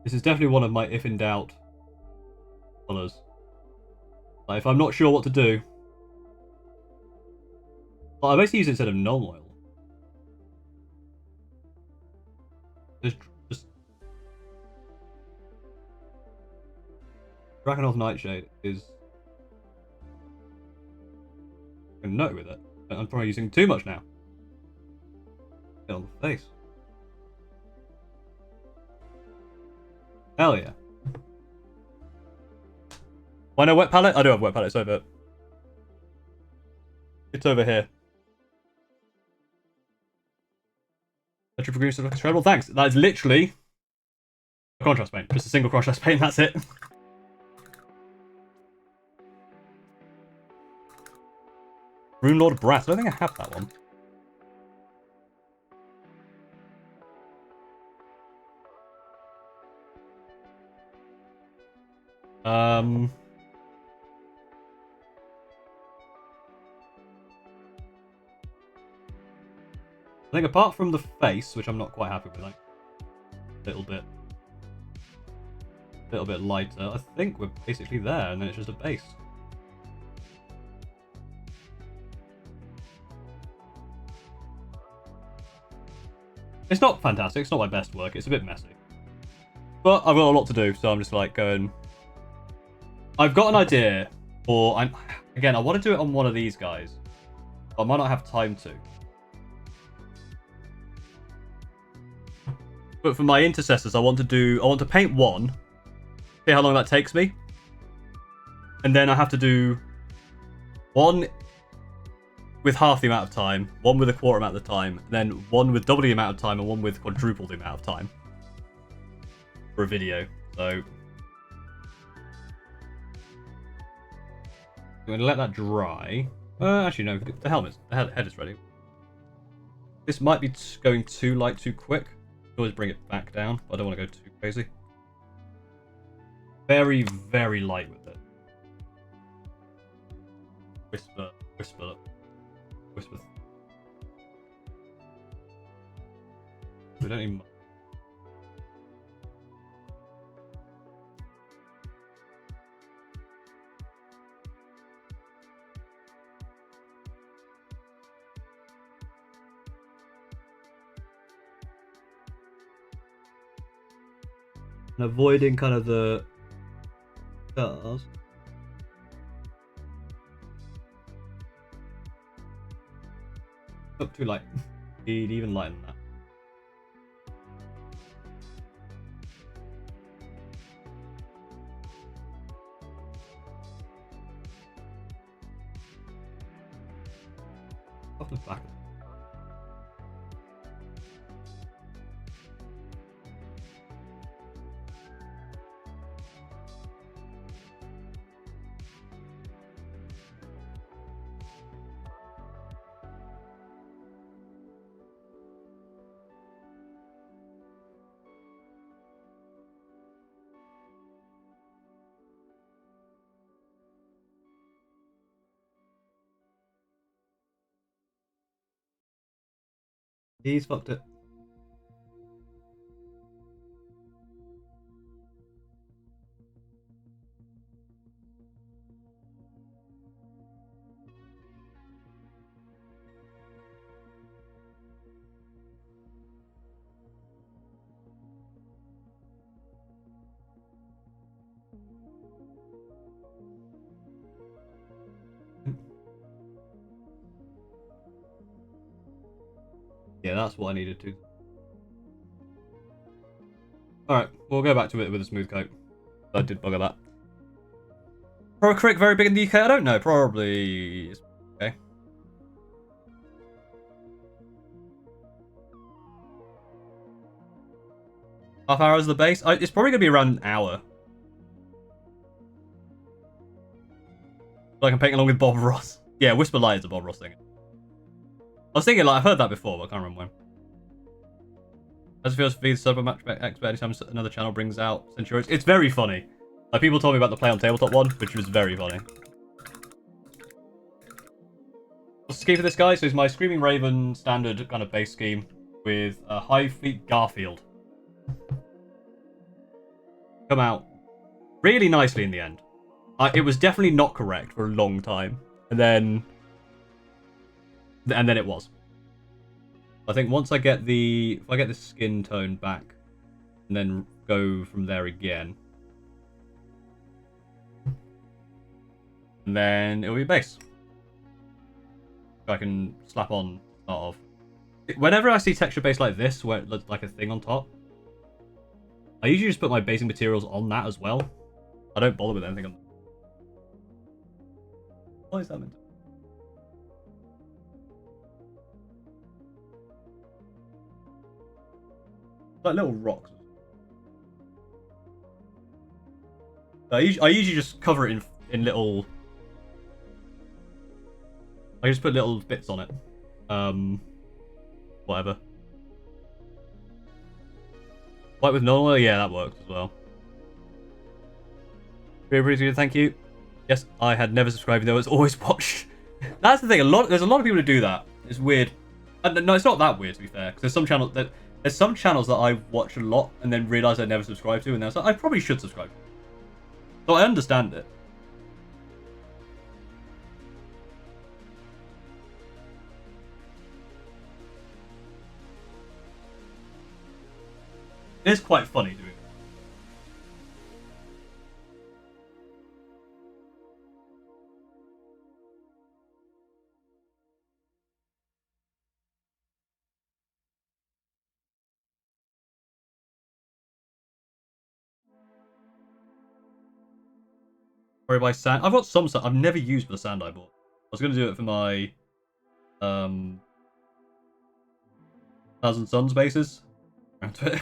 [SPEAKER 1] This is definitely one of my if in doubt colours. Like if I'm not sure what to do, I basically use it instead of gnome oil. Just Drakenhof Nightshade is a note with it. I'm probably using too much now. Get on the face. Hell yeah. Why no wet palette? I do have wet palette. It's over here. Triple Goose looks incredible. Thanks. That is literally a contrast paint. Just a single contrast paint. That's it. Rune Lord Brass. I don't think I have that one. I think apart from the face, which I'm not quite happy with, like a little bit lighter, I think we're basically there, and then it's just a base. It's not fantastic, it's not my best work, it's a bit messy. But I've got a lot to do, so I'm just like going... I've got an idea, or again, I want to do it on one of these guys, but I might not have time to. But for my intercessors, I want to paint one, see how long that takes me. And then I have to do one with half the amount of time, one with a quarter amount of the time, then one with double the amount of time, and one with quadruple the amount of time for a video. So I'm going to let that dry. Actually, no, the head is ready. This might be going too light too quick. Always bring it back down, but I don't want to go too crazy. Very, very light with it. Whisper, whisper, whisper. We don't even. And avoiding kind of the cars. Not too light. Need even lighter than that. Off the back. He's fucked it. Yeah, that's what I needed to. Alright, we'll go back to it with a smooth coat. I did bugger that. Pro Crick very big in the UK? I don't know. Probably. Okay. Half hour is the base? It's probably going to be around an hour. Like I'm painting along with Bob Ross. Yeah, Whisper Light is a Bob Ross thing. I was thinking, like, I've heard that before, but I can't remember when. As it feels to be the Super Match Expert anytime another channel brings out Centurions. It's very funny. Like, people told me about the Play on Tabletop one, which was very funny. What's the scheme for this guy? So it's my Screaming Raven standard kind of base scheme with a Hive Fleet Garfield. Come out really nicely in the end. It was definitely not correct for a long time, and then it was. I think once I get the skin tone back, and then go from there again, and then it'll be base. I can slap on start off. Whenever I see texture base like this, where it looks like a thing on top, I usually just put my basic materials on that as well. I don't bother with anything on. What is that meant to? Like little rocks. I usually just cover it in little. I just put little bits on it. Whatever. White with normal, yeah, that works as well. Really, thank you. Yes, I had never subscribed, though it's always watched. That's the thing. There's a lot of people who do that. It's weird. No, it's not that weird to be fair. Because there's some channels that I watch a lot and then realize I never subscribe to, and then I was like, I probably should subscribe. So I understand it. It is quite funny doing it. Sorry, by sand. I've got some sand. I've never used the sand I bought. I was going to do it for my Thousand Suns bases. Around it.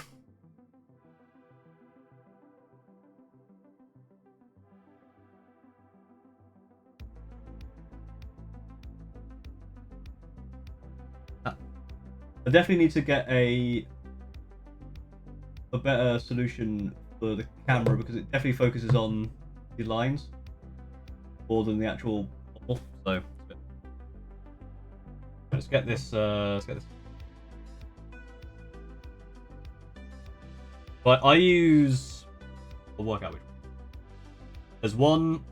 [SPEAKER 1] I definitely need to get a better solution for the camera because it definitely focuses on the lines more than the actual bottle. So let's get this. Let's get this. But I use. I'll work out which one. There's one.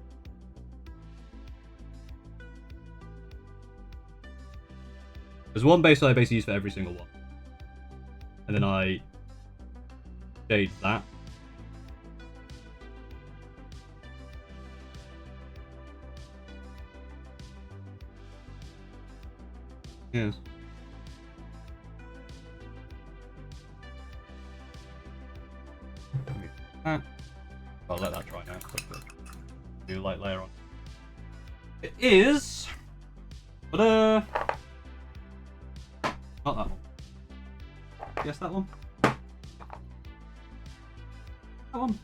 [SPEAKER 1] There's one base that I basically use for every single one, and then I shade that. Yes. I'll let that dry now. Do light layer on. It is, but not that one. Yes, that one. That one.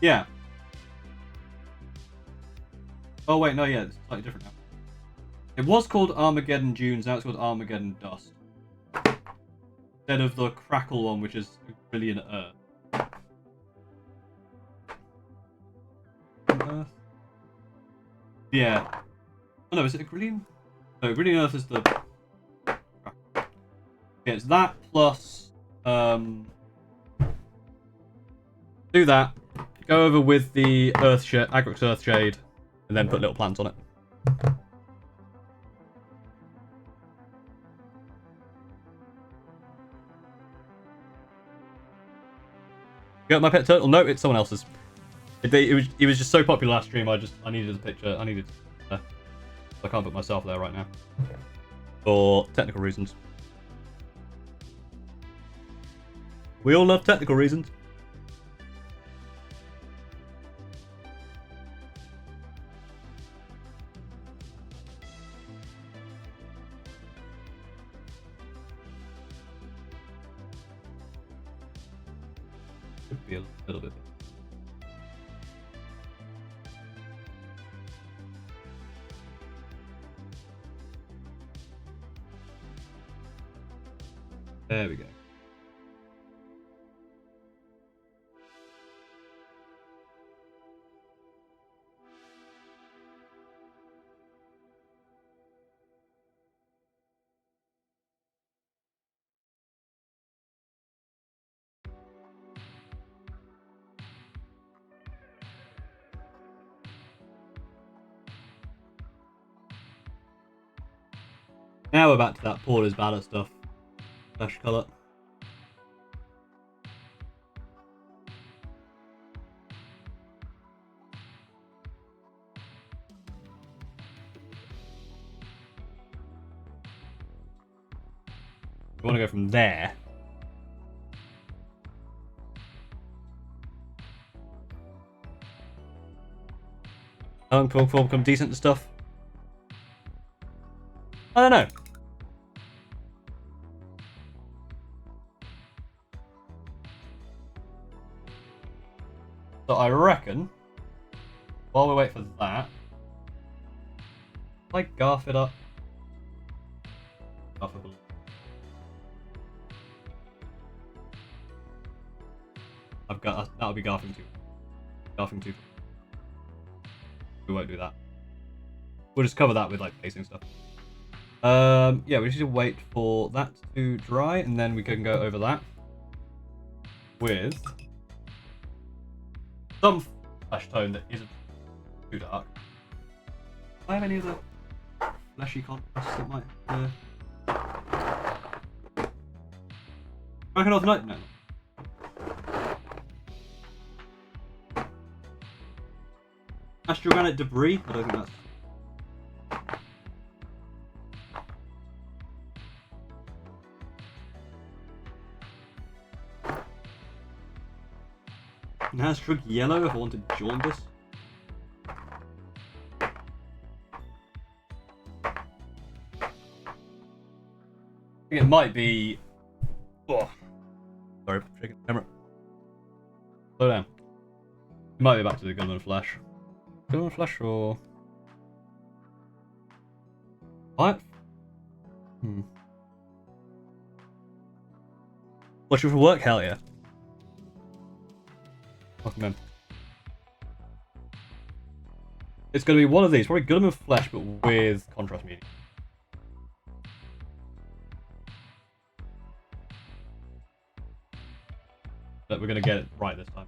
[SPEAKER 1] Yeah. Oh wait, no, yeah, it's slightly different now. It was called Armageddon Dunes, now it's called Armageddon Dust. Instead of the Crackle one, which is Brilliant Earth. Earth? Yeah. Oh no, is it a Grillion? No, Grillion Earth is the... Yeah, it's that plus... do that. Go over with the Agrix Earthshade, and then put little plants on it. You got my pet turtle? No, it's someone else's. It was just so popular last stream. I needed a picture. I can't put myself there right now for technical reasons. We all love technical reasons. Could be a little bit. There we go. Now we're back to that Porter's Ballot stuff. Flash colour. We want to go from there. Come decent and stuff. I don't know. So I reckon, while we wait for that, like Garfield up. Garfield. I've got that'll be Garfield 2. Garfield 2. We won't do that. We'll just cover that with like placing stuff. Yeah, we just need to wait for that to dry, and then we can go over that with some flesh tone that isn't too dark. Do I have any other fleshy contrasts that might? I can also no. Astrogranite debris. I don't think that's. Astrug yellow if I wanted jaundice. think it might be... Oh. Sorry, shaking the camera. Slow down. It might be back to the Gunman Flash. Gunman Flash or... What? Watch it for work? Hell yeah. Welcome in. It's going to be one of these. Probably Gunman Flash, but with contrast medium. But we're going to get it right this time.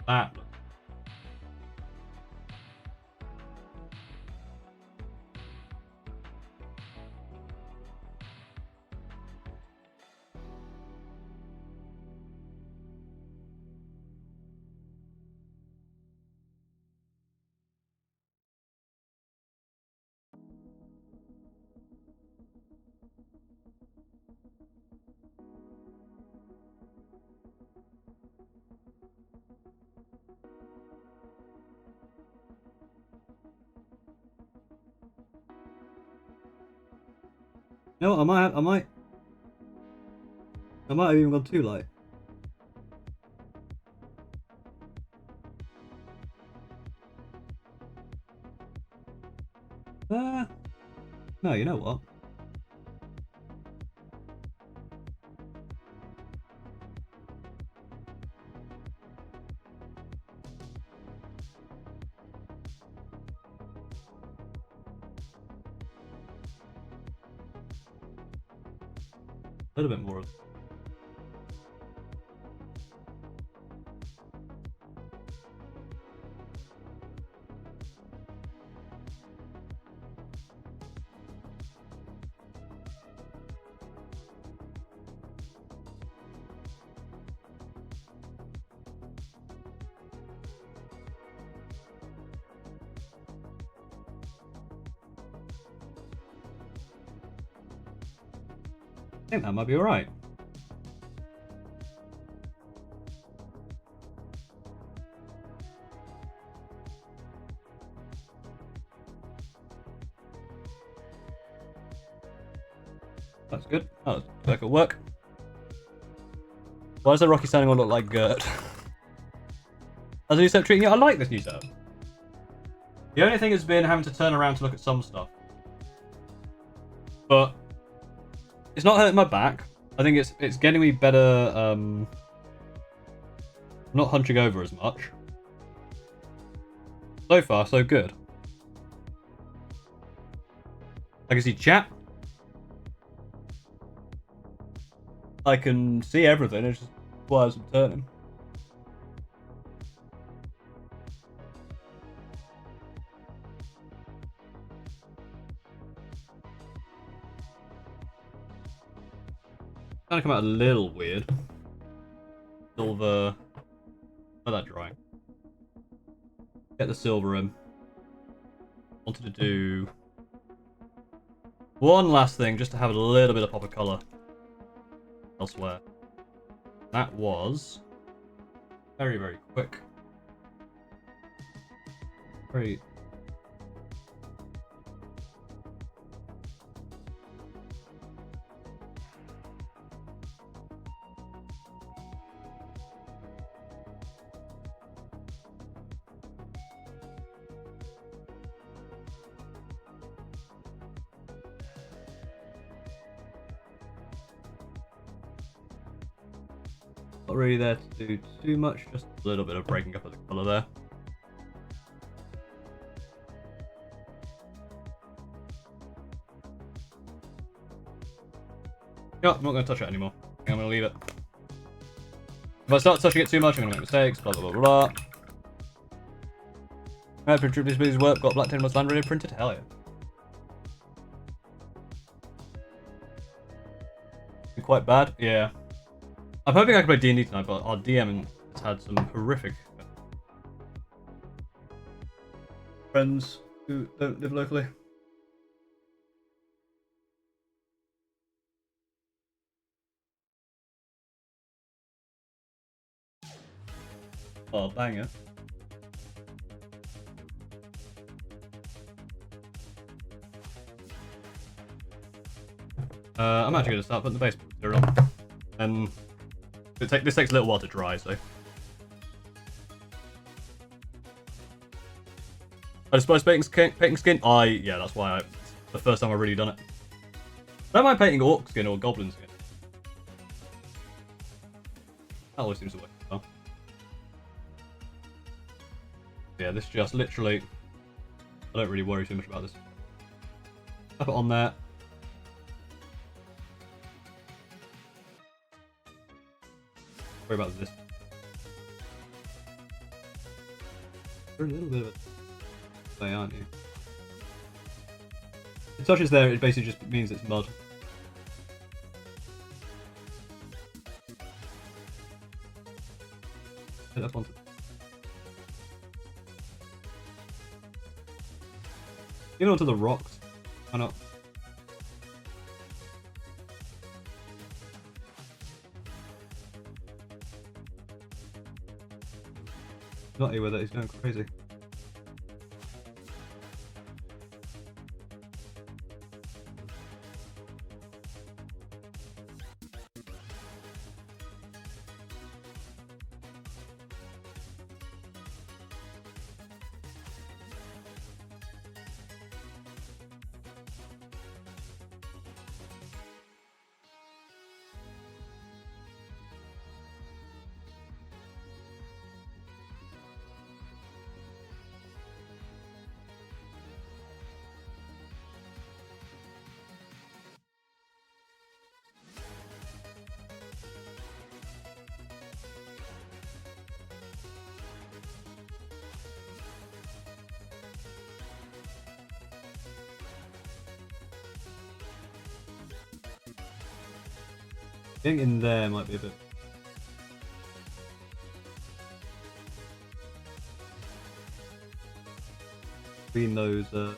[SPEAKER 1] That looks... No, I might have even gone too light. No, you know what? A little bit more of... I think that might be alright. That's good. Oh, that could work. Why does the Rocky standing one look like Gert? How's the new setup treating you? I like this new setup. The only thing has been having to turn around to look at some stuff. But it's not hurting my back. I think it's getting me better, not hunching over as much. So far, so good. I can see chat. I can see everything, it's just why I'm turning. Kind of come out a little weird. Silver. How that drawing? Get the silver in. Wanted to do one last thing just to have a little bit of pop of colour elsewhere. That was very, very quick. Very. Not really there to do too much, just a little bit of breaking up of the colour there. Yeah, I'm not going to touch it anymore. I'm gonna leave it. If I start touching it too much, I'm gonna make mistakes. Blah blah blah blah. Right, please work. Got black 10 months land ready printed. Hell yeah. Quite bad. Yeah. I'm hoping I can play D&D tonight, but our DM has had some horrific friends who don't live locally. Oh, banger. I'm actually going to start putting the base material on. And this takes a little while to dry, so. I despise painting skin. Yeah, that's why the first time I've really done it. I don't mind painting orc skin or goblin skin. That always seems to work well. Yeah, this just literally... I don't really worry too much about this. Slap it on there. Worry about this. You're a little bit of a... They aren't you? If it touches there, it basically just means it's mud. Hit up onto... Get onto the rocks. Why not? Not here with it, he's going crazy. Getting in there might be a bit... Between those, Oh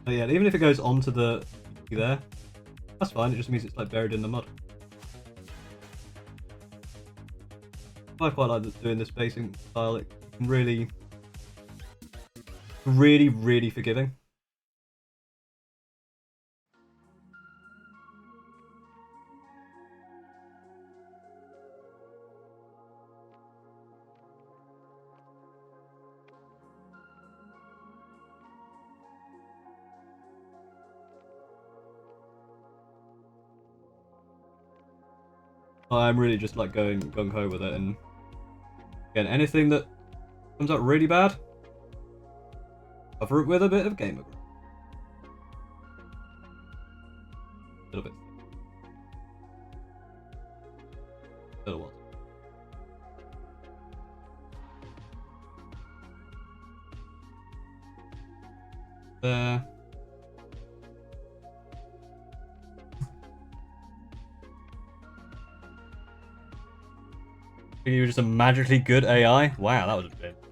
[SPEAKER 1] yeah, even if it goes onto the... there, that's fine, it just means it's like buried in the mud. I quite like doing this basing style, it can really... really forgiving. I'm really just like going gung-ho with it, and again, anything that comes out really bad, cover it with a bit of gamer grip. A little bit. A little what? There. You were just a magically good AI? Wow, that was a bit.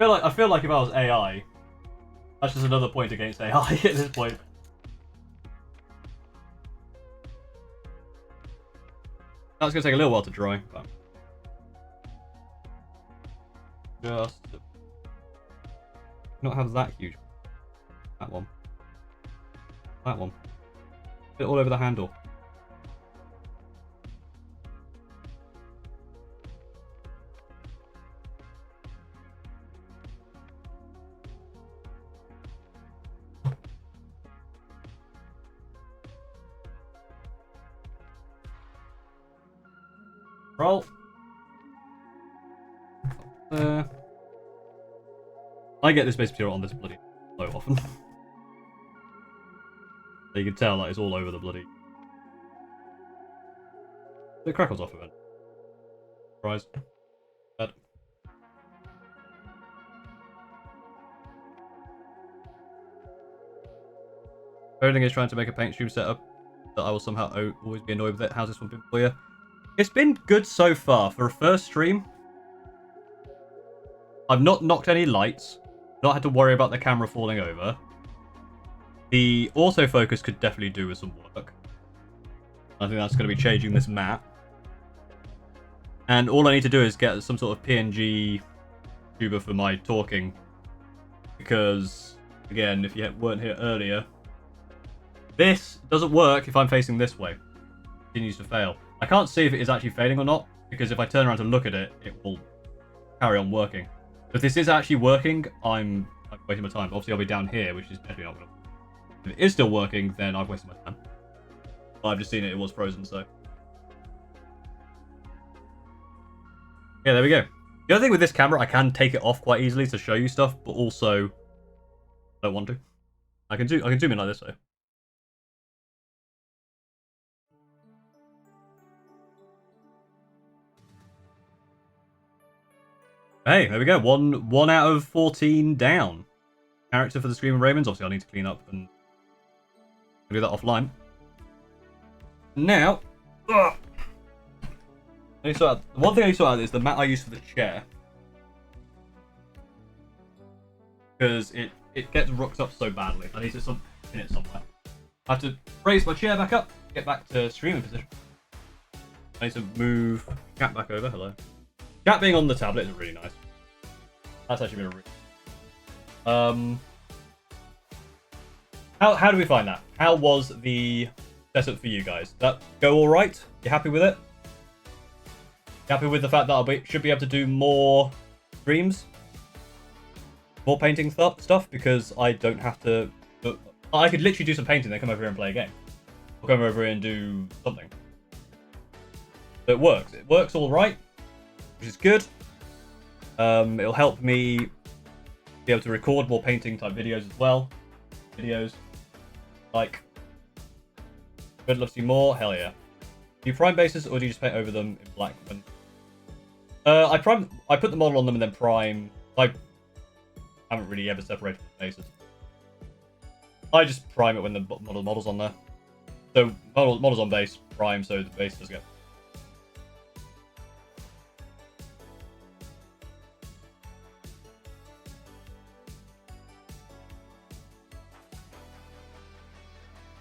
[SPEAKER 1] I feel like if I was AI, that's just another point against AI at this point. That's gonna take a little while to dry, but just not have that huge. That one. That one. Get it all over the handle. Roll. I get this base material on this bloody so often. So you can tell that it's all over the bloody... The crackles off event. Surprise. Bad. Everything is trying to make a paint stream setup that I will somehow always be annoyed with it. How's this one been for you? It's been good so far. For a first stream, I've not knocked any lights, not had to worry about the camera falling over. The autofocus could definitely do with some work. I think that's going to be changing this map. And all I need to do is get some sort of PNG tuber for my talking. Because, again, if you weren't here earlier, this doesn't work if I'm facing this way. It continues to fail. I can't see if it is actually failing or not, because if I turn around to look at it, it will carry on working. So if this is actually working, I'm wasting my time. Obviously, I'll be down here, which is definitely not going to work. If it is still working, then I've wasted my time. But I've just seen it was frozen, so... Yeah, there we go. The other thing with this camera, I can take it off quite easily to show you stuff, but also... I don't want to. I can zoom in like this, though. Hey, there we go. One out of 14 down. Character for the Screaming Ravens. Obviously, I'll need to clean up and do that offline. Now, the one thing I need to sort out is the mat I use for the chair, because it gets rocked up so badly. I need to pin it somewhere. I have to raise my chair back up, get back to streaming position. I need to move chat back over. Hello. Chat being on the tablet is really nice. That's actually been a really... How do we find that? How was the setup for you guys? Did that go all right? You happy with it? You happy with the fact that should be able to do more streams? More painting stuff? Because I don't have to... I could literally do some painting, then come over here and play a game. Or come over here and do something. So it works. It works all right, which is good. It'll help me be able to record more painting type videos as well. Like, would love to see more. Hell yeah. Do you prime bases or do you just paint over them in black? I put the model on them and then prime. I haven't really ever separated the bases. I just prime it when the model's on there. So model's on base, prime, so the base does get.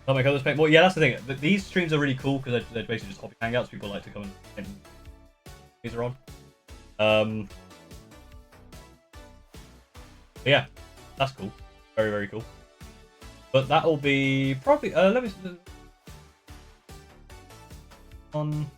[SPEAKER 1] I'll make others paint more. Yeah, that's the thing. These streams are really cool because they're basically just hobby hangouts. People like to come and paint. These are on. But yeah, that's cool. Very, very cool. But that'll be probably. Let me. On.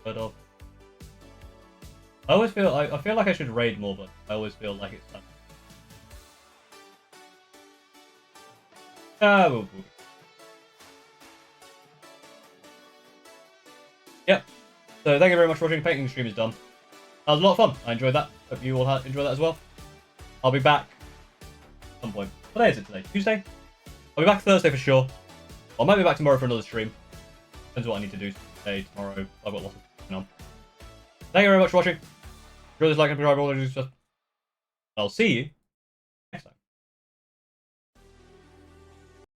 [SPEAKER 1] Off. I always feel I feel like I should raid more, but I always feel like it's Yep. So thank you very much for watching. Painting stream is done. That was a lot of fun. I enjoyed that. Hope you all enjoyed that as well. I'll be back at some point. What day is it today? Tuesday? I'll be back Thursday for sure. I might be back tomorrow for another stream. Depends what I need to do today, tomorrow. I've got lots of going on. Thank you very much for watching. Enjoy this, like and subscribe, all that stuff. I'll see you